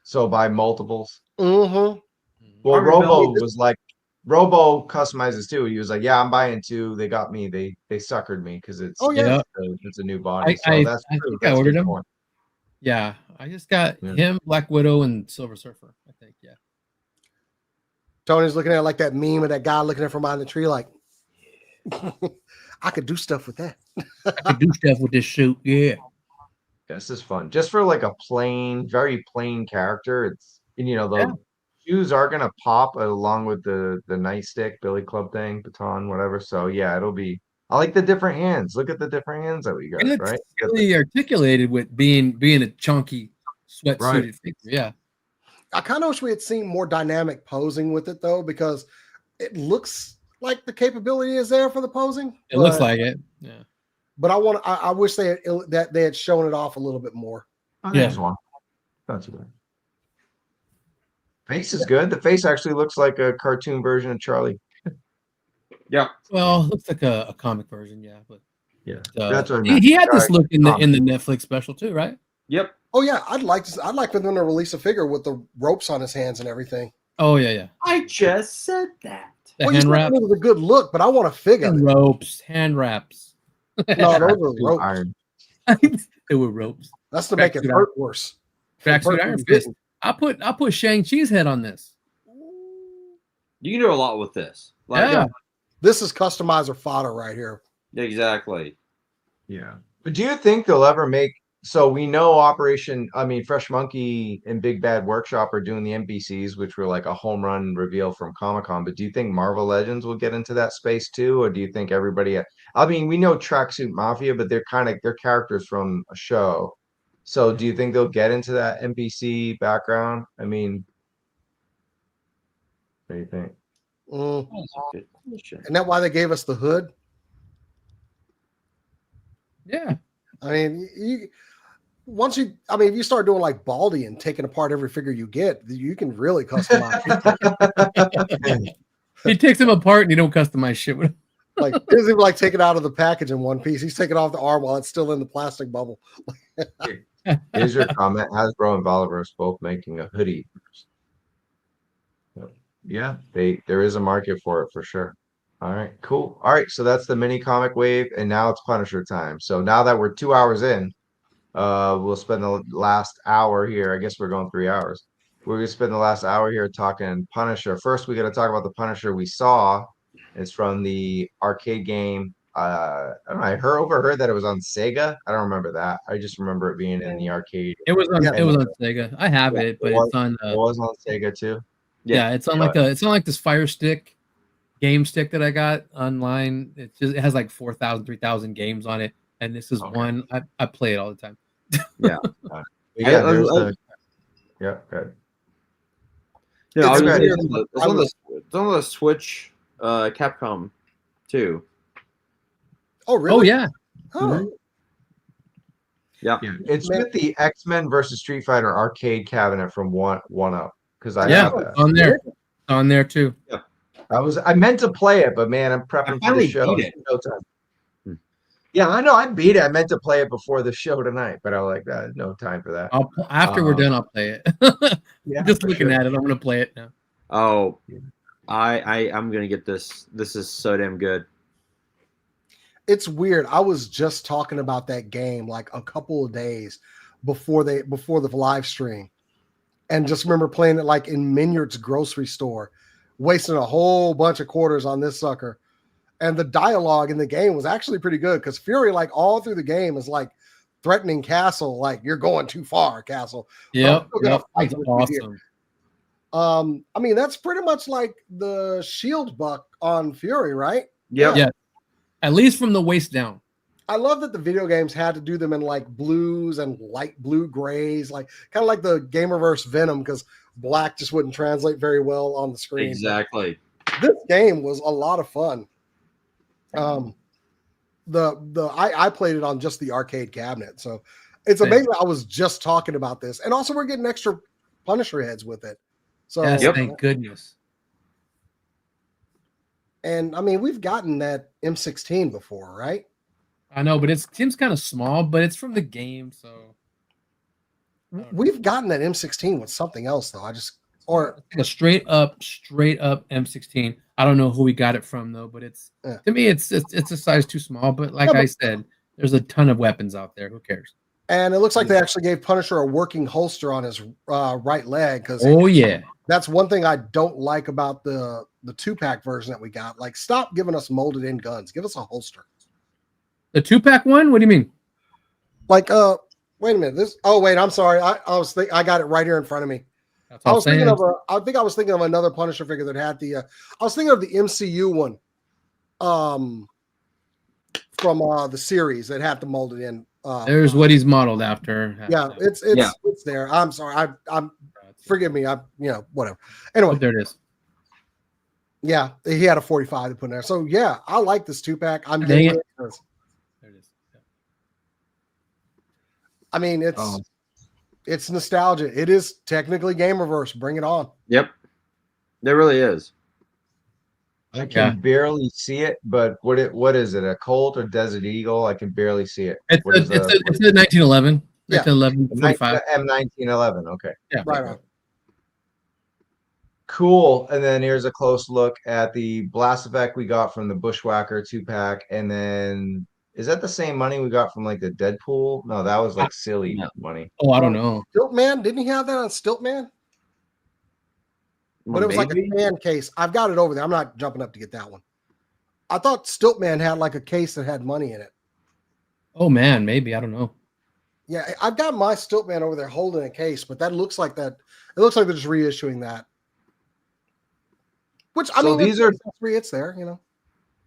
B: So buy multiples.
C: Mm-hmm.
B: Well,
D: Army
B: Robo
D: builder-
B: was like, Robo customizes too. He was like, "Yeah, I'm buying 2. They got me. They suckered me because it's
C: yeah.
B: it's a new body."
A: I
B: That's
A: think
B: true.
A: I
B: That's a
A: ordered
B: good
A: them.
B: point.
A: Yeah, I just got
B: Yeah.
A: him, Black Widow, and Silver Surfer. I think. Yeah.
C: Tony's looking at it like that meme of that guy looking at from behind the tree, like, I could do stuff with that.
A: I could do stuff with this suit. Yeah.
B: This is fun. Just for like a plain, very plain character. It's and the shoes are gonna pop along with the nightstick, billy club thing, baton, whatever. So yeah, it'll be. I like the different hands. Look at the different hands that we got.
A: It looks
B: Right.
A: really articulated with being a chunky sweatsuited
B: Right.
A: figure. Yeah.
C: I kind of wish we had seen more dynamic posing with it though, because it looks like the capability is there for the posing.
A: It looks like it. Yeah.
C: But I wish they had shown it off a little bit more.
B: Oh,
A: Yeah.
B: there's one. That's good. Face is good. The face actually looks like a cartoon version of Charlie.
D: Yeah.
A: Well, looks like a comic version. Yeah, but
B: Yeah,
A: uh,
B: that's what I
A: he,
B: meant.
A: he had this
B: Sorry.
A: look in the Netflix special too, right?
D: Yep.
C: Oh yeah, I'd like for them to release a figure with the ropes on his hands and everything.
A: Oh yeah.
D: I just said that.
A: The
C: Well, you
A: hand
C: said
A: wrap,
C: it was a good look, but I want a figure.
A: and ropes, hand wraps.
C: No, those are
B: Tracksuit
C: ropes.
B: iron.
A: They were ropes.
C: That's to make it
A: Tracksuit
C: hurt worse.
A: Tracksuit
C: Hurt
A: Iron
C: was
A: Fist.
C: good.
A: I put Shang-Chi's head on this.
D: You can do a lot with this. Like,
A: Yeah.
C: This is customizer fodder right here.
D: exactly.
B: Yeah. But do you think they'll ever make so we know Fresh Monkey and Big Bad Workshop are doing the NPCs, which were like a home run reveal from Comic-Con, but do you think Marvel Legends will get into that space too? Or do you think everybody we know Tracksuit Mafia, but they're characters from a show. So do you think they'll get into that NPC background? I mean, what do you think?
C: Mm.
D: That's a good question.
C: Isn't that why they gave us the hood?
A: Yeah.
C: I mean, if you start doing like Baldy and taking apart every figure you get, you can really customize.
A: He takes them apart and you don't customize shit with him.
C: Like, it isn't even like taking it out of the package in one piece. He's taking off the arm while it's still in the plastic bubble.
B: Here's your comment. Hasbro and Valiverse both making a hoodie. Yeah, there is a market for it for sure. All right, cool. All right, so that's the mini comic wave, and now it's Punisher time. So now that we're 2 hours in, We'll spend the last hour here. I guess we're going 3 hours. We're gonna spend the last hour here talking Punisher. First, we got to talk about the Punisher we saw. It's from the arcade game. I don't know. I overheard that it was on Sega. I don't remember that. I just remember it being in the arcade.
A: It was on.
C: Yeah.
A: It was on Sega. I have it, but it's on.
B: It was on Sega too.
A: Yeah, it's on like it's on like this Fire Stick game stick that I got online. It has like 4,000, 3,000 games on it, and this is one I play it all the time.
D: Yeah.
B: Yeah, there's yeah, good.
D: Yeah,
C: It's
D: it's on the Switch, Capcom too.
C: Oh, really?
A: Oh yeah,
C: Oh.
D: Yeah.
B: It's with the X-Men versus Street Fighter arcade cabinet from one up because I
A: yeah,
B: have that.
A: on there too.
B: I meant to play it, but man, I'm prepping for the show. No time. Yeah, I know. I beat it. I meant to play it before the show tonight, but I was like, no time for that.
A: After we're done, I'll play it.
B: Yeah,
A: Just looking at it, I'm gonna play it now.
D: Oh, I'm gonna get this. This is so damn good.
C: It's weird. I was just talking about that game like a couple of days before the live stream, and just remember playing it like in Minyard's grocery store, wasting a whole bunch of quarters on this sucker. And the dialogue in the game was actually pretty good because Fury, like all through the game, is like threatening Castle, like you're going too far, Castle.
A: Yep,
C: That's
A: awesome.
C: I mean, that's pretty much like the shield buck on Fury, right?
A: Yeah. At least from the waist down.
C: I love that the video games had to do them in like blues and light blue grays, like kind of like the GamerVerse Venom, because black just wouldn't translate very well on the screen.
D: Exactly.
C: This game was a lot of fun. I played it on just the arcade cabinet, so it's amazing. I was just talking about this, and also we're getting extra Punisher heads with it. So
A: yes, thank goodness.
C: And I mean, we've gotten that M16 before, right?
A: I know, but it seems kind of small, but it's from the game, so
C: we've gotten that M16 with something else though. Or
A: a straight up M16. I don't know who we got it from though, but it's to me it's a size too small. But like I said, there's a ton of weapons out there. Who cares?
C: And it looks like they actually gave Punisher a working holster on his right leg because that's one thing I don't like about the 2-pack version that we got. Like, stop giving us molded in guns. Give us a holster.
A: The 2-pack one? What do you mean?
C: Like, wait a minute. I'm sorry. I got it right here in front of me. I was thinking of another Punisher figure that had I was thinking of the MCU one from the series that had the molded in.
A: There's what he's modeled after.
C: Yeah, it's there. I'm sorry. I'm forgive me. Whatever. Anyway,
A: there it is.
C: Yeah, he had a 45 to put in there. So yeah, I like this 2-pack. I'm
A: getting it.
C: There it is. Yeah. I mean, it's nostalgia. It is technically GamerVerse. Bring it on.
D: Yep, there really is.
B: I can barely see it, but what is it? A Colt or Desert Eagle? I can barely see it.
A: It's a 1911.
C: Yeah.
A: 1911 45.
B: M1911. Okay.
A: Yeah.
C: Right on.
B: Cool. And then here's a close look at the blast effect we got from the Bushwhacker 2-pack. And then is that the same money we got from like the Deadpool? No, that was like silly money.
A: Oh, I don't know.
C: Stiltman, didn't he have that on Stiltman? But it was like a fan case. I've got it over there. I'm not jumping up to get that one. I thought Stiltman had like a case that had money in it.
A: Oh man, maybe. I don't know.
C: Yeah, I've got my Stiltman over there holding a case, but that looks like that. It looks like they're just reissuing that. Which I mean, it's there,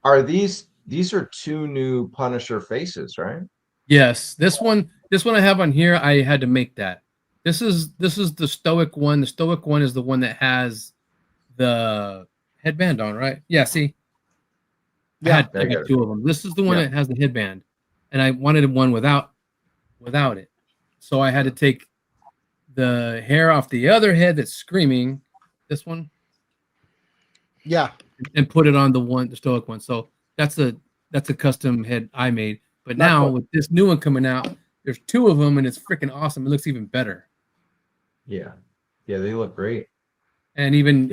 B: Are these are 2 new Punisher faces, right?
A: Yes. This one I have on here. I had to make that. This is the Stoic one. The Stoic one is the one that has the headband on, right? Yeah, see?
C: Yeah,
A: I got 2 of them. This is the one that has the headband. And I wanted one without it. So I had to take the hair off the other head that's screaming, this one.
C: Yeah.
A: And put it on the Stoic one. So that's a custom head I made. But now with this new one coming out, there's 2 of them and it's freaking awesome. It looks even better.
B: Yeah. Yeah, they look great.
A: And even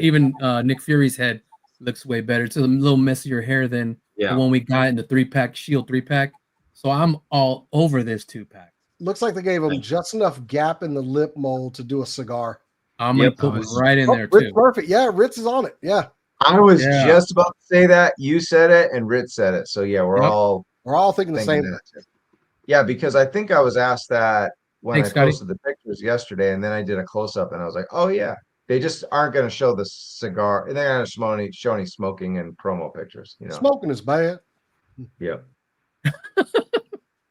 A: Nick Fury's head looks way better. It's a little messier hair than the one we got in the 3-pack Shield 3-pack. So I'm all over this 2-pack.
C: Looks like they gave him just enough gap in the lip mold to do a cigar.
A: I'm gonna put one right in there
C: Ritz
A: too.
C: perfect. Yeah, Ritz is on it. Yeah.
B: I was
A: Yeah.
B: just about to say that. You said it, and Ritz said it. So yeah, we're
A: Yep.
C: all thinking the
B: thinking
C: same.
B: that too. Yeah, because I think I was asked that when
A: Thanks,
B: I
A: Scotty.
B: posted the pictures yesterday, and then I did a close up, and I was like, oh yeah, they just aren't going to show the cigar. They're not going to show any smoking and promo pictures. You know,
C: Smoking is bad.
B: yeah,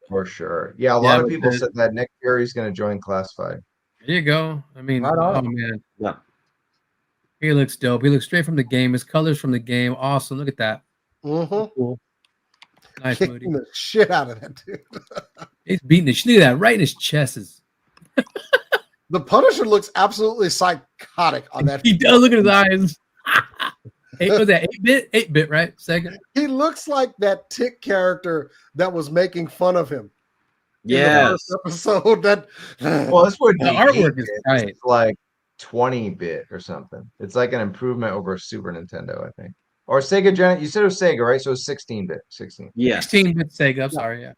B: for sure. Yeah, a lot of people said that Nick Fury's going to join Classified.
A: There you go. I mean,
C: Right on.
A: oh man,
D: Yeah.
A: he looks dope. He looks straight from the game. His colors from the game, awesome. Look at that.
C: Mm-hmm.
A: Cool. Nice, Moody.
C: Kicking the shit out of that dude.
A: He's beating the shit. Look at that, right in his chest.
C: The Punisher looks absolutely psychotic on that.
A: He does. Look at his eyes. Was that 8-bit? 8-bit, right? Sega.
C: He looks like that Tick character that was making fun of him.
D: Yes.
C: Episode that.
B: Well, this would be
A: The artwork is
B: 8-bit.
A: tight.
B: It's like 20-bit or something. It's like an improvement over Super Nintendo, I think. Or Sega Gen. You said it was Sega, right? So it's 16-bit. 16.
D: Yeah.
A: 16-bit Sega. I'm sorry. Yeah.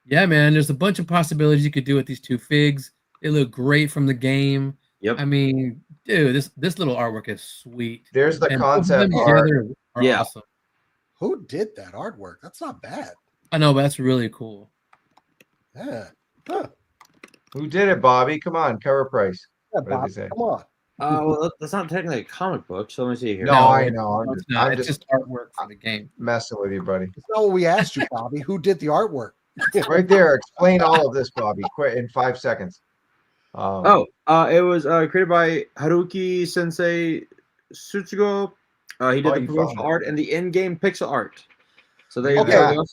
A: Yeah, man. There's a bunch of possibilities you could do with these two figs. They look great from the game.
D: Yep.
A: I mean, dude, this little artwork is sweet.
B: There's the
A: And
B: concept
A: both of them
B: art.
A: together are
D: Yeah.
A: awesome.
C: Who did that artwork? That's not bad.
A: I know, but that's really cool.
C: Yeah. Huh.
B: Who did it, Bobby? Come on, cover price.
C: Yeah,
B: What did
C: Bob,
B: they say?
C: come on.
D: Well, that's not technically a comic book. So let me see here.
B: No, I know.
A: It's not. It's just artwork for the game.
B: Messing with you, buddy.
C: That's not what we asked you, Bobby. Who did the artwork?
B: Right there. Explain all of this, Bobby. Quick in 5 seconds.
D: It was created by Haruki Sensei Tsuchigo. He did the
B: you
D: promotional
B: found it.
D: art and the in-game pixel art. So there you
C: Okay.
D: go.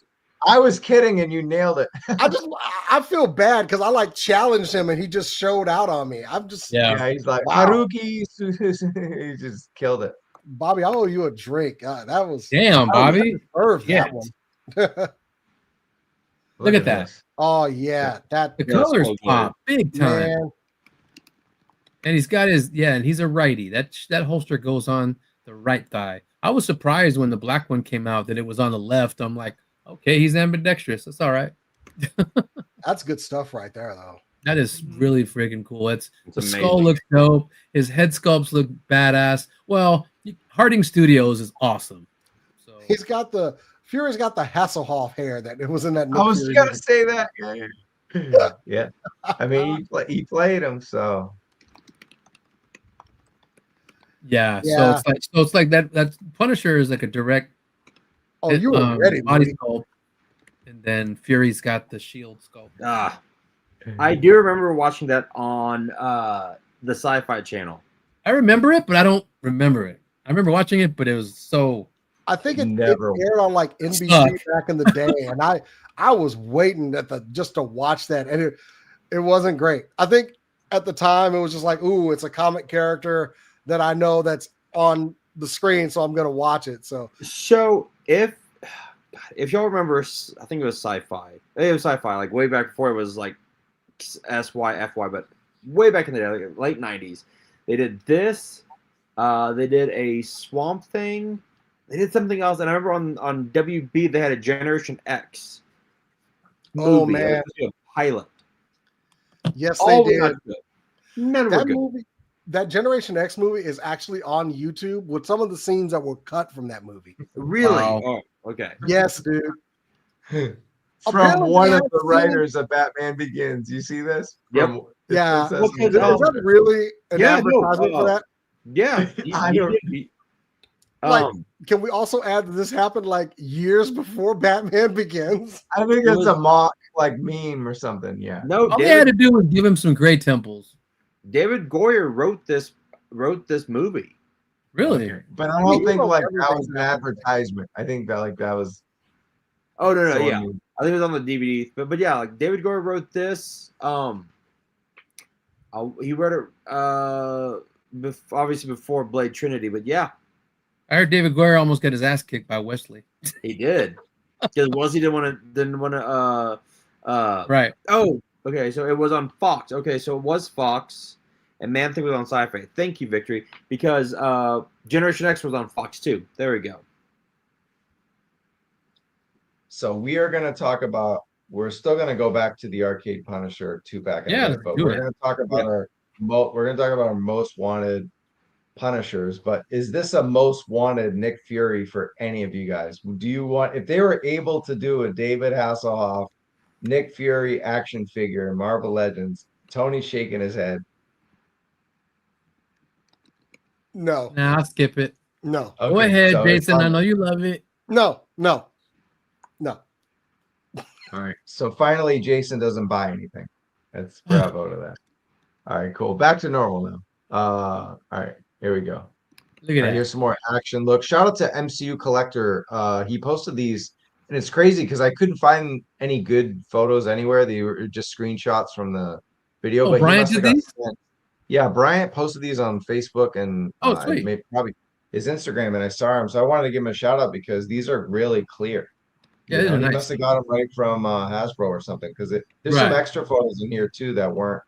B: I was kidding and you nailed it.
C: I feel bad because I like challenged him and he just showed out on me. I'm just
A: Yeah.
B: He's like
C: Wow.
B: Haruki. He just killed it.
C: Bobby, I owe you a drink. That was
A: Damn, Bobby.
C: deserved
A: Yeah.
C: that one.
A: Look at that.
B: this.
C: Oh yeah, that
A: The
D: Yeah, it's
A: colors
D: so good.
A: pop big time.
C: man.
A: And he's got his and he's a righty. That holster goes on the right thigh. I was surprised when the black one came out that it was on the left. I'm like, okay, he's ambidextrous. That's all right.
C: That's good stuff right there, though.
A: That is really freaking cool.
D: It's
A: The
D: amazing.
A: skull looks dope. His head sculpts look badass. Well, Harding Studios is awesome. So
C: He's got Fury's got the Hasselhoff hair that it was in that.
B: I was
C: Fury
B: gonna
C: movie.
B: say that. Yeah. I mean, he played him, so
A: yeah.
C: Yeah.
A: So it's like that Punisher is like a direct
C: Oh, you were ready,
A: body
C: buddy.
A: sculpt. And then Fury's got the shield sculpt.
D: I do remember watching that on the Sci-Fi Channel.
A: I remember it, but I don't remember it. I remember watching it, but it was so
C: I think it
B: Never.
C: aired on like NBC
A: Suck.
C: back in the day, and I was waiting just to watch that, and it wasn't great. I think at the time it was just like, ooh, it's a comic character that I know that's on the screen, so I'm gonna watch it. So
D: if y'all remember, I think it was Sci-Fi. It was Sci-Fi, like way back before it was like SY, FY, but way back in the day, like late 90s. They did this. They did a Swamp Thing. They did something else, and I remember on WB they had a Generation X movie.
C: Oh,
D: It was
C: man.
D: a pilot.
C: yes,
D: All
C: they
D: were
C: did.
D: not good. None were
C: That
D: good.
C: movie, that Generation X movie, is actually on YouTube with some of the scenes that were cut from that movie.
D: Really?
A: Wow.
D: Oh, okay.
C: Yes, dude.
B: from
C: Apparently
B: one
C: they
B: of
C: had
B: the
C: seen-
B: writers of Batman Begins. You see this?
D: Yep.
B: From-
C: Yeah.
B: it says-
D: Well, 'cause,
C: Is that really an
D: Yeah, no,
C: advertisement for that?
D: Yeah.
B: I don't-
C: Like, Can we also add that this happened like years before Batman Begins?
B: I think
D: It
B: it's
D: was-
B: a mock like meme or something. Yeah.
D: no,
A: all they had to do was give him some great temples.
D: David Goyer wrote this movie.
A: Really?
B: But I
C: mean,
B: don't
C: you
B: think
C: know
B: like that
C: everything's
B: was an
C: happening.
B: advertisement. I think that was.
D: Oh no,
B: someone
D: yeah.
B: who-
D: I think it was on the DVD. But yeah, like David Goyer wrote this. He wrote it obviously before Blade Trinity, but yeah,
A: I heard David Goyer almost got his ass kicked by Wesley.
D: he did. Because Wesley didn't want to.
A: Right.
D: Oh, okay. So it was on Fox. Okay, so it was Fox, and Man Thing was on Sci-Fi. Thank you, Victory, because Generation X was on Fox too. There we go.
B: So we are going to talk about we're still gonna go back to the arcade Punisher 2-pack in
A: Yeah,
B: a
A: let's
B: bit, but
A: do
B: we're
A: it.
B: gonna talk about our most wanted Punishers. But is this a most wanted Nick Fury for any of you guys? Do you want, if they were able to do a David Hasselhoff Nick Fury action figure in Marvel Legends? Tony's shaking his head.
C: No,
A: Nah, I'll skip it.
C: no,
A: Go
B: Okay,
A: ahead,
B: so
A: Jason. I know you love it.
C: no, no, no.
B: all right. So finally, Jason doesn't buy anything. That's bravo to that. All right, cool. Back to normal now. All right, here we go.
A: Look at
B: All right,
A: that.
B: here's some more action. Look, shout out to MCU Collector. He posted these, and it's crazy because I couldn't find any good photos anywhere. They were just screenshots from the video.
A: Oh,
B: But
A: Brian
B: he must
A: did
B: have got
A: these?
B: sent. Yeah, Bryant posted these on Facebook and
A: Oh, sweet.
B: probably his Instagram, and I saw him, so I wanted to give him a shout out because these are really clear.
A: Yeah,
B: You
A: these
B: know,
A: are
B: he
A: nice.
B: must have got them right from Hasbro or something because there's some
A: Right.
B: extra photos in here too that weren't.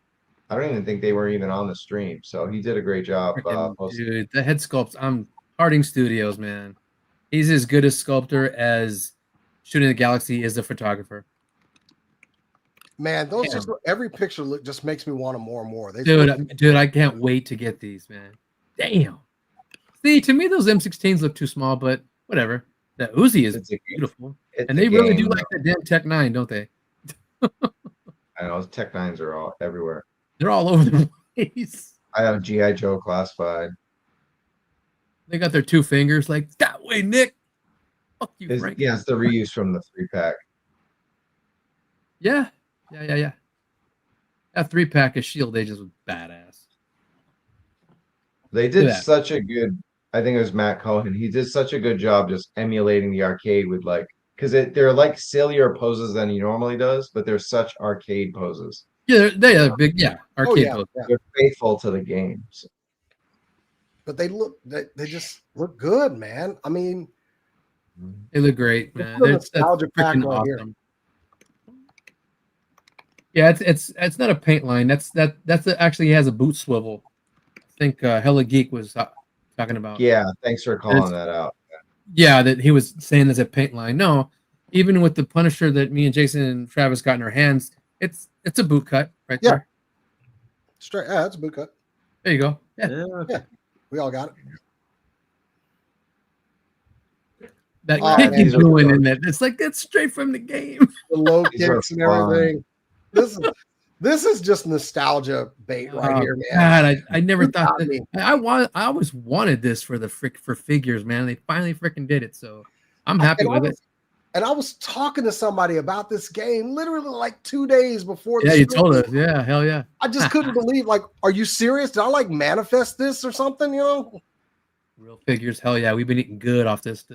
B: I don't even think they were even on the stream. So he did a great job
A: Freaking
B: posting.
A: dude, the head sculpts. I'm Harding Studios, man. He's as good a sculptor as Shooting the Galaxy is a photographer.
C: Man, those
A: Damn.
C: just every picture look just makes me want them more and more. They
A: Dude, I can't wait to get these, man. Damn. See, to me, those M16s look too small, but whatever. The Uzi is beautiful. And they really do like that damn Tech 9, don't they?
B: I know Tech 9s are all everywhere.
A: They're all over the place.
B: I have GIJoe classified.
A: They got their two fingers like, that way, Nick. Fuck you, Frank.
B: Yeah, it's the reuse from the 3-pack.
A: Yeah. That 3-pack of Shield Agents was badass.
B: They did such a good, I think it was Matt Cohen. He did such a good job just emulating the arcade with like, because they're like sillier poses than he normally does, but they're such arcade poses.
A: Yeah, they are big, arcade poses.
C: Yeah.
B: They're faithful to the games.
C: But they just look good, man. I mean,
A: They look great, man.
C: That's
A: That's freaking
C: right here.
A: awesome. Yeah, it's not a paint line. That's actually has a boot swivel. I think Hella Geek was talking about.
B: Yeah, thanks for calling that out.
A: Yeah, that he was saying there's a paint line. No, even with the Punisher that me and Jason and Travis got in our hands, it's a boot cut right there.
C: Straight. Yeah, that's a boot cut.
A: There you go. Yeah.
C: We all got it.
A: That kick he's doing in that. It's like that's straight from the game.
C: The low kicks and everything. This is just nostalgia bait right here, man.
A: God, I never thought that. I always wanted this for figures, man. They finally freaking did it, so I'm happy with it.
C: And I was talking to somebody about this game literally like 2 days before.
A: Yeah, you told us. Yeah, hell yeah.
C: I just couldn't believe. Like, are you serious? Did I like manifest this or something? You know,
A: real figures. Hell yeah, we've been eating good off this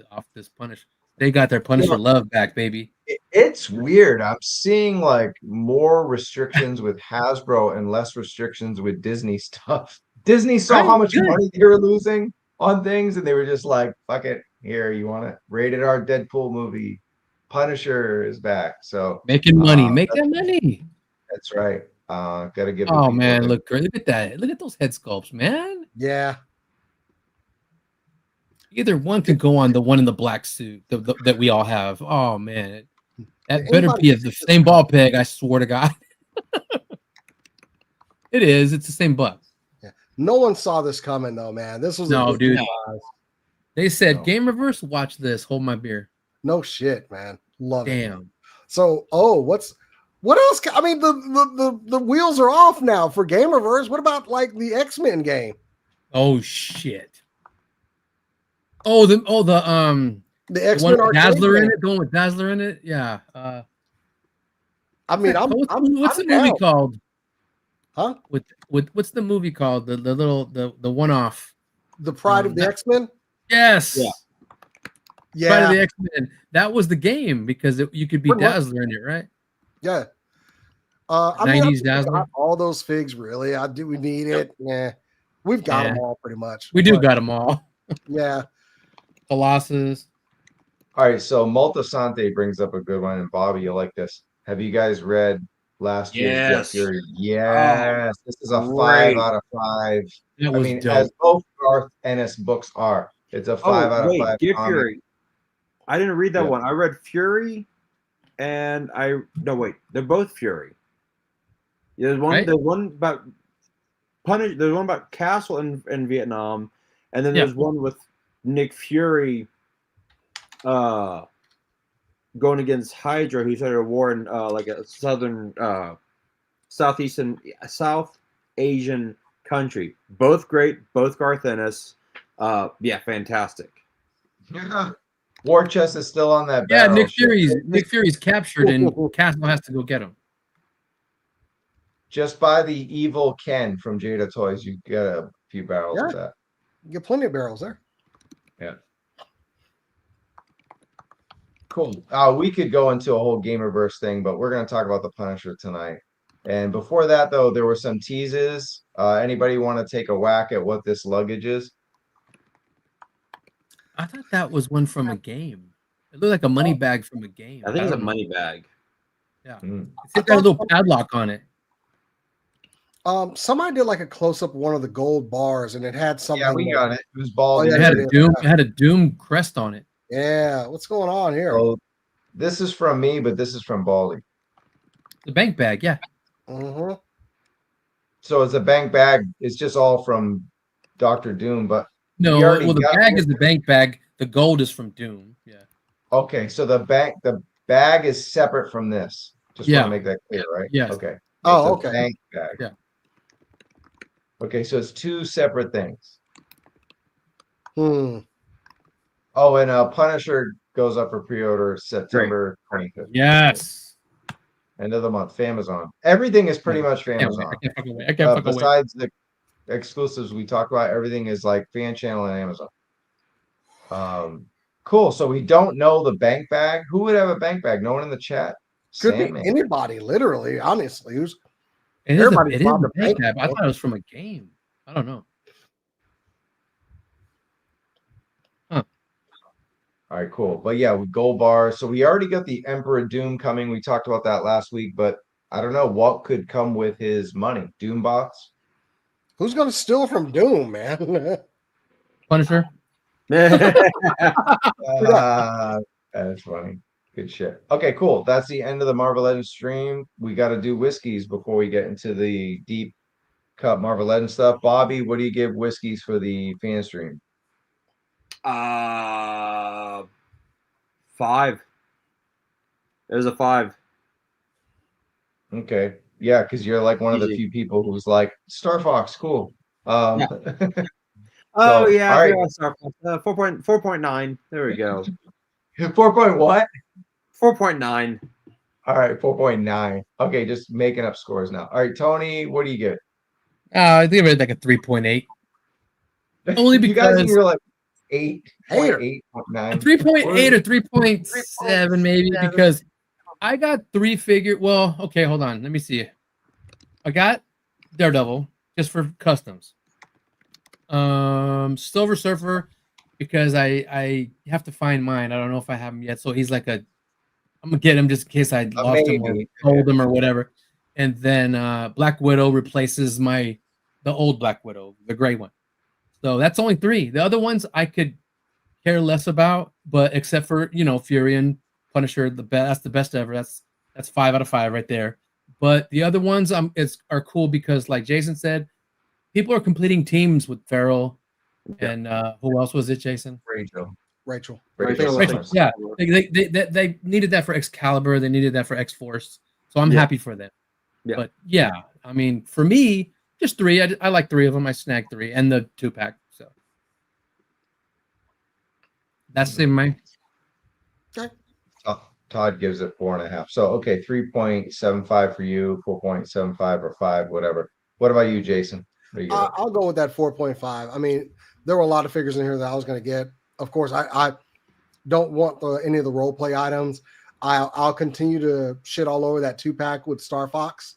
A: Punisher. They got their Punisher love back, baby.
B: It's weird. I'm seeing like more restrictions with Hasbro and less restrictions with Disney stuff. Disney saw how much money they were losing on things, and they were just like, "Fuck it, here, you want it? Rated R Deadpool movie, Punisher is back." So
A: making money, make that money.
B: That's right. Gotta give.
A: Oh man, look great! Look at that! Look at those head sculpts, man.
C: Yeah.
A: Either one could go on the one in the black suit that we all have. Oh man, that better be the same ball peg. I swear to God, it is. It's the same buck.
C: Yeah. No one saw this coming though, man. This was
A: dude. They said GamerVerse, watch this. Hold my beer.
C: No shit, man. Love it.
A: Damn.
C: So, what else? I mean, the wheels are off now for GamerVerse. What about like the X-Men game?
A: Oh shit. The
C: X-Men
A: Dazzler in it, going with Dazzler in it. Yeah.
C: I mean,
A: what's the movie called?
C: Huh?
A: What's the movie called? The one-off.
C: The Pride of the X-Men.
A: Yes.
C: Yeah.
A: Pride of the X-Men. That was the game because you could be Dazzler in it, right?
C: Yeah.
A: 90s Dazzler.
C: All those figs, really? Do we need it? Nah. We've got them all pretty much.
A: We do got them all.
C: Yeah.
A: Colossus.
B: All right, so Multisante brings up a good one, and Bobby, you like this. Have you guys read last year's Jeff Fury? Yes. This is a 5 out of 5. I mean, dope. As both Garth Ennis books are. It's a 5 out of 5.
D: Get Fury. I didn't read that one. I read Fury, and they're both Fury. There's one.
A: Right.
D: There's one about Punish. There's one about Castle in Vietnam, and then
A: Yeah.
D: there's one with Nick Fury, going against Hydra, who started a war in like a South Asian country. Both great. Both Garth Ennis. Yeah, fantastic.
B: War Chest is still on that.
A: Yeah,
B: battleship.
A: Nick Fury's captured, and Castle has to go get him.
B: Just buy the evil Ken from Jada Toys. You get a few barrels of that.
C: You get plenty of barrels there.
B: Yeah. Cool. We could go into a whole GamerVerse thing, but we're going to talk about the Punisher tonight. And before that, though, there were some teases. Anybody want to take a whack at what this luggage is?
A: I thought that was one from a game. It looked like a money bag from a game.
D: I think it's a
A: don't know.
D: money bag.
A: Yeah.
B: Mm.
A: It's got a little padlock on it.
C: Somebody did like a close up of one of the gold bars, and it had something.
B: Yeah, we got it. It was bald.
C: Oh, yeah,
A: It had a
C: yeah.
A: Doom. It had a Doom crest on it.
C: Yeah, what's going on here?
B: So this is from me, but this is from Baldy.
A: The bank bag. Yeah.
C: Mm-hmm.
B: So it's a bank bag. It's just all from Dr. Doom, but
A: No.
B: We already
A: Well, the
B: got
A: bag
B: it.
A: is the bank bag. The gold is from Doom. Yeah.
B: okay. So the bag is separate from this. Just want
A: Yeah.
B: to make that clear, right?
A: Yes.
B: Okay.
C: Oh,
B: It's a
C: okay.
B: bank bag.
A: Yeah.
B: Okay, so it's two separate things.
C: Hmm.
B: Oh, and Punisher goes up for pre-order September 25th.
A: Yes.
B: End of the month. Amazon. Everything is pretty much
A: I can't wait.
B: Amazon.
A: I can't fucking wait. I can't fucking wait.
B: Besides the exclusives we talked about, everything is like fan channel and Amazon. Cool. So we don't know the bank bag. Who would have a bank bag? No one in the chat.
C: Could be
B: Sandman.
C: anybody, literally, honestly. Who's
A: It is a,
C: Everybody's
A: it is a
C: robbed a
A: bank
C: bank,
A: bag. I
C: man.
A: thought it was from a game. I don't know.
B: All right, cool. But yeah, with gold bars. So we already got the Emperor Doom coming. We talked about that last week, but I don't know what could come with his money. Doom bots.
C: who's gonna steal from Doom, man?
A: Punisher.
B: That's funny. Good shit. Okay, cool. That's the end of the Marvel Legends stream. We got to do whiskeys before we get into the deep cut Marvel Legends stuff. Bobby, what do you give whiskeys for the fan stream?
D: 5. It was a 5.
B: Okay. Yeah, because you're like one of the
D: Easy.
B: few people who's like, Star Fox, cool.
D: Oh
B: So,
D: yeah,
B: all right.
D: 4.9. There we go.
B: 4 point what?
D: 4.9.
B: All right, 4.9. Okay, just making up scores now. All right, Tony, what do you give?
A: I give it like a 3.8. Only
B: You guys
A: because-
B: you're like 8,
C: Hater.
B: 8.9.
A: 3.8 or 3.7 maybe because I got 3 figure. Well, okay, hold on. Let me see. I got Daredevil just for customs. Silver Surfer because I have to find mine. I don't know if I have him yet. So he's like I'm gonna get him just in case I lost him or
B: maybe.
A: sold him or whatever. And then Black Widow replaces the old Black Widow, the gray one. So that's only 3. The other ones I could care less about, but except for Fury and Punisher, that's the best ever. That's 5 out of 5 right there. But the other ones are cool because, like Jason said, people are completing teams with Farrell and who else was it, Jason?
B: Rachel.
C: Rachel.
B: Rachel.
A: Rachel. Yeah, they needed that for Excalibur. They needed that for X-Force. So I'm happy for them.
D: Yeah.
A: But yeah, I mean, for me, just 3. I like 3 of them. I snagged 3 and the 2-pack. So that's in my.
B: Todd gives it 4.5. So okay, 3.75 for you, 4.75 or 5, whatever. What about you, Jason? What do you give it?
C: I'll go with that 4.5. I mean, there were a lot of figures in here that I was going to get. Of course, I don't want any of the role play items. I'll continue to shit all over that 2-pack with Star Fox.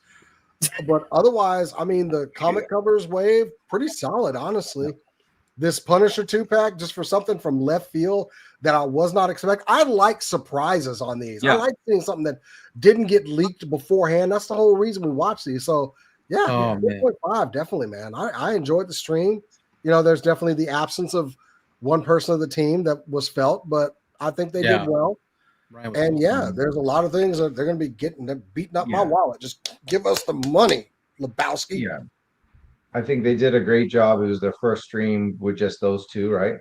C: But otherwise, I mean, the comic covers wave, pretty solid, honestly. This Punisher 2-pack, just for something from left field that I was not expecting. I like surprises on these.
D: Yeah.
C: I like seeing something that didn't get leaked beforehand. That's the whole reason we watch these. So, yeah,
A: Oh, man.
C: 4.5, definitely, man. I enjoyed the stream. There's definitely the absence of one person of the team that was felt, but I think they did well.
A: Ryan was
C: And
A: awesome.
C: yeah, there's a lot of things that they're going to be beating up my
B: Yeah.
C: wallet. Just give us the money, Lebowski.
B: Yeah. I think they did a great job. It was their first stream with just those two, right?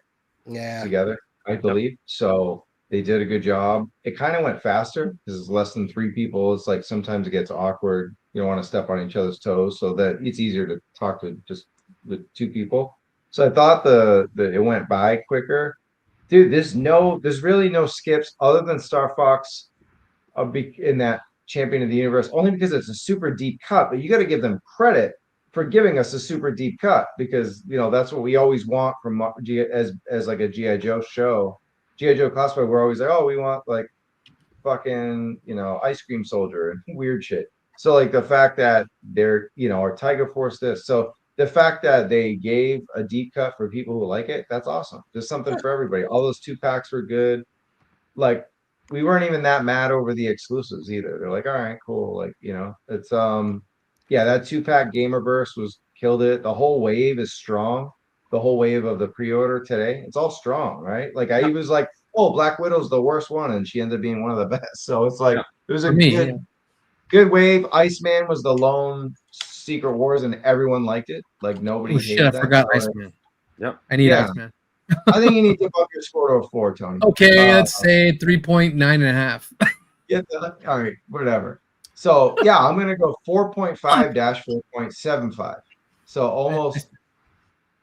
C: Yeah.
B: Together, I believe. So they did a good job. It kind of went faster because it's less than 3 people. It's like sometimes it gets awkward. You don't want to step on each other's toes, so that it's easier to talk to just with 2 people. So I thought the it went by quicker. Dude, there's really no skips other than Star Fox in that Champion of the Universe, only because it's a super deep cut, but you got to give them credit for giving us a super deep cut because that's what we always want from as like a GIJoe show. GIJoe cosplay, we're always like, oh, we want like fucking ice cream soldier and weird shit. So like the fact that they're our Tiger Force this, so the fact that they gave a deep cut for people who like it, that's awesome. There's something for everybody. All those 2-packs were good. Like we weren't even that mad over the exclusives either. They're like, all right, cool. Like, it's yeah, that 2-pack GamerVerse was killed it. The whole wave is strong. The whole wave of the pre-order today, it's all strong, right? Like I was like, oh, Black Widow's the worst one, and she ended up being one of the best. So it's like it was a good wave. Iceman was the lone Secret Wars, and everyone liked it. Like nobody hated
A: I
B: that.
A: forgot Iceman.
D: Yep.
A: I need Iceman.
B: I think you need to bump your score to a 4, Tony.
A: Okay, let's say 3.9.5.
B: All right, whatever. So yeah, I'm gonna go 4.5-4.75. So almost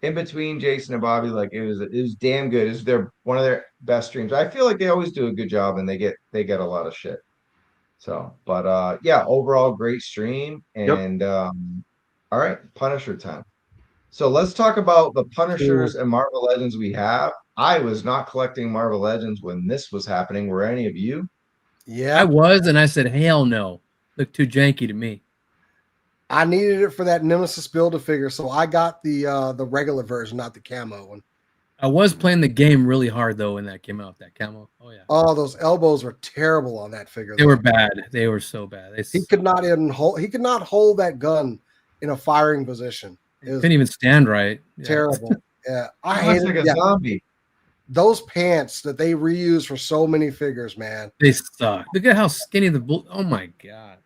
B: in between Jason and Bobby. Like it was damn good. It's one of their best streams. I feel like they always do a good job, and they get a lot of shit. So, but yeah, overall great stream. And all right, Punisher time. So let's talk about the Punishers and Marvel Legends we have. I was not collecting Marvel Legends when this was happening. Were any of you?
C: Yeah,
A: I was, and I said, hell no. Looked too janky to me.
C: I needed it for that Nemesis Build-A-Figure, so I got the regular version, not the camo one.
A: I was playing the game really hard though when that came out. That camo. Oh yeah.
C: Oh, those elbows were terrible on that figure.
A: They were bad. They were so bad.
C: He could not even hold. He could not hold that gun in a firing position.
A: It couldn't even stand right.
C: Terrible. Yeah, I
B: Looks
C: hated
B: like a zombie.
C: those pants that they reuse for so many figures, man.
A: They suck. Look at how skinny the bull. Oh my god.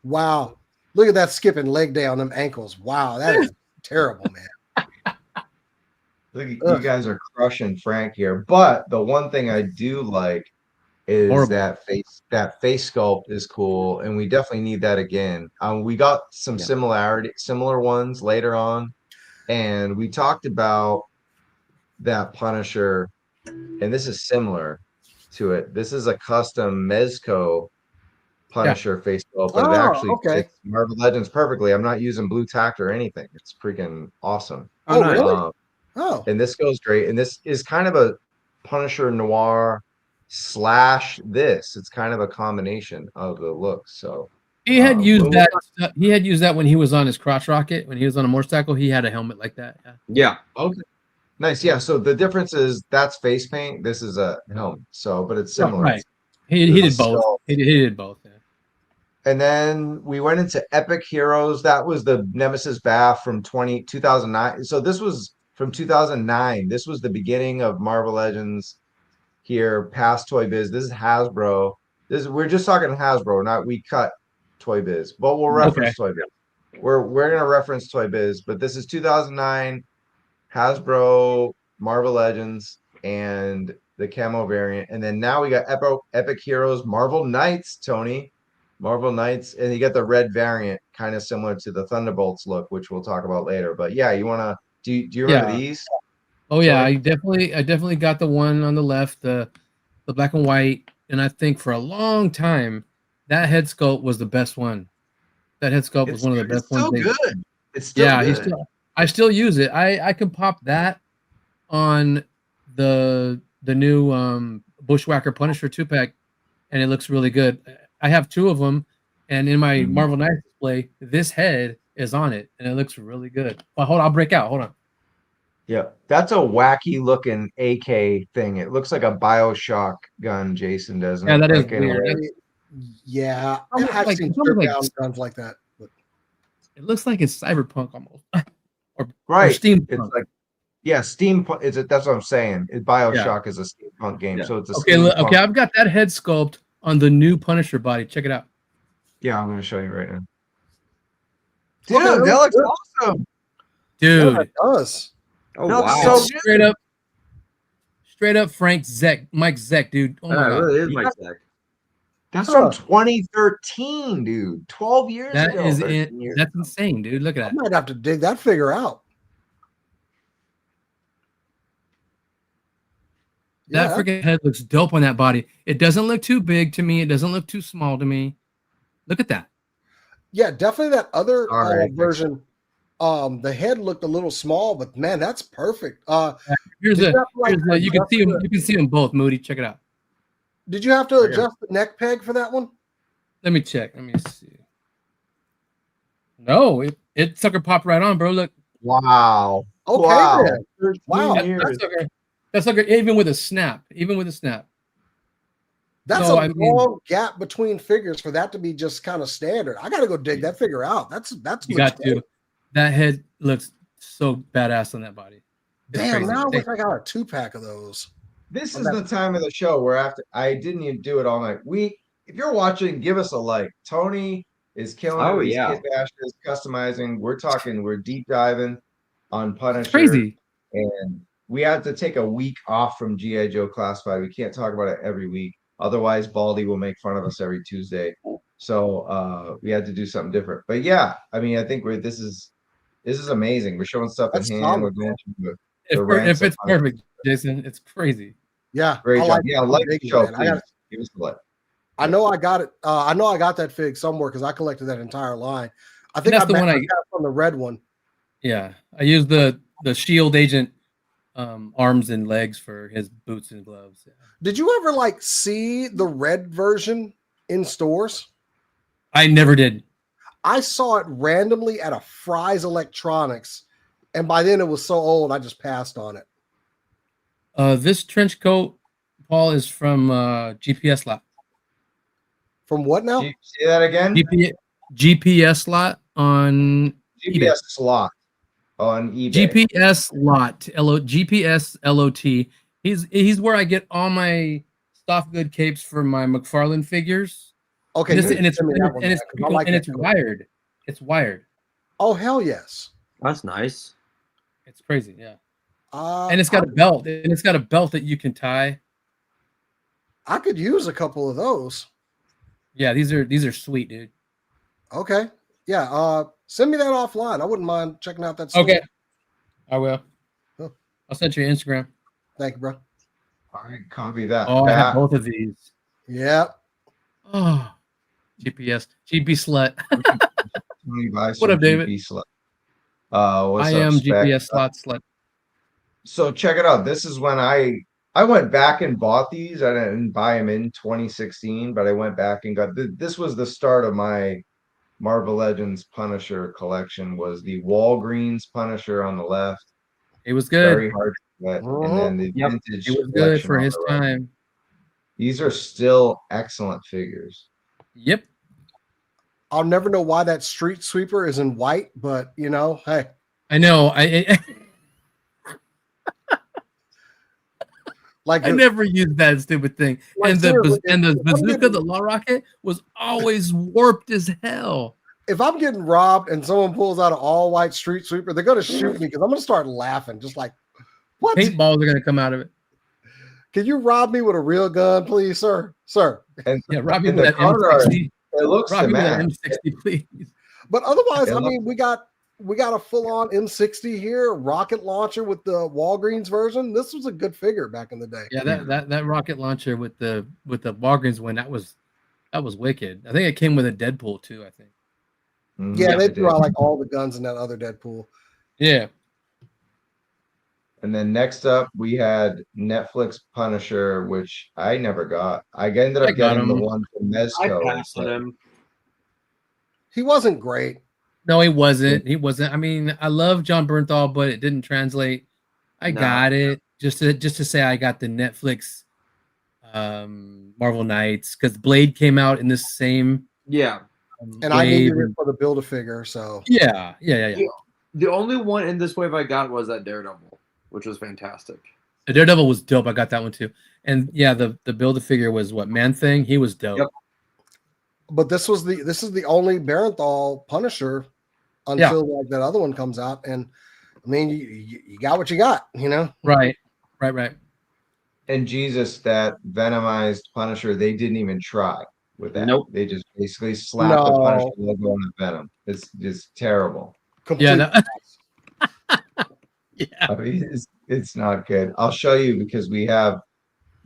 C: Wow. Look at that skipping leg day on them ankles. Wow, that is terrible, man.
B: Look, you guys are crushing Frank here. But the one thing I do like is that face sculpt is cool, and we definitely need that again. We got some similar ones later on, and we talked about that Punisher, and this is similar to it. This is a custom Mezco Punisher face sculpt, but it actually fits Marvel Legends perfectly. I'm not using blue tack or anything. It's freaking awesome.
C: Oh, really?
B: And this goes great. And this is kind of a Punisher Noir / this. It's kind of a combination of the looks. So
A: he had used that. He had used that when he was on his crotch rocket. When he was on a motorcycle, he had a helmet like that.
B: Yeah. Okay. Nice. Yeah. So the difference is that's face paint. This is a helmet. So, but it's similar.
A: Right. He did both. He did both. Yeah.
B: And then we went into Epic Heroes. That was the Nemesis Bath from 2009. So this was from 2009. This was the beginning of Marvel Legends here, past Toy Biz. This is Hasbro. We're just talking Hasbro, not we cut Toy Biz, but we'll reference Toy Biz. We're gonna reference Toy Biz, but this is 2009 Hasbro Marvel Legends and the camo variant, and then now we got Epic Heroes Marvel Knights, Tony. Marvel Knights, and you get the red variant, kind of similar to the Thunderbolts look, which we'll talk about later. But yeah, you want to do you remember these?
A: Oh yeah, I definitely got the one on the left, the black and white, and I think for a long time that head sculpt was the best one. That head sculpt was one of the best ones.
B: It's still good. It's still good.
A: I still use it. I can pop that on the new Bushwhacker Punisher 2-pack, and it looks really good. I have 2 of them, and in my Marvel Knights display, this head is on it, and it looks really good. Well, hold on, I'll break out. Hold on.
B: Yeah, that's a wacky looking AK thing. It looks like a BioShock gun, Jason, doesn't it?
A: Yeah, that is
B: like
A: weird.
C: Yeah, I've seen guns like that. But
A: it looks like it's cyberpunk almost, or
B: right.
A: steampunk.
B: It's like, Yeah, steampunk is it? That's what I'm saying. BioShock is a steampunk game,
D: Yeah.
B: so it's a
A: Okay,
B: steampunk.
A: okay, I've got that head sculpt on the new Punisher body. Check it out.
B: Yeah, I'm gonna show you right now.
C: Okay,
B: Dude, that looks
C: good.
B: awesome.
C: Yeah,
A: Dude,
C: it does.
D: Oh
B: No,
D: wow.
B: so-
A: straight up Frank Zek, Mike Zek, dude. Oh my
D: That
A: god.
D: really is
B: Yeah.
D: my stack.
B: That's
C: Huh.
B: from 2013, dude. 12 years
A: That
B: ago.
A: is
B: 13
A: it.
B: years
A: That's
B: ago.
A: insane, dude. Look
C: I
A: at that.
C: might have to dig that figure out.
A: That
C: Yeah,
A: freaking head looks dope on that body. It doesn't look too big to me. It doesn't look too small to me. Look at that.
C: yeah, definitely that other
B: Sorry.
C: version. The head looked a little small, but man, that's perfect.
A: Here's
C: Did
A: a,
C: you have to, like,
A: here's a you can
C: adjust
A: see them.
C: the-
A: You can see them both, Moody. Check it out.
C: Did you have to
B: Okay.
C: adjust the neck peg for that one?
A: Let me check. Let me see. No, it sucker popped right on, bro. Look.
B: Wow.
C: Okay,
B: Wow.
C: then.
B: 13
C: Wow.
B: years.
A: That sucker, even with a snap. Even with a snap.
C: That's
A: So,
C: a
A: I mean-
C: long gap between figures for that to be just kind of standard. I got to go dig that figure out. That's
A: You got to. That head looks so badass on that body. It's
C: Damn,
A: crazy.
C: now I
A: Take-
C: wish I got a 2-pack of those.
B: This
C: Oh,
B: is
C: that-
B: the time of the show where after I didn't even do it all night. If you're watching, give us a like. Tony is killing
D: Oh,
B: it. These
D: yeah.
B: kit bashes, customizing. We're deep diving on Punisher.
A: It's crazy.
B: And we had to take a week off from GIJoe Classified. We can't talk about it every week. Otherwise, Baldy will make fun of us every Tuesday. So we had to do something different. But yeah, I mean, I think this is amazing. We're showing stuff
C: That's
B: in hand.
C: solid,
B: We're going through
A: If,
B: the ranks
A: if it's
B: of Punisher.
A: perfect, Jason, it's crazy.
C: Yeah,
B: Great
C: I
B: job. Yeah,
C: I'm
B: like the
C: digging it,
B: show,
C: man.
B: please. Give us a like.
C: I know I got it. I know I got that fig somewhere because I collected that entire line. I think
A: that's
C: I
A: the one I-
C: got from the red one.
A: Yeah. I used the Shield Agent arms and legs for his boots and gloves. Yeah.
C: Did you ever like see the red version in stores?
A: I never did.
C: I saw it randomly at a Fry's Electronics, and by then it was so old I just passed on it.
A: This trench coat, Paul, is from GPS LAAT.
C: From what now?
B: Can you say that again?
A: GPS LAAT on
B: GPS slot on eBay.
A: GPS LAAT. GPS LOT. He's where I get all my soft good capes for my McFarlane figures.
C: Okay,
A: And
C: you need to send me that one
A: it's
C: back, 'cause I like that color.
A: wired. It's wired.
C: Oh hell yes.
D: That's nice.
A: It's crazy, yeah.
C: And
A: And it's got a belt. And it's got a belt that you can tie.
C: I could use a couple of those.
A: Yeah, these are sweet, dude.
C: Okay. Yeah. Send me that offline. I wouldn't mind checking out that store.
A: Okay. I will.
C: Huh.
A: I'll send you an Instagram.
C: Thank you, bro.
B: All right, copy that.
A: Oh, I have both of these.
C: Yeah.
A: Oh, GPS, GP slut.
B: What
A: up, David?
B: What's
A: I
B: up,
A: am
B: Spec?
A: GPS slot slut.
B: So check it out. This is when I went back and bought these. I didn't buy them in 2016, but I went back and got this was the start of my Marvel Legends Punisher collection. Was the Walgreens Punisher on the left?
A: It was
B: Very
A: good.
B: hard to get,
C: Mhm.
B: and then the
D: Yep.
B: vintage.
A: It was good
B: collection
A: for
B: on
A: his
B: the right.
A: time.
B: These are still excellent figures.
A: Yep.
C: I'll never know why that street sweeper is in white, but you know, hey,
A: I know. I
C: like
A: never used that stupid thing.
C: Like,
A: And
C: seriously,
A: the
C: if I'm
A: bazooka,
C: getting-
A: the law rocket, was always warped as hell.
C: if I'm getting robbed and someone pulls out an all white street sweeper, they're gonna shoot me because I'm gonna start laughing, just like, what?
A: Paintballs are gonna come out of it.
C: Can you rob me with a real gun, please, sir? Sir.
B: And
A: Yeah, rob me
B: and
A: with
B: the
A: that
B: color art,
A: M60.
B: it looks
A: Rob
B: to
A: me with that
B: match.
A: M60, please.
C: But otherwise,
B: Yeah,
C: I
B: look-
C: mean, we got a full-on M60 here, rocket launcher with the Walgreens version. This was a good figure back in the day.
A: Yeah, that rocket launcher with the Walgreens one, that was wicked. I think it came with a Deadpool too, I think.
B: Mhm,
C: Yeah, they
B: it
C: threw
B: did.
C: out like all the guns in that other Deadpool.
A: Yeah.
B: And then next up, we had Netflix Punisher, which I never got. I ended
A: I
B: up
A: got
B: getting the
A: him.
B: one from
D: I
B: Mezco.
D: passed on him.
C: He wasn't great.
A: No, he wasn't. He wasn't. I mean, I love John Bernthal, but it didn't translate. I
D: No.
A: got it just to say I got the Netflix Marvel Knights because Blade came out in the same.
D: Yeah.
C: And I needed
A: wave.
C: it for the Build-A-Figure, so
A: Yeah.
D: The only one in this wave I got was that Daredevil, which was fantastic.
A: The Daredevil was dope. I got that one too. And yeah, the Build-A-Figure was what, Man-Thing? He was dope.
D: Yep.
C: But this is the only Barenthal Punisher until like that other one comes out. And I mean, you got what you got, you know?
A: Right.
B: And Jesus, that Venomized Punisher, they didn't even try with that.
D: Nope.
B: They just basically slapped the Punisher logo on the Venom. It's just terrible.
C: Complete.
A: Yeah.
B: I mean, it's not good. I'll show you because we have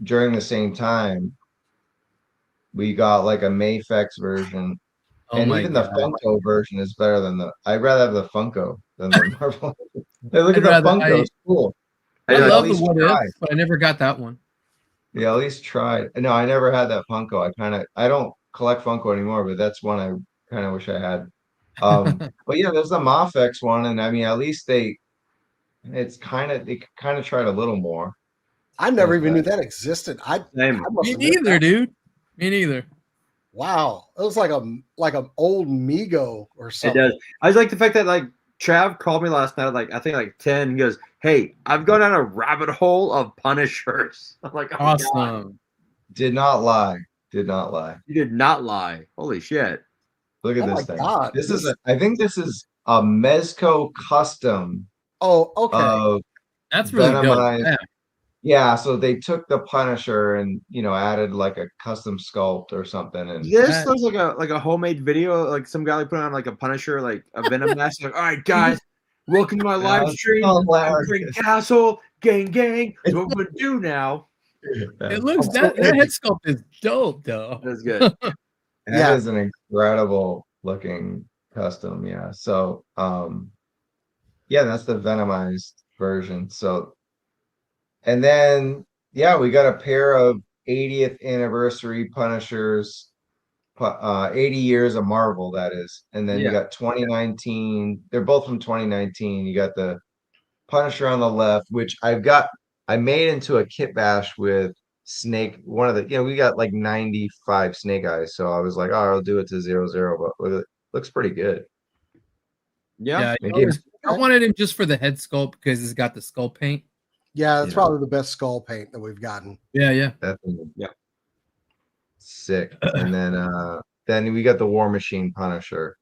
B: during the same time we got like a Mafex version, and even the Funko version is better than the. I'd rather have the Funko than the Marvel. Hey, look at the Funko. It's cool.
A: I love the What If, but I never got that one.
B: Yeah, at least try. No, I never had that Funko. I don't collect Funko anymore, but that's one I kind of wish I had. But yeah, there's the Mafex one, and I mean, at least they kind of tried a little more.
C: I never even knew that existed.
A: Me neither, dude. Me neither.
C: Wow, it was like an old Mego or something.
D: It does. I just like the fact that like Trav called me last night at like I think like 10. He goes, "Hey, I've gone down a rabbit hole of Punishers." I'm like, oh,
A: awesome.
D: God.
B: Did not lie. You
D: did not lie. Holy shit!
B: Look at this thing.
C: God.
B: I think this is a Mezco custom.
C: Oh, okay.
A: That's really dope.
B: Yeah, so they took the Punisher and added like a custom sculpt or something. And
D: this looks like a homemade video, like some guy put on like a Punisher, like a Venom mask. Like, all right, guys, welcome to my live stream. Castle, gang. That's what we're gonna do now.
A: It looks that head sculpt is dope, though.
D: That's good.
B: That is an incredible looking custom. Yeah. So, that's the Venomized version. So. And then, we got a pair of 80th anniversary Punishers, 80 years of Marvel, that is. And then you got 2019. They're both from 2019. You got the Punisher on the left, which I made into a kit bash with Snake. One of the, we got like 95 Snake Eyes. So I was like, I'll do it to 0-0, but it looks pretty good.
D: Yeah.
A: I wanted him just for the head sculpt because it's got the skull paint.
C: Yeah, it's probably the best skull paint that we've gotten.
A: Yeah.
B: Definitely. Yeah. Sick. And then we got the War Machine Punisher.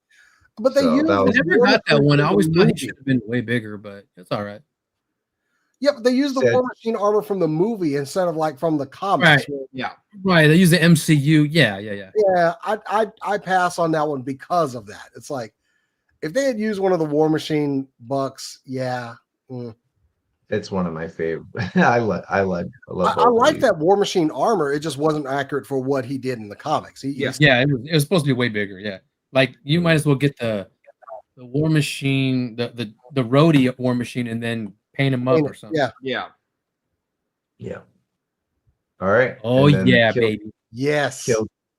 C: But I
A: never got that one. I always thought he should have been way bigger, but it's all right.
C: Yeah, but they used the War Machine armor from the movie instead of like from the comics.
A: Right. Yeah. Right. They use the MCU. Yeah.
C: Yeah, I pass on that one because of that. It's like if they had used one of the War Machine bucks,
B: It's one of my favorite. I love
C: that War Machine armor. It just wasn't accurate for what he did in the comics.
A: It was supposed to be way bigger. Yeah, like you might as well get the War Machine, the roadie War Machine, and then paint him up or something.
D: Yeah.
B: All right.
A: Oh yeah, baby.
C: Yes.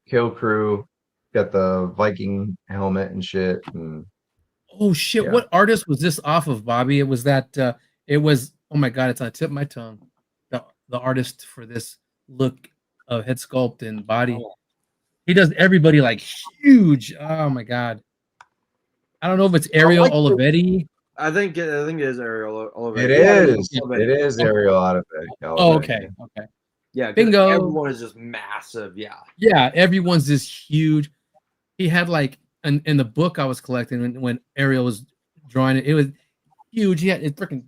B: Kill Crew got the Viking helmet and shit. And,
A: oh shit! Yeah. What artist was this off of, Bobby? It was that. It was. Oh my god! It's on the tip of my tongue. The artist for this look of head sculpt and body. Oh. He does everybody like huge. Oh my god! I don't know if it's Ariel Olivetti.
D: I think it is Ariel Olivetti.
B: It is. It is Ariel Olivetti.
A: Oh, okay.
D: Yeah,
A: bingo.
D: Everyone is just massive.
A: Yeah, everyone's just huge. He had like in the book I was collecting when Ariel was drawing it. It was huge. He had a freaking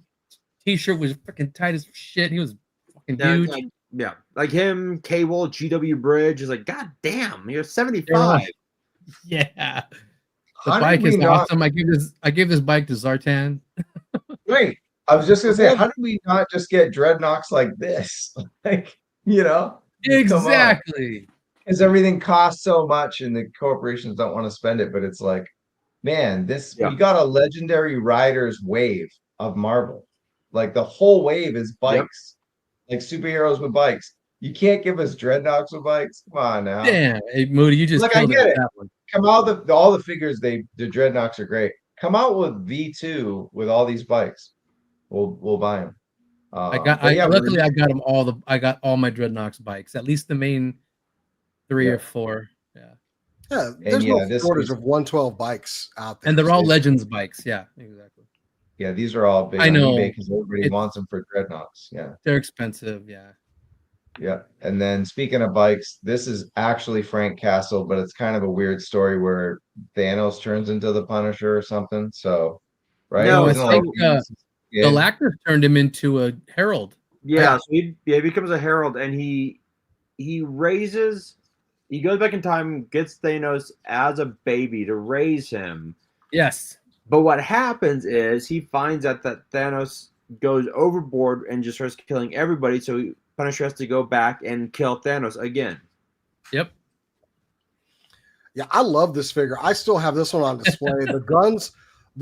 A: T-shirt was freaking tight as shit. He was fucking huge.
D: Like him, Cable, GW Bridge is like, god damn, you're 75.
A: Yeah. The bike is awesome. I gave this bike to Zartan.
B: Wait, I was just gonna say, how did we not just get dreadnoughts like this? Like,
A: exactly.
B: Because everything costs so much and the corporations don't want to spend it, but it's like, man, we got a legendary riders wave of Marvel. Like the whole wave is bikes, like superheroes with bikes. You can't give us dreadnoughts with bikes. Come on now.
A: Damn, hey, Moody, you just
B: I get it. Come out all the figures. The dreadnoughts are great. Come out with V2 with all these bikes. We'll buy them.
A: Luckily I got them all. I got all my dreadnoughts bikes. At least the main 3 or 4.
C: Yeah, there's no shortage of 112 bikes out there.
A: And they're all Legends bikes. Yeah, exactly.
B: Yeah, these are all big
A: I
B: on
A: know.
B: eBay because everybody
A: It's-
B: wants them for dreadnoughts. Yeah.
A: They're expensive. Yeah.
B: Yeah. And then speaking of bikes, this is actually Frank Castle, but it's kind of a weird story where Thanos turns into the Punisher or something. So, right?
D: No,
A: I
B: Isn't it
A: think
B: yeah.
A: Galactus turned him into a herald.
D: Yeah, so he becomes a herald, and he goes back in time, gets Thanos as a baby to raise him.
A: Yes.
D: But what happens is he finds out that Thanos goes overboard and just starts killing everybody, so Punisher has to go back and kill Thanos again.
A: Yep.
C: Yeah, I love this figure. I still have this one on display. The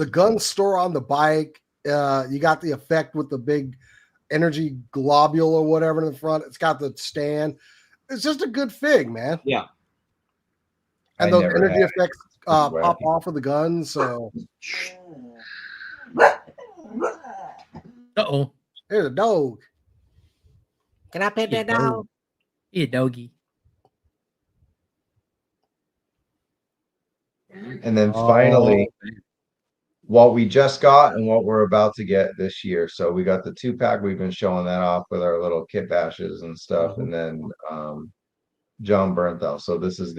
C: guns store on the bike. You got the effect with the big energy globule or whatever in the front. It's got the stand. It's just a good fig, man.
D: Yeah.
C: And
B: I
C: those
B: never
C: energy
B: had it.
C: effects
B: It's pretty
C: pop
B: wacky.
C: off of the guns. So
A: Uh-oh.
C: here's a dog.
E: Can I pet
A: Yeah,
E: that dog?
A: Yeah, doggy.
B: And then finally, what we just got and what we're about to get this year. So we got the 2-pack. We've been showing that off with our little kit bashes and stuff. And then John Bernthal. So this is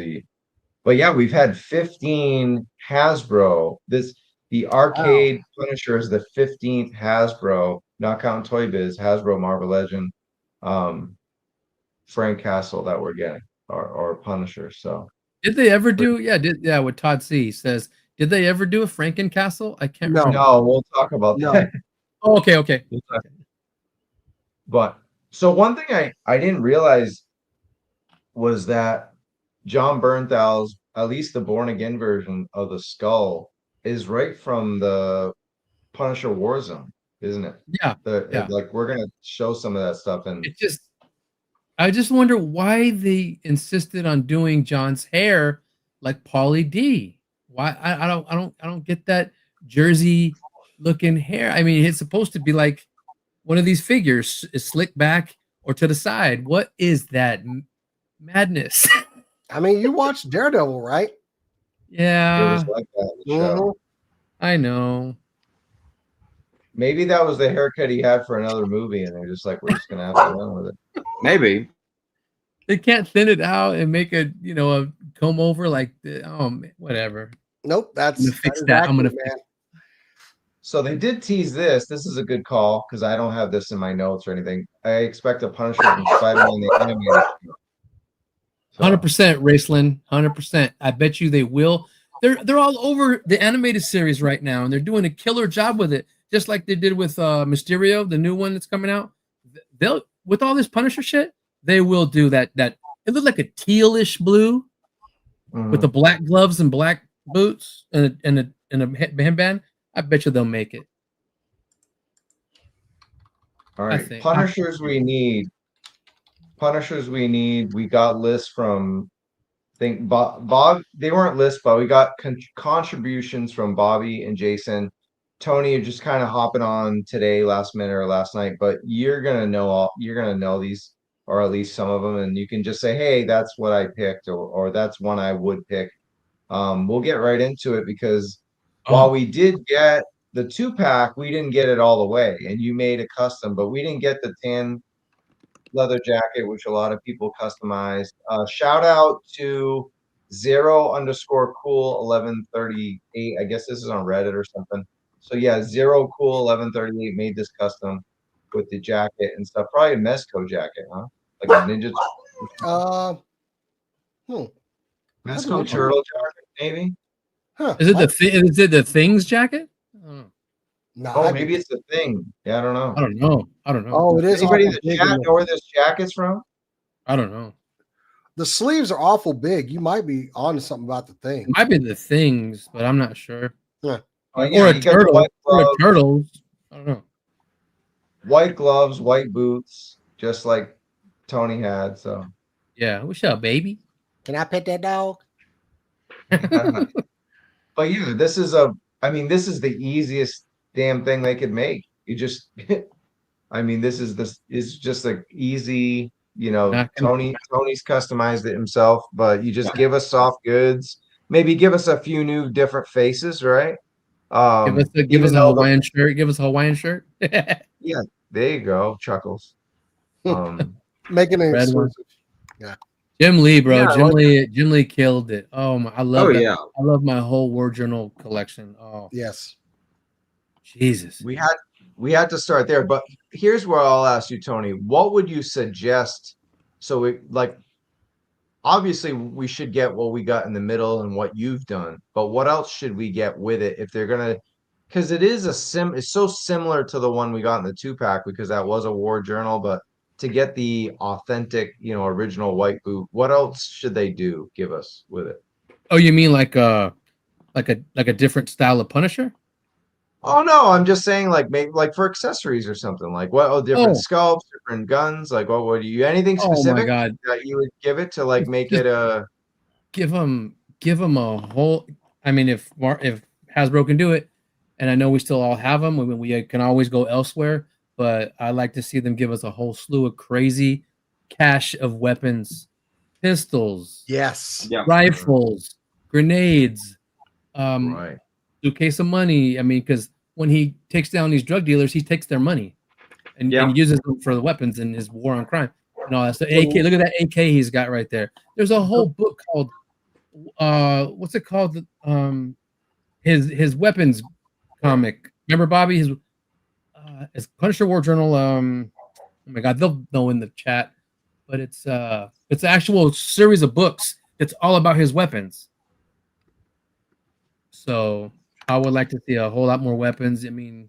B: but yeah, we've had 15 Hasbro. The arcade Punisher is the 15th Hasbro, not counting Toy Biz, Hasbro Marvel Legend, Frank Castle that we're getting, or Punisher. So
A: Did they ever do? Yeah, what Todd C says. Did they ever do a Frankencastle? I can't remember.
B: no, we'll talk about that.
A: Oh, okay.
B: But so one thing I didn't realize was that John Bernthal's, at least the Born Again version of the skull, is right from the Punisher Warzone, isn't it?
A: Yeah.
B: Like we're gonna show some of that stuff, and
A: I just wonder why they insisted on doing John's hair like Pauly D. Why I don't get that Jersey looking hair. I mean, it's supposed to be like one of these figures is slicked back or to the side. What is that madness?
C: I mean, you watched Daredevil, right?
B: it
A: Yeah,
B: was like that in the show.
A: I know.
B: Maybe that was the haircut he had for another movie, and they're just like, we're just gonna have to run with it.
D: Maybe.
A: They can't thin it out and make a a comb over like whatever.
C: Nope,
A: I'm gonna fix that. I'm gonna fix.
B: So they did tease this. This is a good call because I don't have this in my notes or anything. I expect a Punisher from Spider-Man the animated show.
A: 100% Raceland, 100%. I bet you they will. They're all over the animated series right now, and they're doing a killer job with it, just like they did with Mysterio, the new one that's coming out. They'll with all this Punisher shit, they will do that. It looked like a tealish blue with the black gloves and black boots and a headband. I bet you they'll make it.
B: All right, Punishers we need. We got lists from, I think Bob. They weren't lists, but we got contributions from Bobby and Jason. Tony, you're just kind of hopping on today, last minute or last night, but you're gonna know these, or at least some of them, and you can just say, hey, that's what I picked, or that's one I would pick. We'll get right into it because while we did get the 2-pack, we didn't get it all the way, and you made a custom, but we didn't get the tan leather jacket, which a lot of people customized. Shout out to 0_cool1138. I guess this is on Reddit or something. So yeah, 0_cool1138 made this custom with the jacket and stuff. Probably a Mezco jacket, huh? Like a ninja. Mezco turtle jacket, maybe.
C: Huh.
A: Is it the Things jacket?
C: No,
B: Oh, maybe it's the Thing. Yeah, I don't know.
A: I don't know.
C: Oh, it is.
B: Anybody in
C: awful
B: the
C: big
B: chat
C: in
B: know where this jacket's from?
A: I don't know.
C: the sleeves are awful big. You might be onto something about the thing.
A: It might be the Things, but I'm not sure.
B: Yeah,
A: Or
B: you
A: a
B: got the
A: turtle.
B: white
A: Or a
B: gloves,
A: turtles. I don't know.
B: white gloves, white boots, just like Tony had. So,
A: Yeah. What's up, baby?
E: Can I pet that dog?
B: but yeah, this is the easiest damn thing they could make. You just, this is just like easy. Tony's customized it himself, but you just give us soft goods. Maybe give us a few new different faces, right?
A: Give us
B: even
A: a
B: though the-
A: Hawaiian shirt. Give us a Hawaiian shirt.
B: yeah, there you go, Chuckles.
C: Making it
A: Red one.
C: exclusive.
A: Jim Lee, bro.
D: Yeah, I like
A: Jim Lee killed it. Oh my, I love
D: Oh
A: that.
D: yeah.
A: I love my whole War Journal collection. Oh
C: Yes.
A: Jesus.
B: we had to start there, but here's where I'll ask you, Tony. What would you suggest? So we like obviously we should get what we got in the middle and what you've done, but what else should we get with it if they're gonna? Because it is it's so similar to the one we got in the 2-pack because that was a War Journal, but to get the authentic, original white boot, what else should they give us with it?
A: Oh, you mean like a different style of Punisher?
B: Oh no, I'm just saying like maybe like for accessories or something like different sculpts, different guns, like what would you anything
A: Oh my
B: specific
A: God.
B: that you would give it to like make it a
A: Give them a whole. I mean, if Hasbro can do it, and I know we still all have them, we can always go elsewhere. But I like to see them give us a whole slew of crazy cache of weapons, pistols,
C: Yes.
D: Yeah.
A: rifles, grenades,
B: right.
A: suitcase of money. I mean, because when he takes down these drug dealers, he takes their money and uses them for the weapons in his war on crime and all that. So AK, look at that AK he's got right there. There's a whole book called what's it called? His weapons comic. Remember, Bobby? His Punisher War Journal. Oh my God, they'll know in the chat, but it's an actual series of books. It's all about his weapons. So I would like to see a whole lot more weapons. I mean,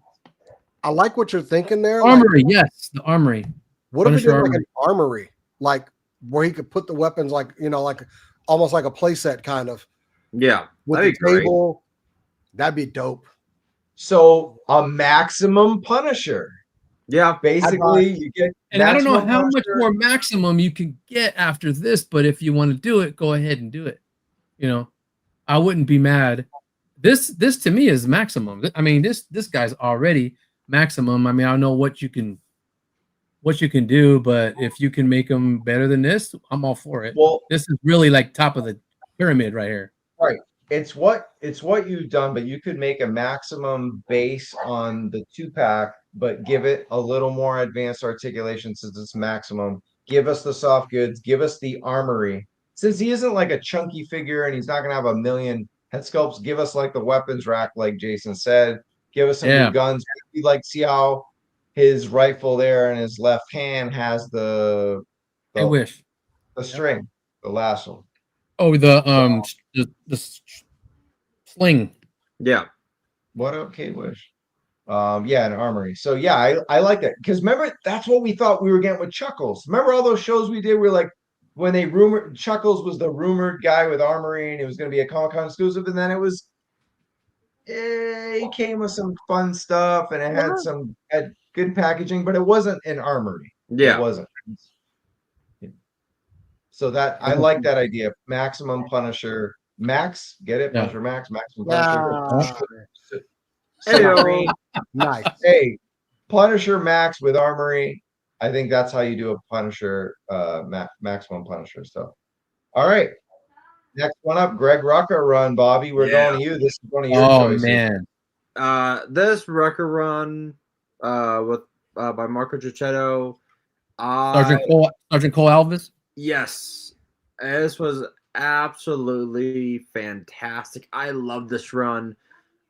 C: I like what you're thinking there.
A: armory, yes, the armory.
C: What if we
A: Punisher
C: did like an armory, like where he could put the weapons, like like almost like a playset kind of
D: Yeah.
C: with
D: That'd
C: the
D: be great.
C: table? That'd be dope.
B: So a maximum Punisher.
D: Yeah.
B: Basically, you get
A: And I don't know
B: maximum
A: how much
B: Punisher.
A: more maximum you can get after this, but if you want to do it, go ahead and do it. I wouldn't be mad. This to me is maximum. I mean, this guy's already maximum. I mean, I don't know what you can do, but if you can make them better than this, I'm all for it.
B: Well,
A: This is really like top of the pyramid right here.
B: right. It's what you've done, but you could make a maximum base on the 2-pack, but give it a little more advanced articulation since it's maximum. Give us the soft goods, give us the armory. Since he isn't like a chunky figure and he's not gonna have a million head sculpts, give us like the weapons rack, like Jason said. Give us some new guns. We like see how his rifle there in his left hand has the string, the lasso.
A: Oh, the sling.
D: Yeah.
B: What up, K-Wish? Yeah, an armory. So yeah, I like that because remember that's what we thought we were getting with Chuckles. Remember all those shows we did? We were like when they rumored Chuckles was the rumored guy with armory and it was going to be a Comic-Con exclusive, and then it was he came with some fun stuff and it had good packaging, but it wasn't an armory.
D: Yeah.
B: It wasn't. So that I like that idea. Maximum Punisher Max, get it? Punisher Max, Maximum Punisher.
C: Hey, nice.
B: Hey, Punisher Max with armory. I think that's how you do a Punisher, maximum Punisher. So, all right. Next one up, Greg Rucka run, Bobby. We're going to you. This is one of your choices.
A: Man.
D: This Rucker run with by Marco Giacchetto.
A: Sergeant Cole Alvis.
D: Yes, this was absolutely fantastic. I love this run.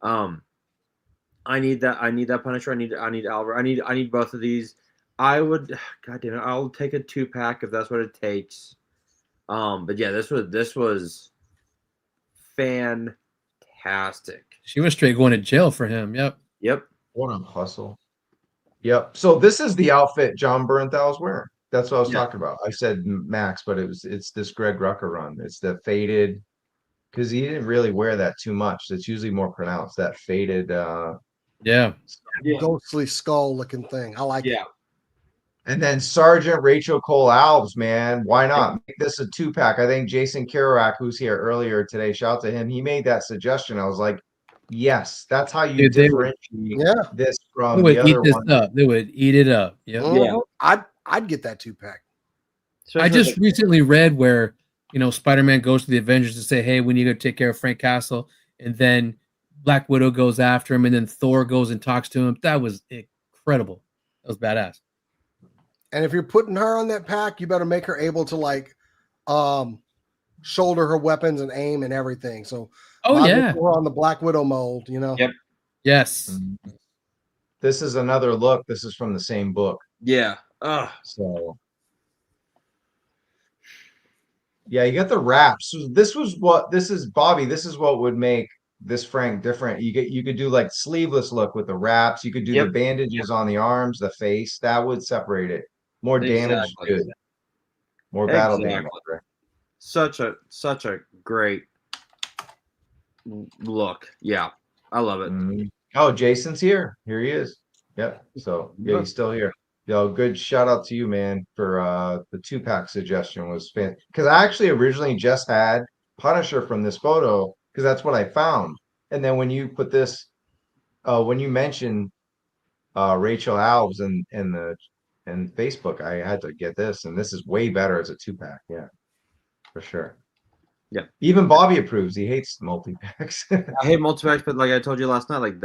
D: I need that Punisher. I need Albert. I need both of these. I would, God damn it, I'll take a 2-pack if that's what it takes. But yeah, this was fantastic.
A: She was straight going to jail for him. Yep.
B: What a hustle. Yep. So this is the outfit John Bernthal's wearing. That's what I was talking about. I said Max, but it's this Greg Rucka run. It's the faded, because he didn't really wear that too much. It's usually more pronounced. That faded.
C: Ghostly skull looking thing. I like it.
B: And then Sergeant Rachel Cole Alves, man. Why not make this a 2-pack? I think Jason Kerouac, who's here earlier today, shout out to him. He made that suggestion. I was like, yes, that's how you differentiate this from the other one.
A: They would eat it up. Yep.
C: I'd get that 2-pack.
A: I just recently read where Spider-Man goes to the Avengers to say, "Hey, we need to take care of Frank Castle," and then Black Widow goes after him, and then Thor goes and talks to him. That was incredible. That was badass.
C: And if you're putting her on that pack, you better make her able to like shoulder her weapons and aim and everything. So we're on the Black Widow mold, you know.
D: Yep.
A: Yes.
B: This is another look. This is from the same book.
D: Yeah.
B: So yeah, you got the wraps. So this is Bobby. This is what would make this Frank different. You could do like sleeveless look with the wraps. You could do the bandages on the arms, the face. That would separate it. More damage, good. More battle damage. Right?
D: Such a great look. Yeah, I love it.
B: Mm-hmm. Oh, Jason's here. Here he is. Yep. So yeah, he's still here. Yo, good shout out to you, man, for the 2-pack suggestion was fantastic. Because I actually originally just had Punisher from this photo because that's what I found. And then when you put this, when you mentioned Rachel Alves and Facebook, I had to get this, and this is way better as a 2-pack. Yeah, for sure.
D: Yeah.
B: Even Bobby approves. He hates multi-packs.
D: I hate multi-packs, but like I told you last night, like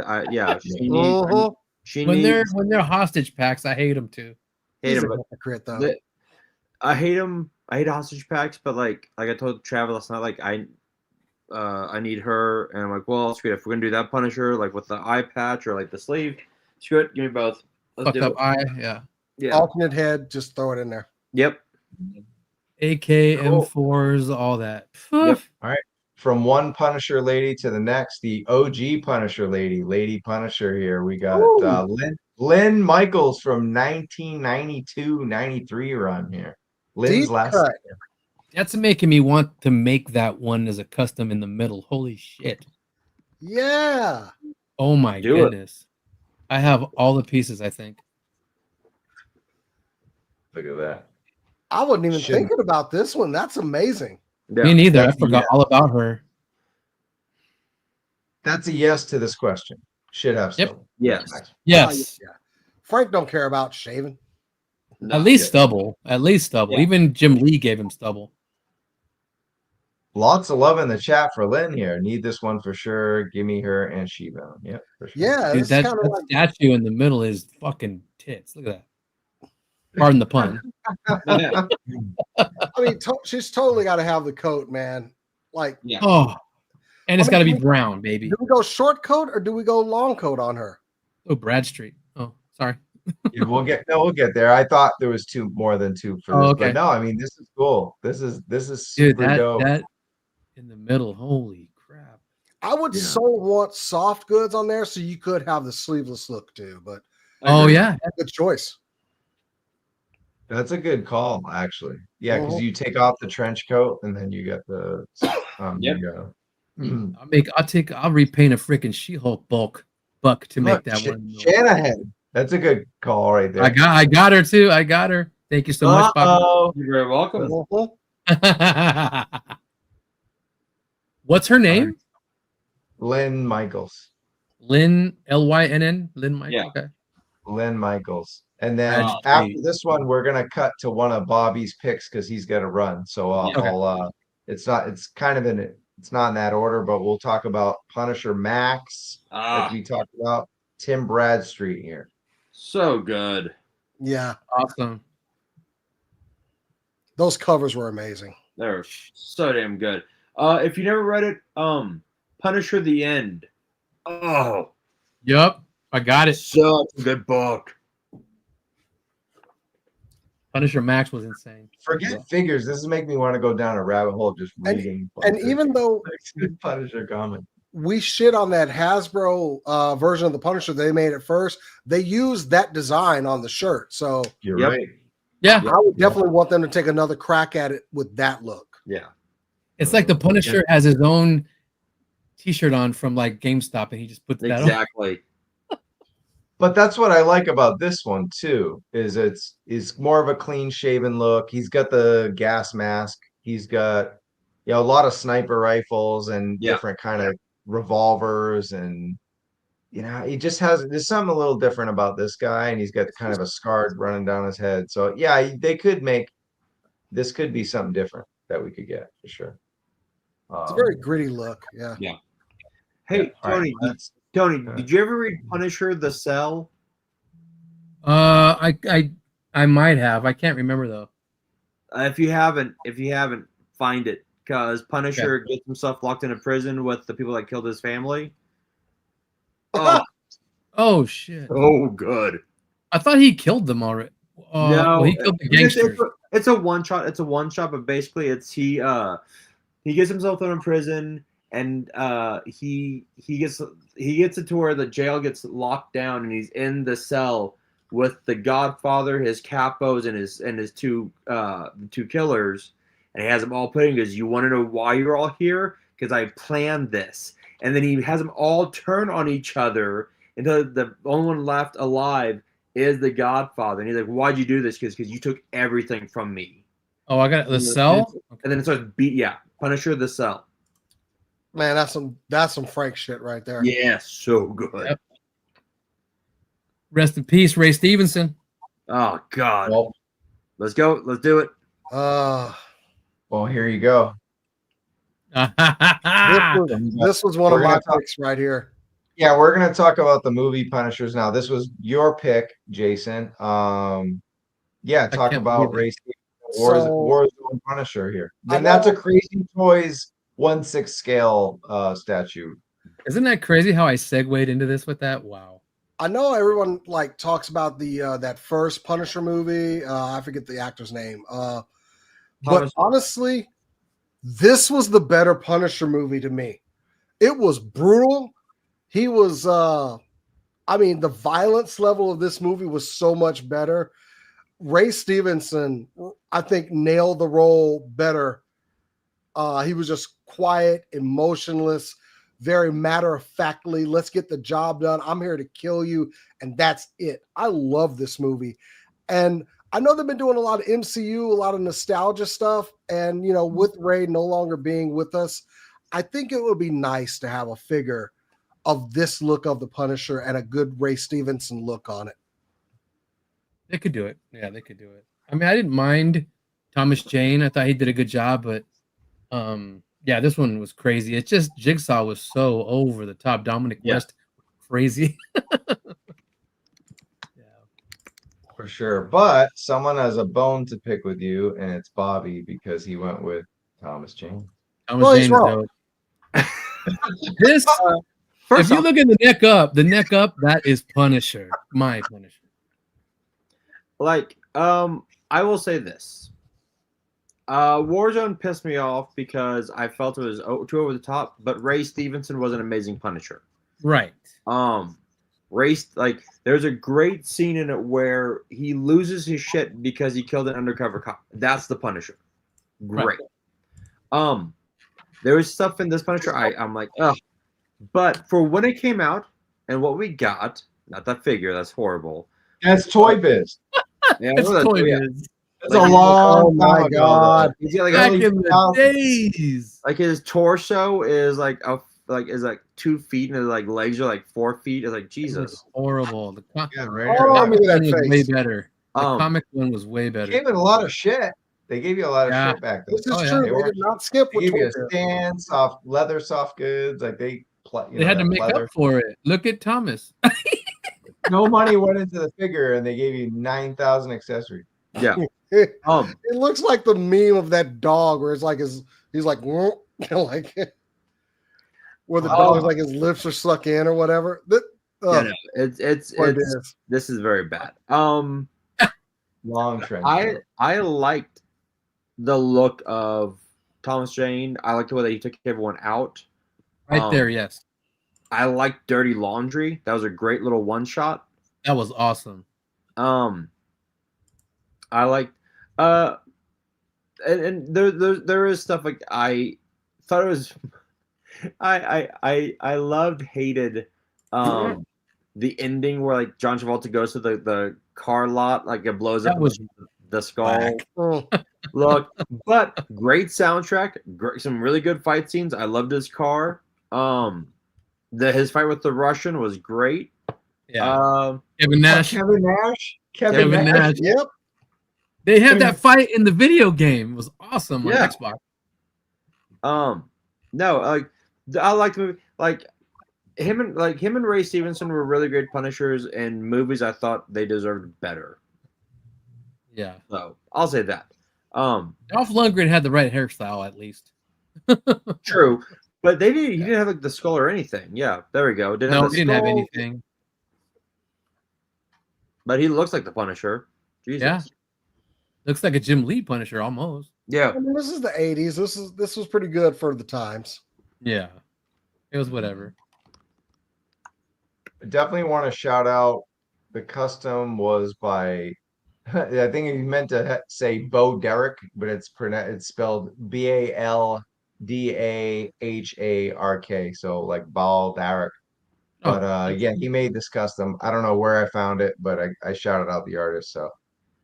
A: When they're hostage packs, I hate them too.
C: He's a hypocrite, though.
D: I hate them. I hate hostage packs, but like I told Travis last night, like I need her, and I'm like, well, screw it. If we're gonna do that Punisher, like with the eye patch or like the sleeve, screw it. Give me both.
A: Fucked up eye, yeah.
C: Alternate head, just throw it in there.
D: Yep.
A: AK, M4s, all that.
B: Yep. All right. From one Punisher lady to the next, the OG Punisher lady, Lady Punisher here. We got Lynn Michaels from 1992-93 run here. Lynn's last year.
A: That's making me want to make that one as a custom in the middle. Holy shit.
C: Yeah.
A: Oh my goodness. I have all the pieces, I think.
B: Look at that.
C: I wasn't even thinking about this one. That's amazing.
A: Yeah. Me neither. I forgot all about her.
B: That's a yes to this question. Should have stubble.
D: Yes.
A: Yes.
C: Yeah. Frank don't care about shaving.
A: No. At least stubble. At least stubble. Yeah. Even Jim Lee gave him stubble.
B: Lots of love in the chat for Lynn here. Need this one for sure. Give me her and She-Bone. Yep. For sure.
C: Yeah.
A: Dude, that statue in the middle is fucking tits. Look at that. Pardon the pun.
C: I mean, she's totally got to have the coat, man. Like,
A: oh, and it's got to be brown, baby.
C: Do we go short coat or do we go long coat on her?
A: Oh, Bradstreet. Oh, sorry.
B: Yeah, we'll get there. I thought there was more than two for this, but no, I mean, this is cool. This is super dope.
A: That in the middle, holy crap!
C: I would so want soft goods on there, so you could have the sleeveless look too. But good choice.
B: That's a good call, actually. Yeah, because you take off the trench coat and then you get the
A: I'll repaint a freaking She-Hulk buck to make that one.
B: Shanahan. That's a good call right there.
A: I got her too. I got her. Thank you so much, Papa.
D: You're very welcome.
A: What's her name?
B: Lynn Michaels.
A: Lynn, Lynn. Lynn Michaels.
B: Yeah. Okay. Lynn Michaels. And then after this one, we're gonna cut to one of Bobby's picks because he's got to run. So it's not in that order, but we'll talk about Punisher Max as we talked about. Tim Bradstreet here.
D: So good.
C: Yeah.
A: Awesome.
C: Those covers were amazing.
D: They're so damn good. If you never read it, Punisher the End. Oh.
A: Yep. I got it.
D: Such a good book.
A: Punisher Max was insane.
B: Forget figures. This is making me want to go down a rabbit hole just reading.
C: And even though
B: Punisher comic,
C: we shit on that Hasbro version of the Punisher they made at first, they used that design on the shirt. So
B: you're right.
A: Yeah.
C: I would definitely want them to take another crack at it with that look.
D: Yeah.
A: It's like the Punisher has his own t-shirt on from like GameStop and he just puts that on.
D: Exactly.
B: But that's what I like about this one too, is it's more of a clean shaven look. He's got the gas mask. He's got a lot of sniper rifles and different kind of revolvers, and he just there's something a little different about this guy, and he's got kind of a scar running down his head. So this could be something different that we could get for sure.
C: It's a very gritty look. Yeah.
D: Hey,
B: All right,
D: Tony,
B: let's-
D: Tony, did you ever read Punisher: The Cell?
A: I might have. I can't remember though.
D: If you haven't, find it, because Punisher gets himself locked in a prison with the people that killed his family. Oh,
A: Oh shit!
D: so good.
A: I thought he killed them already.
D: No,
A: well, he killed the
D: it's
A: gangsters.
D: it's a one shot. It's a one shot, but basically, it's he gets himself thrown in prison, and he gets it to where the jail gets locked down, and he's in the cell with the Godfather, his capos, and his two killers, and he has them all put in. Because you want to know why you're all here? Because I planned this, and then he has them all turn on each other until the only one left alive is the Godfather, and he's like, "Why'd you do this? Because you took everything from me."
A: Oh, I got the cell.
D: And then it starts Punisher: The Cell.
C: Man, that's some Frank shit right there.
D: Yeah, so good.
A: Yep. Rest in peace, Ray Stevenson.
D: Oh God.
B: Well,
D: Let's go. Let's do it.
B: well, here you go.
C: This was one of
B: We're
C: my
B: gonna talk-
C: picks right here.
B: Yeah, we're gonna talk about the movie Punishers now. This was your pick, Jason. Yeah, talk
A: can't
B: about
A: believe
B: race Wars
C: So-
B: Warzone Punisher here.
C: I
B: And that's a
C: know-
B: Crazy Toys 1/6 scale statue.
A: Isn't that crazy how I segued into this with that? Wow.
C: I know everyone like talks about the that first Punisher movie. I forget the actor's name. But
D: Thomas-
C: honestly, this was the better Punisher movie to me. It was brutal. He was I mean, the violence level of this movie was so much better. Ray Stevenson, I think, nailed the role better. He was just quiet, emotionless, very matter-of-factly. Let's get the job done. I'm here to kill you, and that's it. I love this movie. And I know they've been doing a lot of MCU, a lot of nostalgia stuff. And, you know, with Ray no longer being with us, I think it would be nice to have a figure of this look of the Punisher and a good Ray Stevenson look on it.
A: They could do it. Yeah, they could do it. I mean, I didn't mind Thomas Jane. I thought he did a good job, but yeah, this one was crazy. It's just Jigsaw was so over the top. Dominic West, crazy. Yeah.
B: For sure. But someone has a bone to pick with you, and it's Bobby because he went with Thomas Jane.
A: Thomas
C: Well, he's
A: Jane is
C: wrong.
A: dope. This, if you look at the neck up, that is Punisher. My Punisher.
D: Like, I will say this. Warzone pissed me off because I felt it was too over the top, but Ray Stevenson was an amazing Punisher.
A: Right.
D: Like, there's a great scene in it where he loses his shit because he killed an undercover cop. That's the Punisher. Great.
A: Right.
D: There was stuff in this Punisher I'm like, ugh. But for when it came out and what we got, not that figure, that's horrible.
B: That's Toy Biz.
D: Yeah,
A: It's Toy
D: yeah.
A: Biz.
B: That's
D: Like,
B: a long
C: oh my
B: time ago,
C: God.
B: though.
D: He's got like
A: Back
D: a,
A: in the days.
D: like his torso is like 2 feet and his like legs are like 4 feet. It's like
A: It
D: Jesus.
A: was horrible. The
B: Yeah, right.
C: Oh,
A: comic
C: look at
A: one
C: that
A: was way
C: face.
A: better. The comic one was way better.
B: Gave it a lot of shit. They gave you a lot of
A: Yeah.
B: shit back then.
C: This is
A: Oh, yeah.
C: true.
B: They
C: They
B: were-
C: did not skip
B: They
C: with
B: gave you a
C: Toy Biz.
B: stand, soft leather, soft goods. Like they
A: They had to
B: that
A: make
B: leather.
A: up for it. Look at Thomas.
B: No money went into the figure, and they gave you 9,000 accessories.
D: Yeah.
C: It
D: Um.
C: looks like the meme of that dog where it's like he's like, like where the dog's like his lips are stuck in or whatever.
D: Yeah, no, it's
C: Toy Biz.
D: this is very bad.
B: Long trend.
D: I liked the look of Thomas Jane. I liked the way that he took everyone out.
A: Right there, yes.
D: I liked Dirty Laundry. That was a great little one shot.
A: That was awesome.
D: I liked and there is stuff like I thought it was I loved hated the ending where like John Travolta goes to the car lot, like it blows
A: That
D: up
A: was
D: the skull.
C: Oh,
D: Look, but great soundtrack, some really good fight scenes. I loved his car. His fight with the Russian was great.
A: Yeah. Kevin Nash.
B: Kevin Nash.
A: Kevin Nash.
C: yep.
A: They had that fight in the video game. It was awesome on
D: Yeah.
A: Xbox.
D: No, like I liked the movie. Like him and Ray Stevenson were really great Punishers. In movies, I thought they deserved better.
A: Yeah.
D: So I'll say that.
A: Dolph Lundgren had the right hairstyle at least.
D: True, but he didn't have like the skull or anything. Yeah, there we go.
A: No,
D: have
A: he
D: the
A: didn't have
D: skull,
A: anything.
D: but he looks like the Punisher. Jesus.
A: Yeah. Looks like a Jim Lee Punisher almost.
D: Yeah.
C: I mean, this is the 80s. This was pretty good for the times.
A: Yeah. It was whatever.
B: I definitely want to shout out the custom was by I think he meant to say Bo Derek, but it's spelled BALDAHARK, so like Ball Derek. But yeah, he made this custom. I don't know where I found it, but I shouted out the artist. So,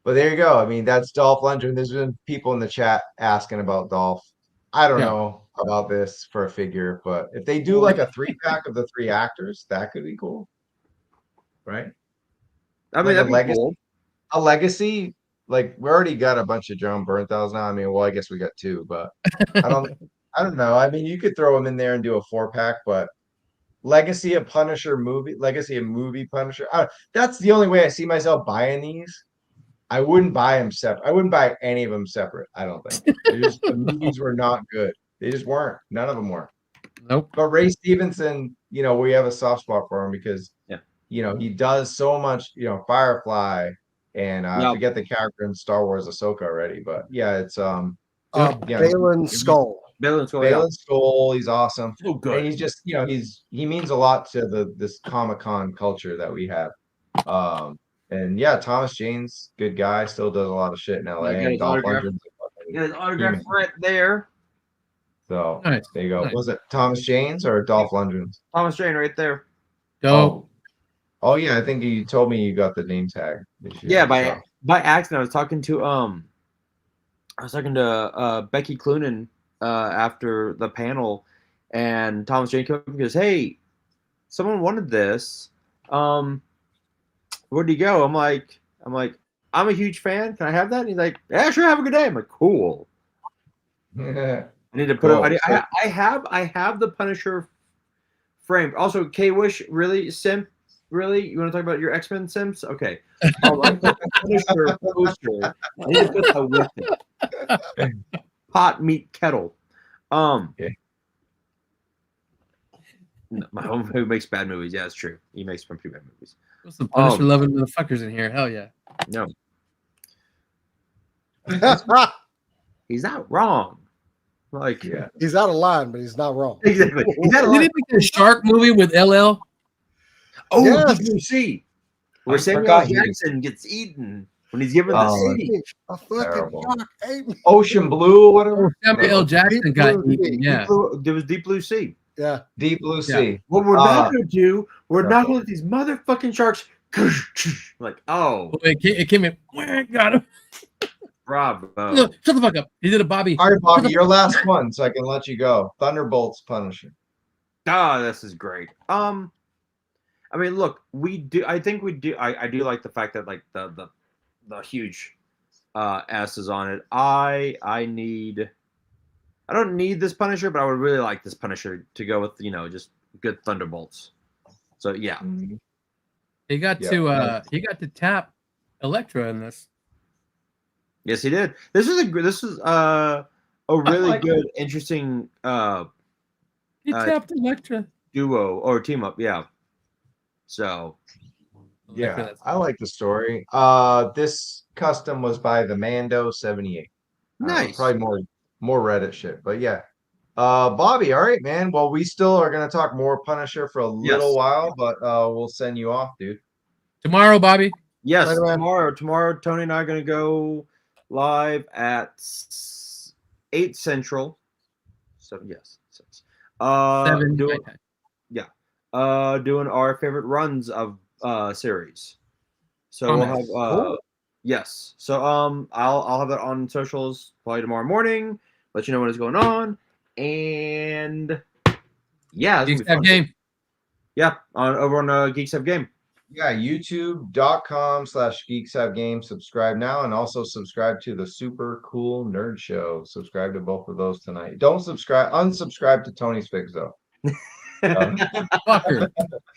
B: but there you go. I mean, that's Dolph Lundgren. There's been people in the chat asking about Dolph. I don't know about this for a figure, but if they do like a 3-pack of the 3 actors, that could be cool, right?
D: I mean,
B: Like
D: that'd be cool.
B: a legacy. Like we already got a bunch of John Bernthal's now. I mean, well, I guess we got 2, but I don't know. I mean, you could throw them in there and do a 4-pack, but Legacy of Punisher movie, Legacy of movie Punisher. That's the only way I see myself buying these. I wouldn't buy them separate. I wouldn't buy any of them separate. I don't think. The movies were not good. They just weren't. None of them were.
A: Nope.
B: But Ray Stevenson, we have a soft spot for him because he does so much. Firefly, and I forget the character in Star Wars Ahsoka already. But yeah, it's
C: Balin Skull.
D: Balin Skull.
B: Balin Skull, he's awesome.
D: So good.
B: And he's just, he means a lot to this Comic-Con culture that we have. And yeah, Thomas Jane's good guy, still does a lot of shit in LA.
D: Got his autograph right there.
B: So
A: Nice.
B: there you go.
A: Nice.
B: Was it Thomas Jane's or Dolph Lundgren's?
D: Thomas Jane right there.
A: Dope.
B: Oh yeah, I think you told me you got the name tag this year.
D: Yeah, by accident. I was talking to Becky Cloonan after the panel, and Thomas Jane came up and goes, "Hey, someone wanted this. Where'd he go?" I'm like, I'm a huge fan. Can I have that? And he's like, "Yeah, sure. Have a good day." I'm like, "Cool." I need to put it. I have the Punisher framed. Also, K-Wish, really simp. Really, you want to talk about your X-Men simps? Okay. The Punisher poster. I need to put that with it. Pot meet kettle.
B: Okay.
D: No, my home who makes bad movies. Yeah, it's true. He makes some pretty bad movies.
A: There's some Punisher loving motherfuckers in here. Hell yeah.
D: No, he's not wrong. Like,
B: Yeah.
C: He's out of line, but he's not wrong.
D: exactly. He's not
A: Did
D: wrong.
A: he make the shark movie with LL?
D: Oh,
C: Yes.
D: did you see where
B: I
D: Samuel
B: forgot he-
D: Jackson gets eaten when he's given the
B: Oh,
D: city?
C: A fucking
B: Terrible.
C: shark ate me.
B: Ocean Blue, whatever.
A: Samuel L. Jackson
C: Deep
A: got
C: Blue
A: eaten.
C: Sea.
A: Yeah.
D: There was Deep Blue Sea.
C: Yeah.
B: Deep Blue
A: Yeah.
B: Sea.
D: What we're not going to do, we're not
B: Terrible.
D: going to let these motherfucking sharks. Like, oh,
A: It came in. Got him.
D: bravo.
A: No, shut the fuck up. He did a Bobby.
B: All right, Bobby, your last one, so I can let you go. Thunderbolts Punisher.
D: Ah, this is great. I mean, look, we do. I think we do. I do like the fact that like the huge S is on it. I don't need this Punisher, but I would really like this Punisher to go with just good Thunderbolts. So yeah,
A: He got to tap Elektra in this.
D: yes, he did. This is a really
B: like
D: good, interesting
A: He tapped Elektra.
D: duo or team up. Yeah. So
B: Yeah, I like the story. This custom was by the Mando 78.
D: nice.
B: Probably more Reddit shit, but yeah. Bobby, all right, man. Well, we still are gonna talk more Punisher for a little while, but we'll send you off, dude.
A: Tomorrow, Bobby.
D: Yes,
C: Later, man.
D: tomorrow, Tony and I are going to go live at 8 Central. So, yes.
A: 7.
D: Doing our favorite runs of series. So
A: Oh,
D: we'll
A: nice.
D: have
C: Cool.
D: yes. So I'll have that on socials probably tomorrow morning. Let you know what is going on. And yeah, it's gonna
A: Geeks
D: be fun.
A: Have Game.
D: Yeah, over on Geeks Have Game.
B: Yeah, youtube.com/geekshavegame. Subscribe now, and also subscribe to the Super Cool Nerd Show. Subscribe to both of those tonight. Don't unsubscribe to Tony's Figs though.
A: Fucker.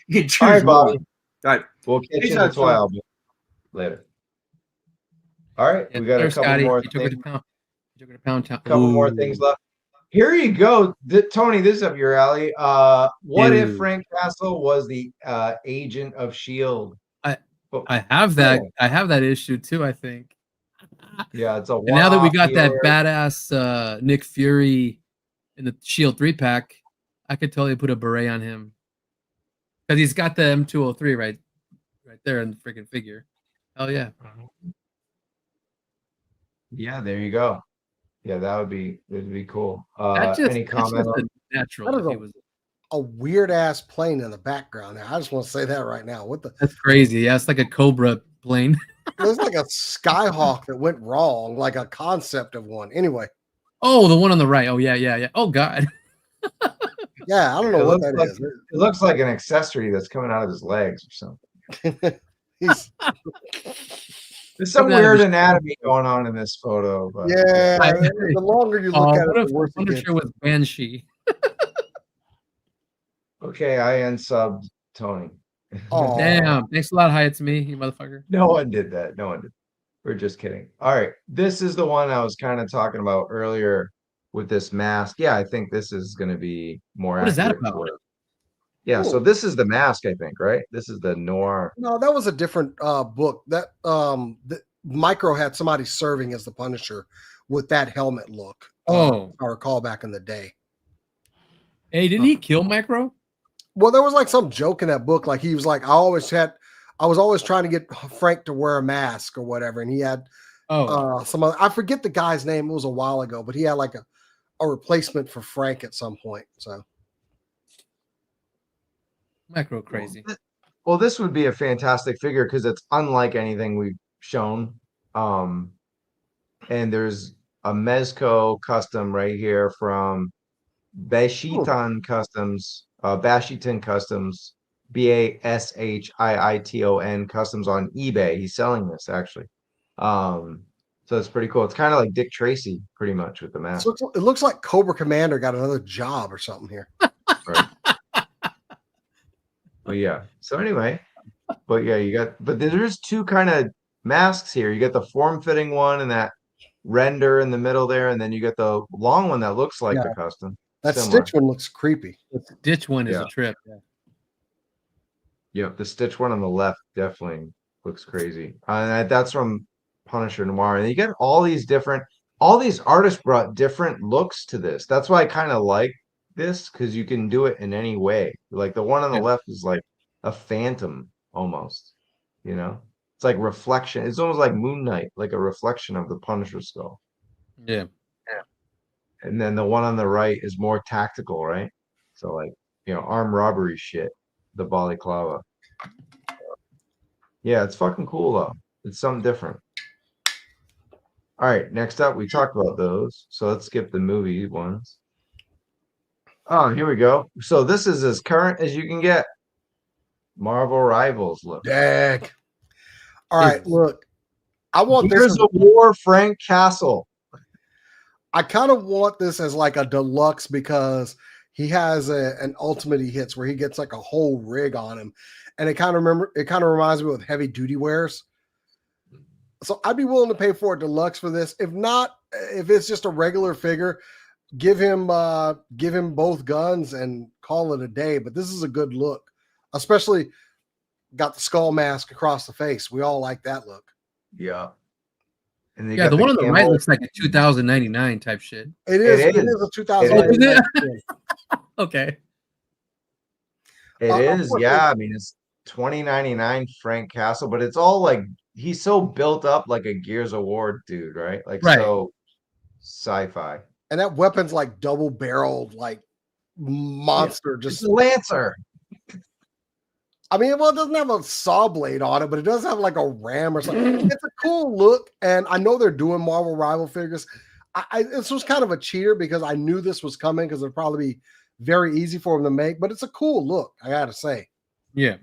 D: You can choose
B: All right, Bobby.
D: one. All right.
B: We'll catch
D: Thanks,
B: you in the
D: Hudson.
B: toy album later. All right,
A: Yeah,
B: we got a
A: there's
B: couple
A: Scotty.
B: more
A: He took it to
B: things.
A: pound. He took it to pound town.
B: Couple more things left. Here you go, Tony. This is up your alley. What if
A: Dude.
B: Frank Castle was the agent of Shield?
A: I have that.
B: Cool.
A: I have that issue too. I think.
B: Yeah, it's a.
A: And now that we
B: one-off
A: got that
B: here.
A: badass Nick Fury in the Shield 3-pack, I could totally put a beret on him because he's got the M203 right there in the freaking figure. Hell yeah!
B: Yeah, there you go. Yeah, that'd be cool. Any
A: That's
B: comment
A: just
B: on?
A: a natural.
C: That is
A: if he
C: a-
A: was-
C: A weird ass plane in the background there. I just want to say that right now. What the?
A: That's crazy. Yeah, it's like a Cobra plane.
C: There's like a Skyhawk that went wrong, like a concept of one. Anyway,
A: Oh, the one on the right. Oh yeah. Oh God.
C: yeah, I don't know
B: It
C: what
B: looks
C: that
B: like
C: is.
B: it looks like an accessory that's coming out of his legs or something.
C: He's,
B: There's some
A: Coming out of
B: weird
A: his-
B: anatomy going on in this photo. But
C: yeah,
A: I-
C: the longer you look
A: Oh,
C: at
A: what
C: it,
A: if
C: the worse it gets.
A: Punisher was Banshee?
B: Okay, I unsubbed Tony.
C: Aw.
A: Damn. Thanks a lot, Hi, it's me, you motherfucker.
B: No one did that. No one did. We're just kidding. All right. This is the one I was kind of talking about earlier with this mask. Yeah, I think this is going to be more
A: What is that
B: accurate
A: about?
B: for it. Yeah, so
C: Cool.
B: this is the mask, I think, right? This is the noir.
C: No, that was a different book. That Micro had somebody serving as the Punisher with that helmet look.
A: Oh.
C: I recall back in the day.
A: Hey, didn't he kill Micro?
C: Well, there was like some joke in that book, like he was like, I was always trying to get Frank to wear a mask or whatever, and he had some other, I forget the guy's name. It was a while ago, but he had like a replacement for Frank at some point. So
A: Micro crazy.
B: Well, this would be a fantastic figure because it's unlike anything we've shown. And there's a Mezco custom right here from Bashitan Customs, Bashitan Customs, Bashiiton Customs on eBay. He's selling this actually. So it's pretty cool. It's kind of like Dick Tracy, pretty much, with the mask.
C: it looks like Cobra Commander got another job or something here.
B: Right. But yeah. So anyway, but yeah, but there's two kind of masks here. You got the form-fitting one and that render in the middle there, and then you got the long one that looks like the custom.
C: That
B: Similar.
C: Stitch one looks creepy.
A: The Ditch one is
B: Yeah.
A: a trip. Yeah.
B: Yep, the Stitch one on the left definitely looks crazy. And that's from Punisher Noir. And you get all these artists brought different looks to this. That's why I kind of like this, because you can do it in any way. Like the one on the left is like a phantom almost, you know? It's like reflection. It's almost like Moon Knight, like a reflection of the Punisher skull.
A: Yeah.
B: And then the one on the right is more tactical, right? So like, armed robbery shit, the balaclava. Yeah, it's fucking cool though. It's something different. All right, next up, we talked about those. So let's skip the movie ones. Oh, here we go. So this is as current as you can get. Marvel Rivals look.
C: Dag. All right, look. I want this.
B: Here's a War Frank Castle.
C: I kind of want this as like a deluxe because he has an ultimate he hits where he gets like a whole rig on him, and it kind of reminds me of heavy duty wears. So I'd be willing to pay for a deluxe for this. If not, if it's just a regular figure, give him both guns and call it a day. But this is a good look, especially got the skull mask across the face. We all like that look.
B: Yeah. And
A: Yeah, the one on the right looks like a 2099 type shit.
C: It is a 2000.
A: Okay.
B: It is, yeah. I mean, it's 2099 Frank Castle, but it's all like he's so built up like a Gears of War dude, right? Like so sci-fi.
C: And that weapon's like double barreled, like monster.
B: Yeah.
C: Just
B: it's a Lancer.
C: I mean, well, it doesn't have a saw blade on it, but it does have like a ram or something. It's a cool look, and I know they're doing Marvel Rival figures. This was kind of a cheater because I knew this was coming because it'd probably be very easy for them to make, but it's a cool look, I gotta say.
B: Yeah.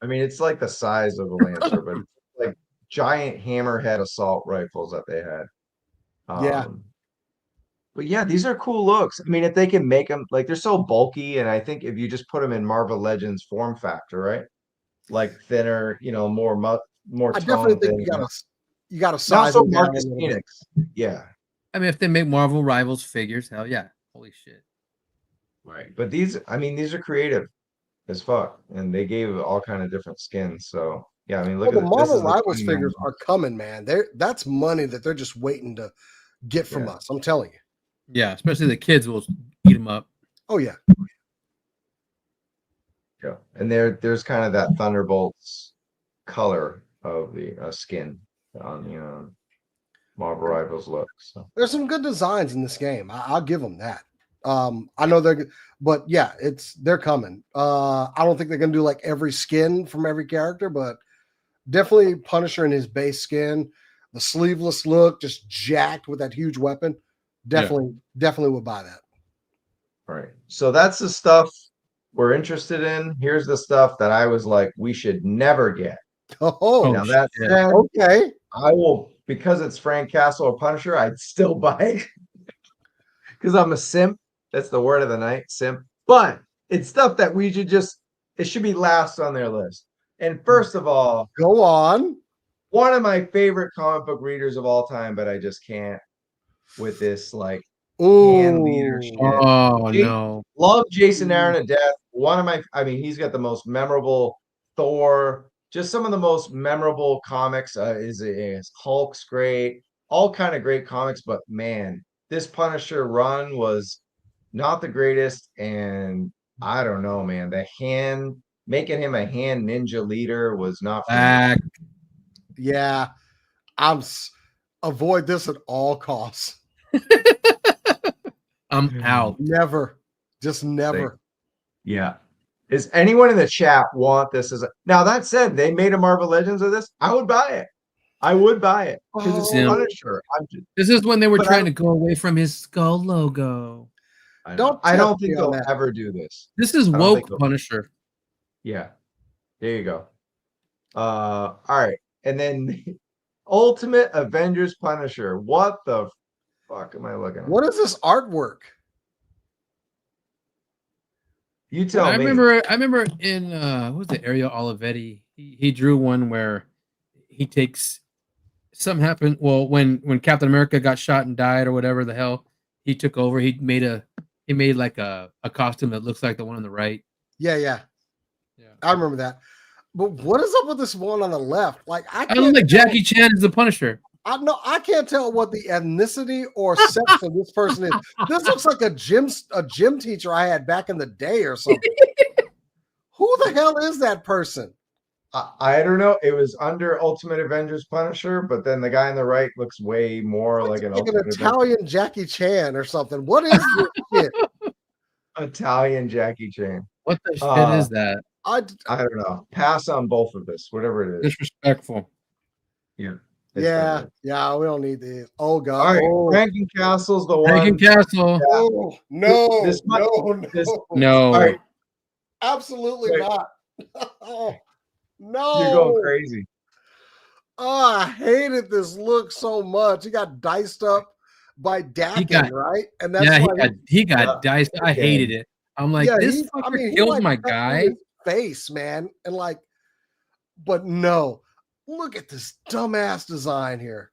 B: I mean, it's like the size of a Lancer, but it's like giant hammerhead assault rifles that they had. But yeah, these are cool looks. I mean, if they can make them like they're so bulky, and I think if you just put them in Marvel Legends form factor, right? Like thinner, more
C: I definitely
B: toned
C: think
B: thing.
C: you gotta
B: Not
C: size
B: so
C: them down a
B: Marcus
C: little bit.
B: Phoenix. Yeah.
A: I mean, if they make Marvel Rivals figures, hell yeah. Holy shit.
B: Right. But these, I mean, these are creative as fuck, and they gave all kind of different skins. So yeah, I mean, look
C: Well,
B: at
C: the
B: this. This
C: Marvel
B: is the
C: Rivals
B: 29.
C: figures are coming, man. That's money that they're just waiting to get from
B: Yeah.
C: us. I'm telling you.
A: Yeah, especially the kids will eat them up.
C: Oh yeah.
B: Yeah. And there's kind of that Thunderbolts color of the skin on the Marvel Rivals look. So
C: There's some good designs in this game. I'll give them that. I know but yeah, they're coming. I don't think they're gonna do like every skin from every character, but definitely Punisher in his base skin, the sleeveless look, just jacked with that huge weapon. Definitely would buy that.
B: all right. So that's the stuff we're interested in. Here's the stuff that I was like, we should never get.
C: Oh,
B: Now that
A: shit.
B: said,
C: okay.
B: I will, because it's Frank Castle or Punisher, I'd still buy it. Because I'm a simp. That's the word of the night, simp. But it's stuff that it should be last on their list. And first of all,
C: Go on.
B: one of my favorite comic book readers of all time, but I just can't with this like hand
C: Ooh.
B: leadership.
A: Oh no.
B: Love Jason Aaron to death. He's got the most memorable Thor, just some of the most memorable comics. Is Hulk's great, all kind of great comics, but man, this Punisher run was not the greatest. And I don't know, man, making him a hand ninja leader was not for me.
A: Back.
C: Yeah. Avoid this at all costs.
A: I'm out.
C: Never. Just never.
B: Yeah. Is anyone in the chat want this now that said, they made a Marvel Legends of this? I would buy it. I would buy it. Because it's
A: Oh.
B: Punisher.
A: This is when they were
B: But
A: trying to go away from his skull logo.
B: I
C: Don't
B: don't
C: tempt me
B: think
C: on
B: they'll
C: that.
B: ever do this.
A: This is
B: I don't
A: woke
B: think they'll-
A: Punisher.
B: Yeah. There you go. All right. And then Ultimate Avengers Punisher. What the fuck am I looking at?
C: What is this artwork?
B: You tell
A: I
B: me.
A: remember in what was it, Ariel Olivetti? He drew one where he takes something happened. Well, when Captain America got shot and died or whatever the hell, he took over. He made like a costume that looks like the one on the right.
C: Yeah. I remember that. But what is up with this one on the left? Like
A: I look like Jackie Chan is the Punisher.
C: I can't tell what the ethnicity or sex of this person is. This looks like a gym teacher I had back in the day or something. Who the hell is that person?
B: I don't know. It was under Ultimate Avengers Punisher, but then the guy on the right looks way more like an
C: Italian Jackie Chan or something. What is this shit?
B: Italian Jackie Chan.
A: What the shit is that?
B: I don't know. Pass on both of this, whatever it is.
A: Disrespectful.
B: Yeah.
C: Yeah, we don't need these. Oh god.
B: All right,
C: Oh.
B: Rankin Castle's the one.
A: Rankin Castle.
C: Oh, no.
A: No.
B: All right,
C: Absolutely
B: Wait.
C: not. Oh, no.
B: you're going crazy.
C: Oh, I hated this look so much. He got diced up by Dakin, right? And that's
A: he got diced. I hated it. I'm like, this fucker killed my guy.
C: Face, man. And like, but no. Look at this dumbass design here.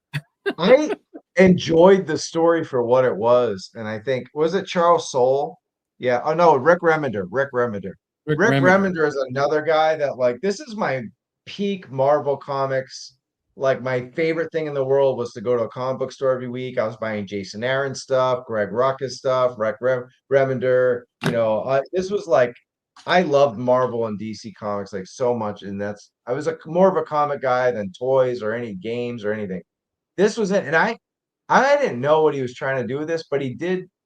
B: I enjoyed the story for what it was, and I think was it Charles Soule? Yeah. Oh no, Rick Remender. Rick Remender is another guy that like this is my peak Marvel Comics. Like my favorite thing in the world was to go to a comic book store every week. I was buying Jason Aaron stuff, Greg Ruckus stuff, Rick Remender. This was like I loved Marvel and DC comics like so much, and I was more of a comic guy than toys or any games or anything. This was it, and I didn't know what he was trying to do with this, but he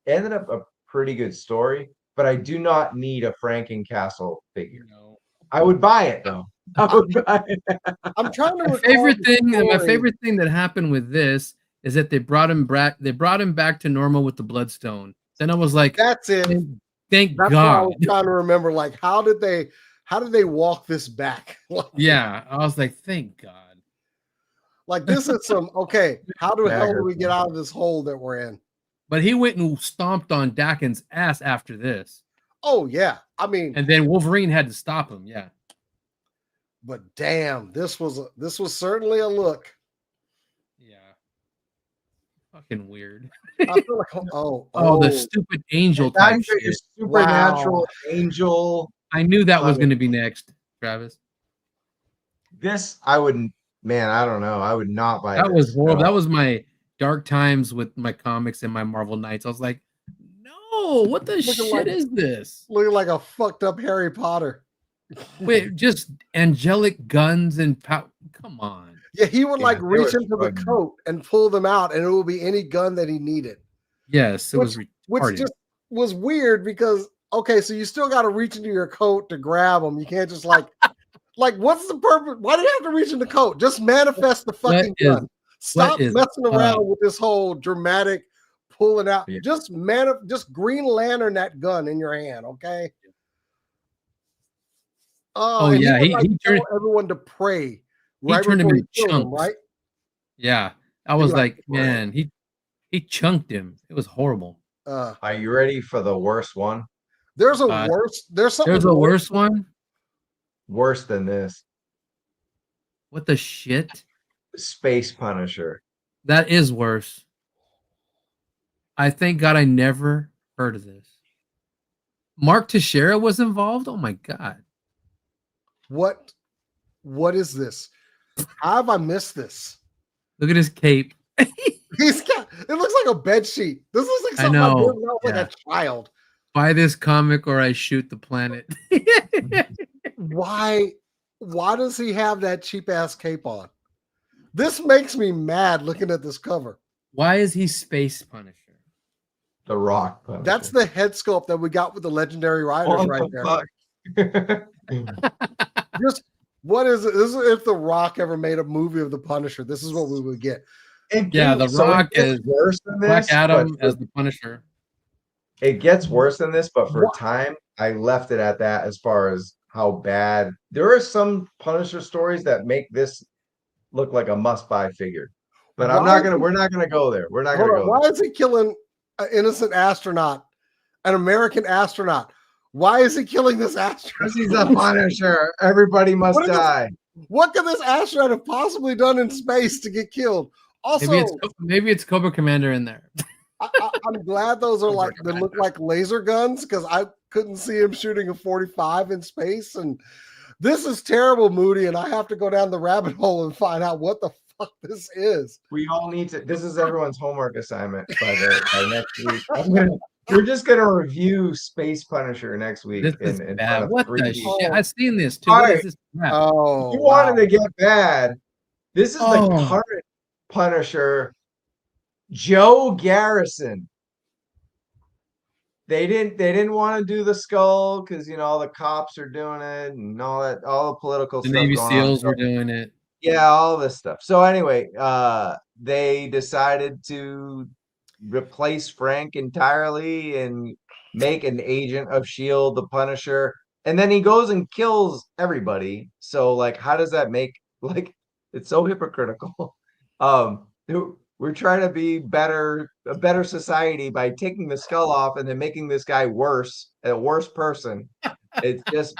B: ended up a pretty good story. But I do not need a Franken Castle figure.
A: No.
B: I would buy it though. I would buy it.
C: I'm trying to.
A: My favorite thing that happened with this is that they brought him back. They brought him back to normal with the Bloodstone. Then I was like,
C: "That's it."
A: Thank
C: That's
A: God.
C: What I was trying to remember, like, how did they walk this back?
A: Yeah, I was like, thank God.
C: Like this is some okay. How the hell do we get out of this hole that we're in?
A: But he went and stomped on Dakin's ass after this.
C: Oh yeah, I mean,
A: And then Wolverine had to stop him. Yeah.
C: but damn, this was certainly a look.
A: Yeah. Fucking weird.
C: I feel like
A: The stupid angel type
B: Time for your
A: shit.
B: supernatural angel.
A: I knew that was going to be next, Travis.
B: This I wouldn't. Man, I don't know. I would not buy.
A: That was
B: this.
A: horrible.
B: No.
A: That was my dark times with my comics and my Marvel Knights. I was like, no, what the shit is this?
C: Looking like a fucked up Harry Potter.
A: Wait, just angelic guns and come on.
C: Yeah, he would
B: Yeah,
C: like
B: they
C: reach
B: were
C: into the
B: fun.
C: coat and pull them out, and it would be any gun that he needed.
A: Yes, it was
C: Which
A: retarded.
C: just was weird because okay, so you still got to reach into your coat to grab them. You can't just like what's the purpose? Why do you have to reach in the coat? Just manifest the fucking gun. Stop messing around with this whole dramatic pulling out.
B: Yeah.
C: Just Green Lantern that gun in your hand, okay?
A: Oh
C: and
A: yeah,
C: he would,
A: he turned
C: tell everyone to pray.
A: he
C: Right
A: turned him
C: before
A: into
C: he killed him,
A: chunks.
C: right?
A: Yeah, I was like, man, he chunked him. It was horrible.
B: Are you ready for the worst one?
C: There's a worse. There's something.
A: There's a worse one.
B: Worse than this.
A: What the shit?
B: Space Punisher.
A: That is worse. I thank God I never heard of this. Mark Teixeira was involved. Oh my God.
C: What is this? How have I missed this?
A: Look at his cape.
C: He's got it looks like a bed sheet. This looks like something I did when I was like a child.
A: Buy this comic or I shoot the planet.
C: Why does he have that cheap ass cape on? This makes me mad looking at this cover.
A: Why is he Space Punisher?
B: The Rock Punisher.
C: That's the head sculpt that we got with the legendary riders right there. Just what is it? This is if The Rock ever made a movie of the Punisher. This is what we would get.
A: Yeah, The Rock is
B: worse than this.
A: Black Adam
B: but
A: as the Punisher.
B: it gets worse than this, but for time, I left it at that as far as how bad. There are some Punisher stories that make this look like a must-buy figure. But we're not gonna go there. We're not gonna go there.
C: Why is he killing an innocent astronaut, an American astronaut? Why is he killing this astronaut?
B: Because he's a Punisher. Everybody must die.
C: What could this astronaut have possibly done in space to get killed? Also,
A: maybe it's Cobra Commander in there.
C: I'm glad those are like they look like laser guns because I couldn't see him shooting a 45 in space. And this is terrible, Moody. And I have to go down the rabbit hole and find out what the fuck this is.
B: We all need to. This is everyone's homework assignment by next week. We're just gonna review Space Punisher next week.
A: This is bad. What the shit? I've seen this too.
B: All
A: What
B: right.
A: is this crap?
C: Oh,
B: You wanted to get bad. This is the current Punisher, Joe Garrison. They didn't want to do the skull because all the cops are doing it and all the political
A: The
B: stuff.
A: Navy
B: going
A: SEAls
B: on.
A: were doing it.
B: Yeah, all this stuff. So anyway, they decided to replace Frank entirely and make an agent of S.H.I.E.L.D. the Punisher. And then he goes and kills everybody. So like, how does that make, like, it's so hypocritical. We're trying to be a better society by taking the skull off and then making this guy worse, a worse person. It's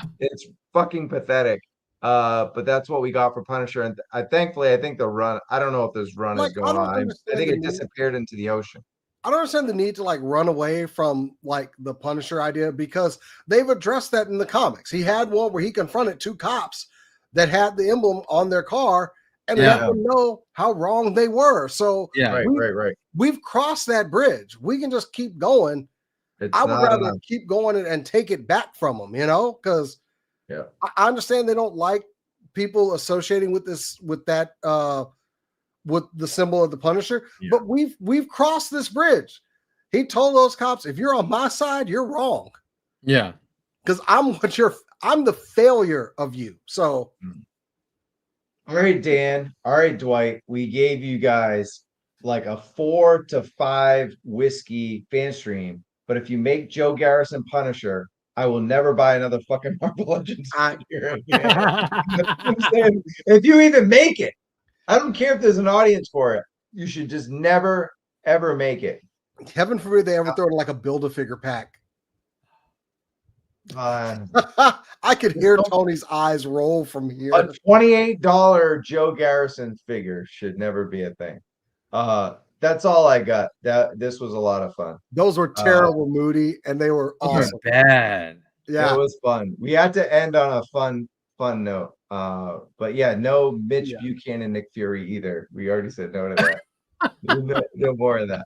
B: fucking pathetic. But that's what we got for Punisher. And I think the run, I don't know if this run is going on. I think it disappeared into the ocean.
C: I don't understand the need to like run away from like the Punisher idea because they've addressed that in the comics. He had one where he confronted two cops that had the emblem on their car and let them know how wrong they were. So
B: right.
C: We've crossed that bridge. We can just keep going. I would rather keep going and take it back from them, because I understand they don't like people associating with that with the symbol of the Punisher, but we've crossed this bridge. He told those cops, if you're on my side, you're wrong.
A: Yeah.
C: Because I'm the failure of you. So
B: all right, Dan. All right, Dwight. We gave you guys like a 4 to 5 whiskey fan stream. But if you make Joe Garrison Punisher, I will never buy another fucking Marvel Legends figure again. If you even make it, I don't care if there's an audience for it. You should just never, ever make it.
C: Heaven forbid they ever throw it in like a Build-A-Figure pack. I could hear Tony's eyes roll from here.
B: A $28 Joe Garrison figure should never be a thing. That's all I got. This was a lot of fun.
C: Those were terrible, Moody, and they were awesome.
A: Bad.
C: Yeah,
B: it was fun. We had to end on a fun note. But yeah, no Mitch Buchanan, Nick Fury either. We already said no to that. no more of that.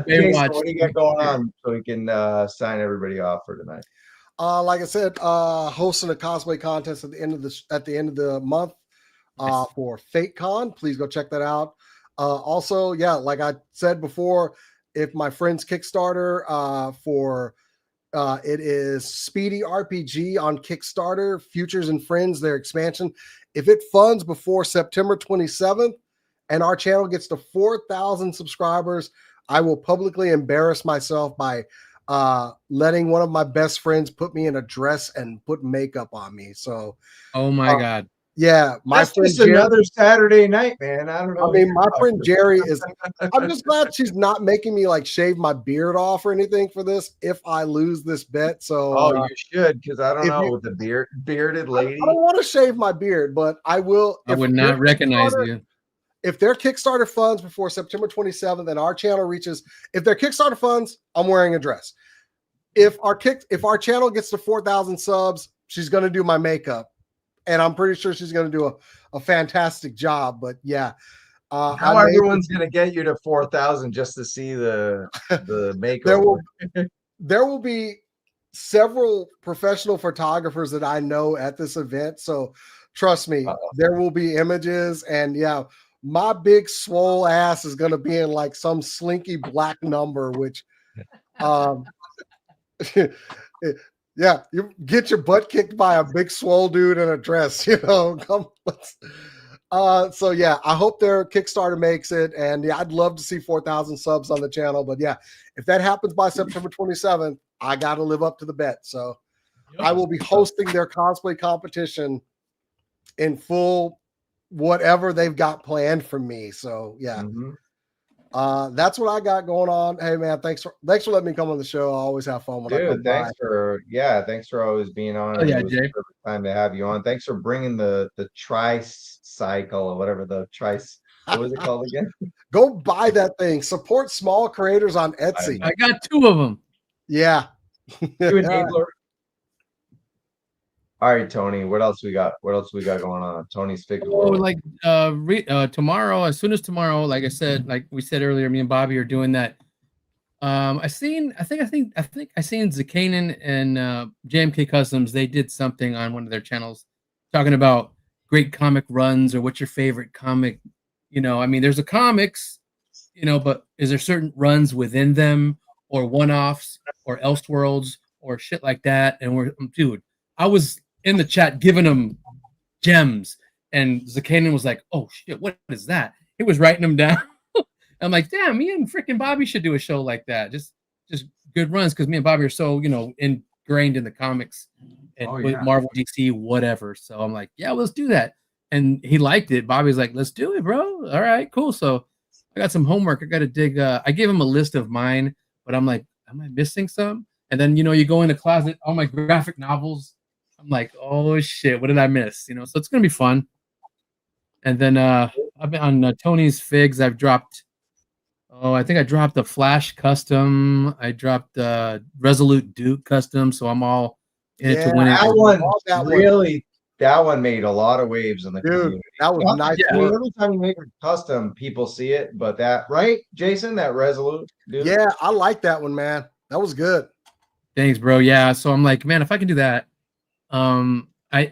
B: Jason, what do you got going on so we can sign everybody off for tonight?
C: Like I said, hosting a cosplay contest at the end of the month for FateCon. Please go check that out. Also, yeah, like I said before, if my friend's Kickstarter for it is Speedy RPG on Kickstarter, Futures and Friends, their expansion. If it funds before September 27th and our channel gets to 4,000 subscribers, I will publicly embarrass myself by letting one of my best friends put me in a dress and put makeup on me. So,
A: oh my God.
C: Yeah,
B: my friend just another Saturday night, man. I don't know.
C: I mean, my friend Jerry is. I'm just glad she's not making me like shave my beard off or anything for this. If I lose this bet, so
B: you should, because I don't know with the bearded lady.
C: I don't want to shave my beard, but I will.
A: I would not recognize you.
C: If their Kickstarter funds before September 27th and our channel reaches, if their Kickstarter funds, I'm wearing a dress. If our channel gets to 4,000 subs, she's going to do my makeup. And I'm pretty sure she's going to do a fantastic job. But yeah,
B: how everyone's going to get you to 4,000 just to see the makeup.
C: There will be several professional photographers that I know at this event. So trust me, there will be images. And yeah, my big swole ass is going to be in like some slinky black number, which yeah, you get your butt kicked by a big swole dude in a dress, you know. So yeah, I hope their Kickstarter makes it, and yeah, I'd love to see 4,000 subs on the channel. But yeah, if that happens by September 27th, I got to live up to the bet. So I will be hosting their cosplay competition in full, whatever they've got planned for me. So yeah. That's what I got going on. Hey man, thanks for letting me come on the show. I always have fun when I come
B: thanks for always being on.
A: Oh, yeah,
B: it was
A: Jay.
B: a perfect time to have you on. Thanks for bringing the tricycle or whatever what was it called again?
C: Go buy that thing. Support small creators on Etsy.
A: I got 2 of them.
C: Yeah.
B: Enabler. All right, Tony. What else we got? What else we got going on? Tony's figure.
A: Oh, like tomorrow, as soon as tomorrow, like I said, like we said earlier, me and Bobby are doing that. I think I seen Zakanen and JMK Customs. They did something on one of their channels talking about great comic runs or what's your favorite comic. You know, I mean, there's a comics, you know, but is there certain runs within them or one-offs or Elseworlds or shit like that? And dude, I was in the chat giving them gems, and Zakanen was like, "Oh shit, what is that?" He was writing them down. I'm like, "Damn, me and freaking Bobby should do a show like that. Just good runs, because me and Bobby are so ingrained in the comics and with Marvel, DC, whatever." So I'm like, "Yeah, let's do that." And he liked it. Bobby's like, "Let's do it, bro. All right, cool." So I got some homework. I got to dig. I gave him a list of mine, but I'm like, "Am I missing some?" And then you go in the closet, all my graphic novels. I'm like, oh shit, what did I miss? So it's gonna be fun. And then I've been on Tony's Figs. I've dropped. Oh, I think I dropped the Flash custom. I dropped Resolute Duke custom. So I'm all in it to win it.
B: That one made a lot of waves in the community.
C: That was nice.
B: Yeah. Every time you make a custom, people see it. But that, right, Jason, that Resolute Duke?
C: Yeah, I like that one, man. That was good.
A: Thanks, bro. Yeah. So I'm like, man, if I can do that, I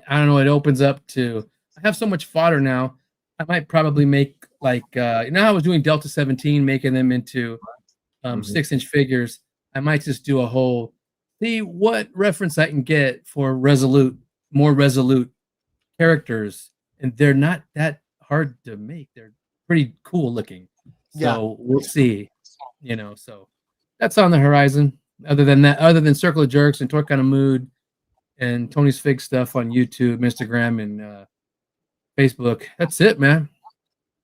A: don't know. It opens up to. I have so much fodder now. I might probably make like how I was doing Delta 17, making them into 6-inch figures. I might just do a whole see what reference I can get for more resolute characters, and they're not that hard to make. They're pretty cool looking. So we'll see. So that's on the horizon. Other than Circle of Jerks and Toy Kind of Mood and Tony's Fig stuff on YouTube, Instagram, and Facebook. That's it, man.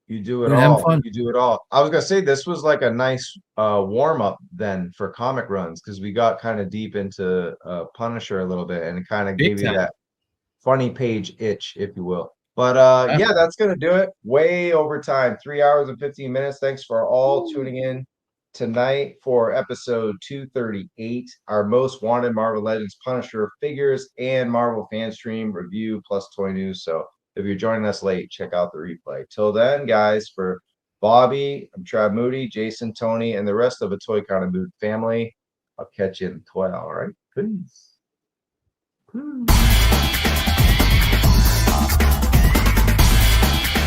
B: You do it
A: We're having
B: all.
A: fun.
B: You do it all. I was gonna say this was like a nice warm up then for comic runs because we got kind of deep into Punisher a little bit and it kind of
A: Big
B: gave you
A: time.
B: that funny page itch, if you will. But
A: Yeah.
B: yeah, that's gonna do it. Way over time, 3 hours and 15 minutes. Thanks for all tuning in tonight for episode 238, our most wanted Marvel Legends Punisher figures and Marvel Fanstream review plus toy news. So if you're joining us late, check out the replay. Till then, guys, for Bobby, I'm Trav Moody, Jason, Tony, and the rest of the Toy Kind of Mood family, I'll catch you in the toy. All right, peace.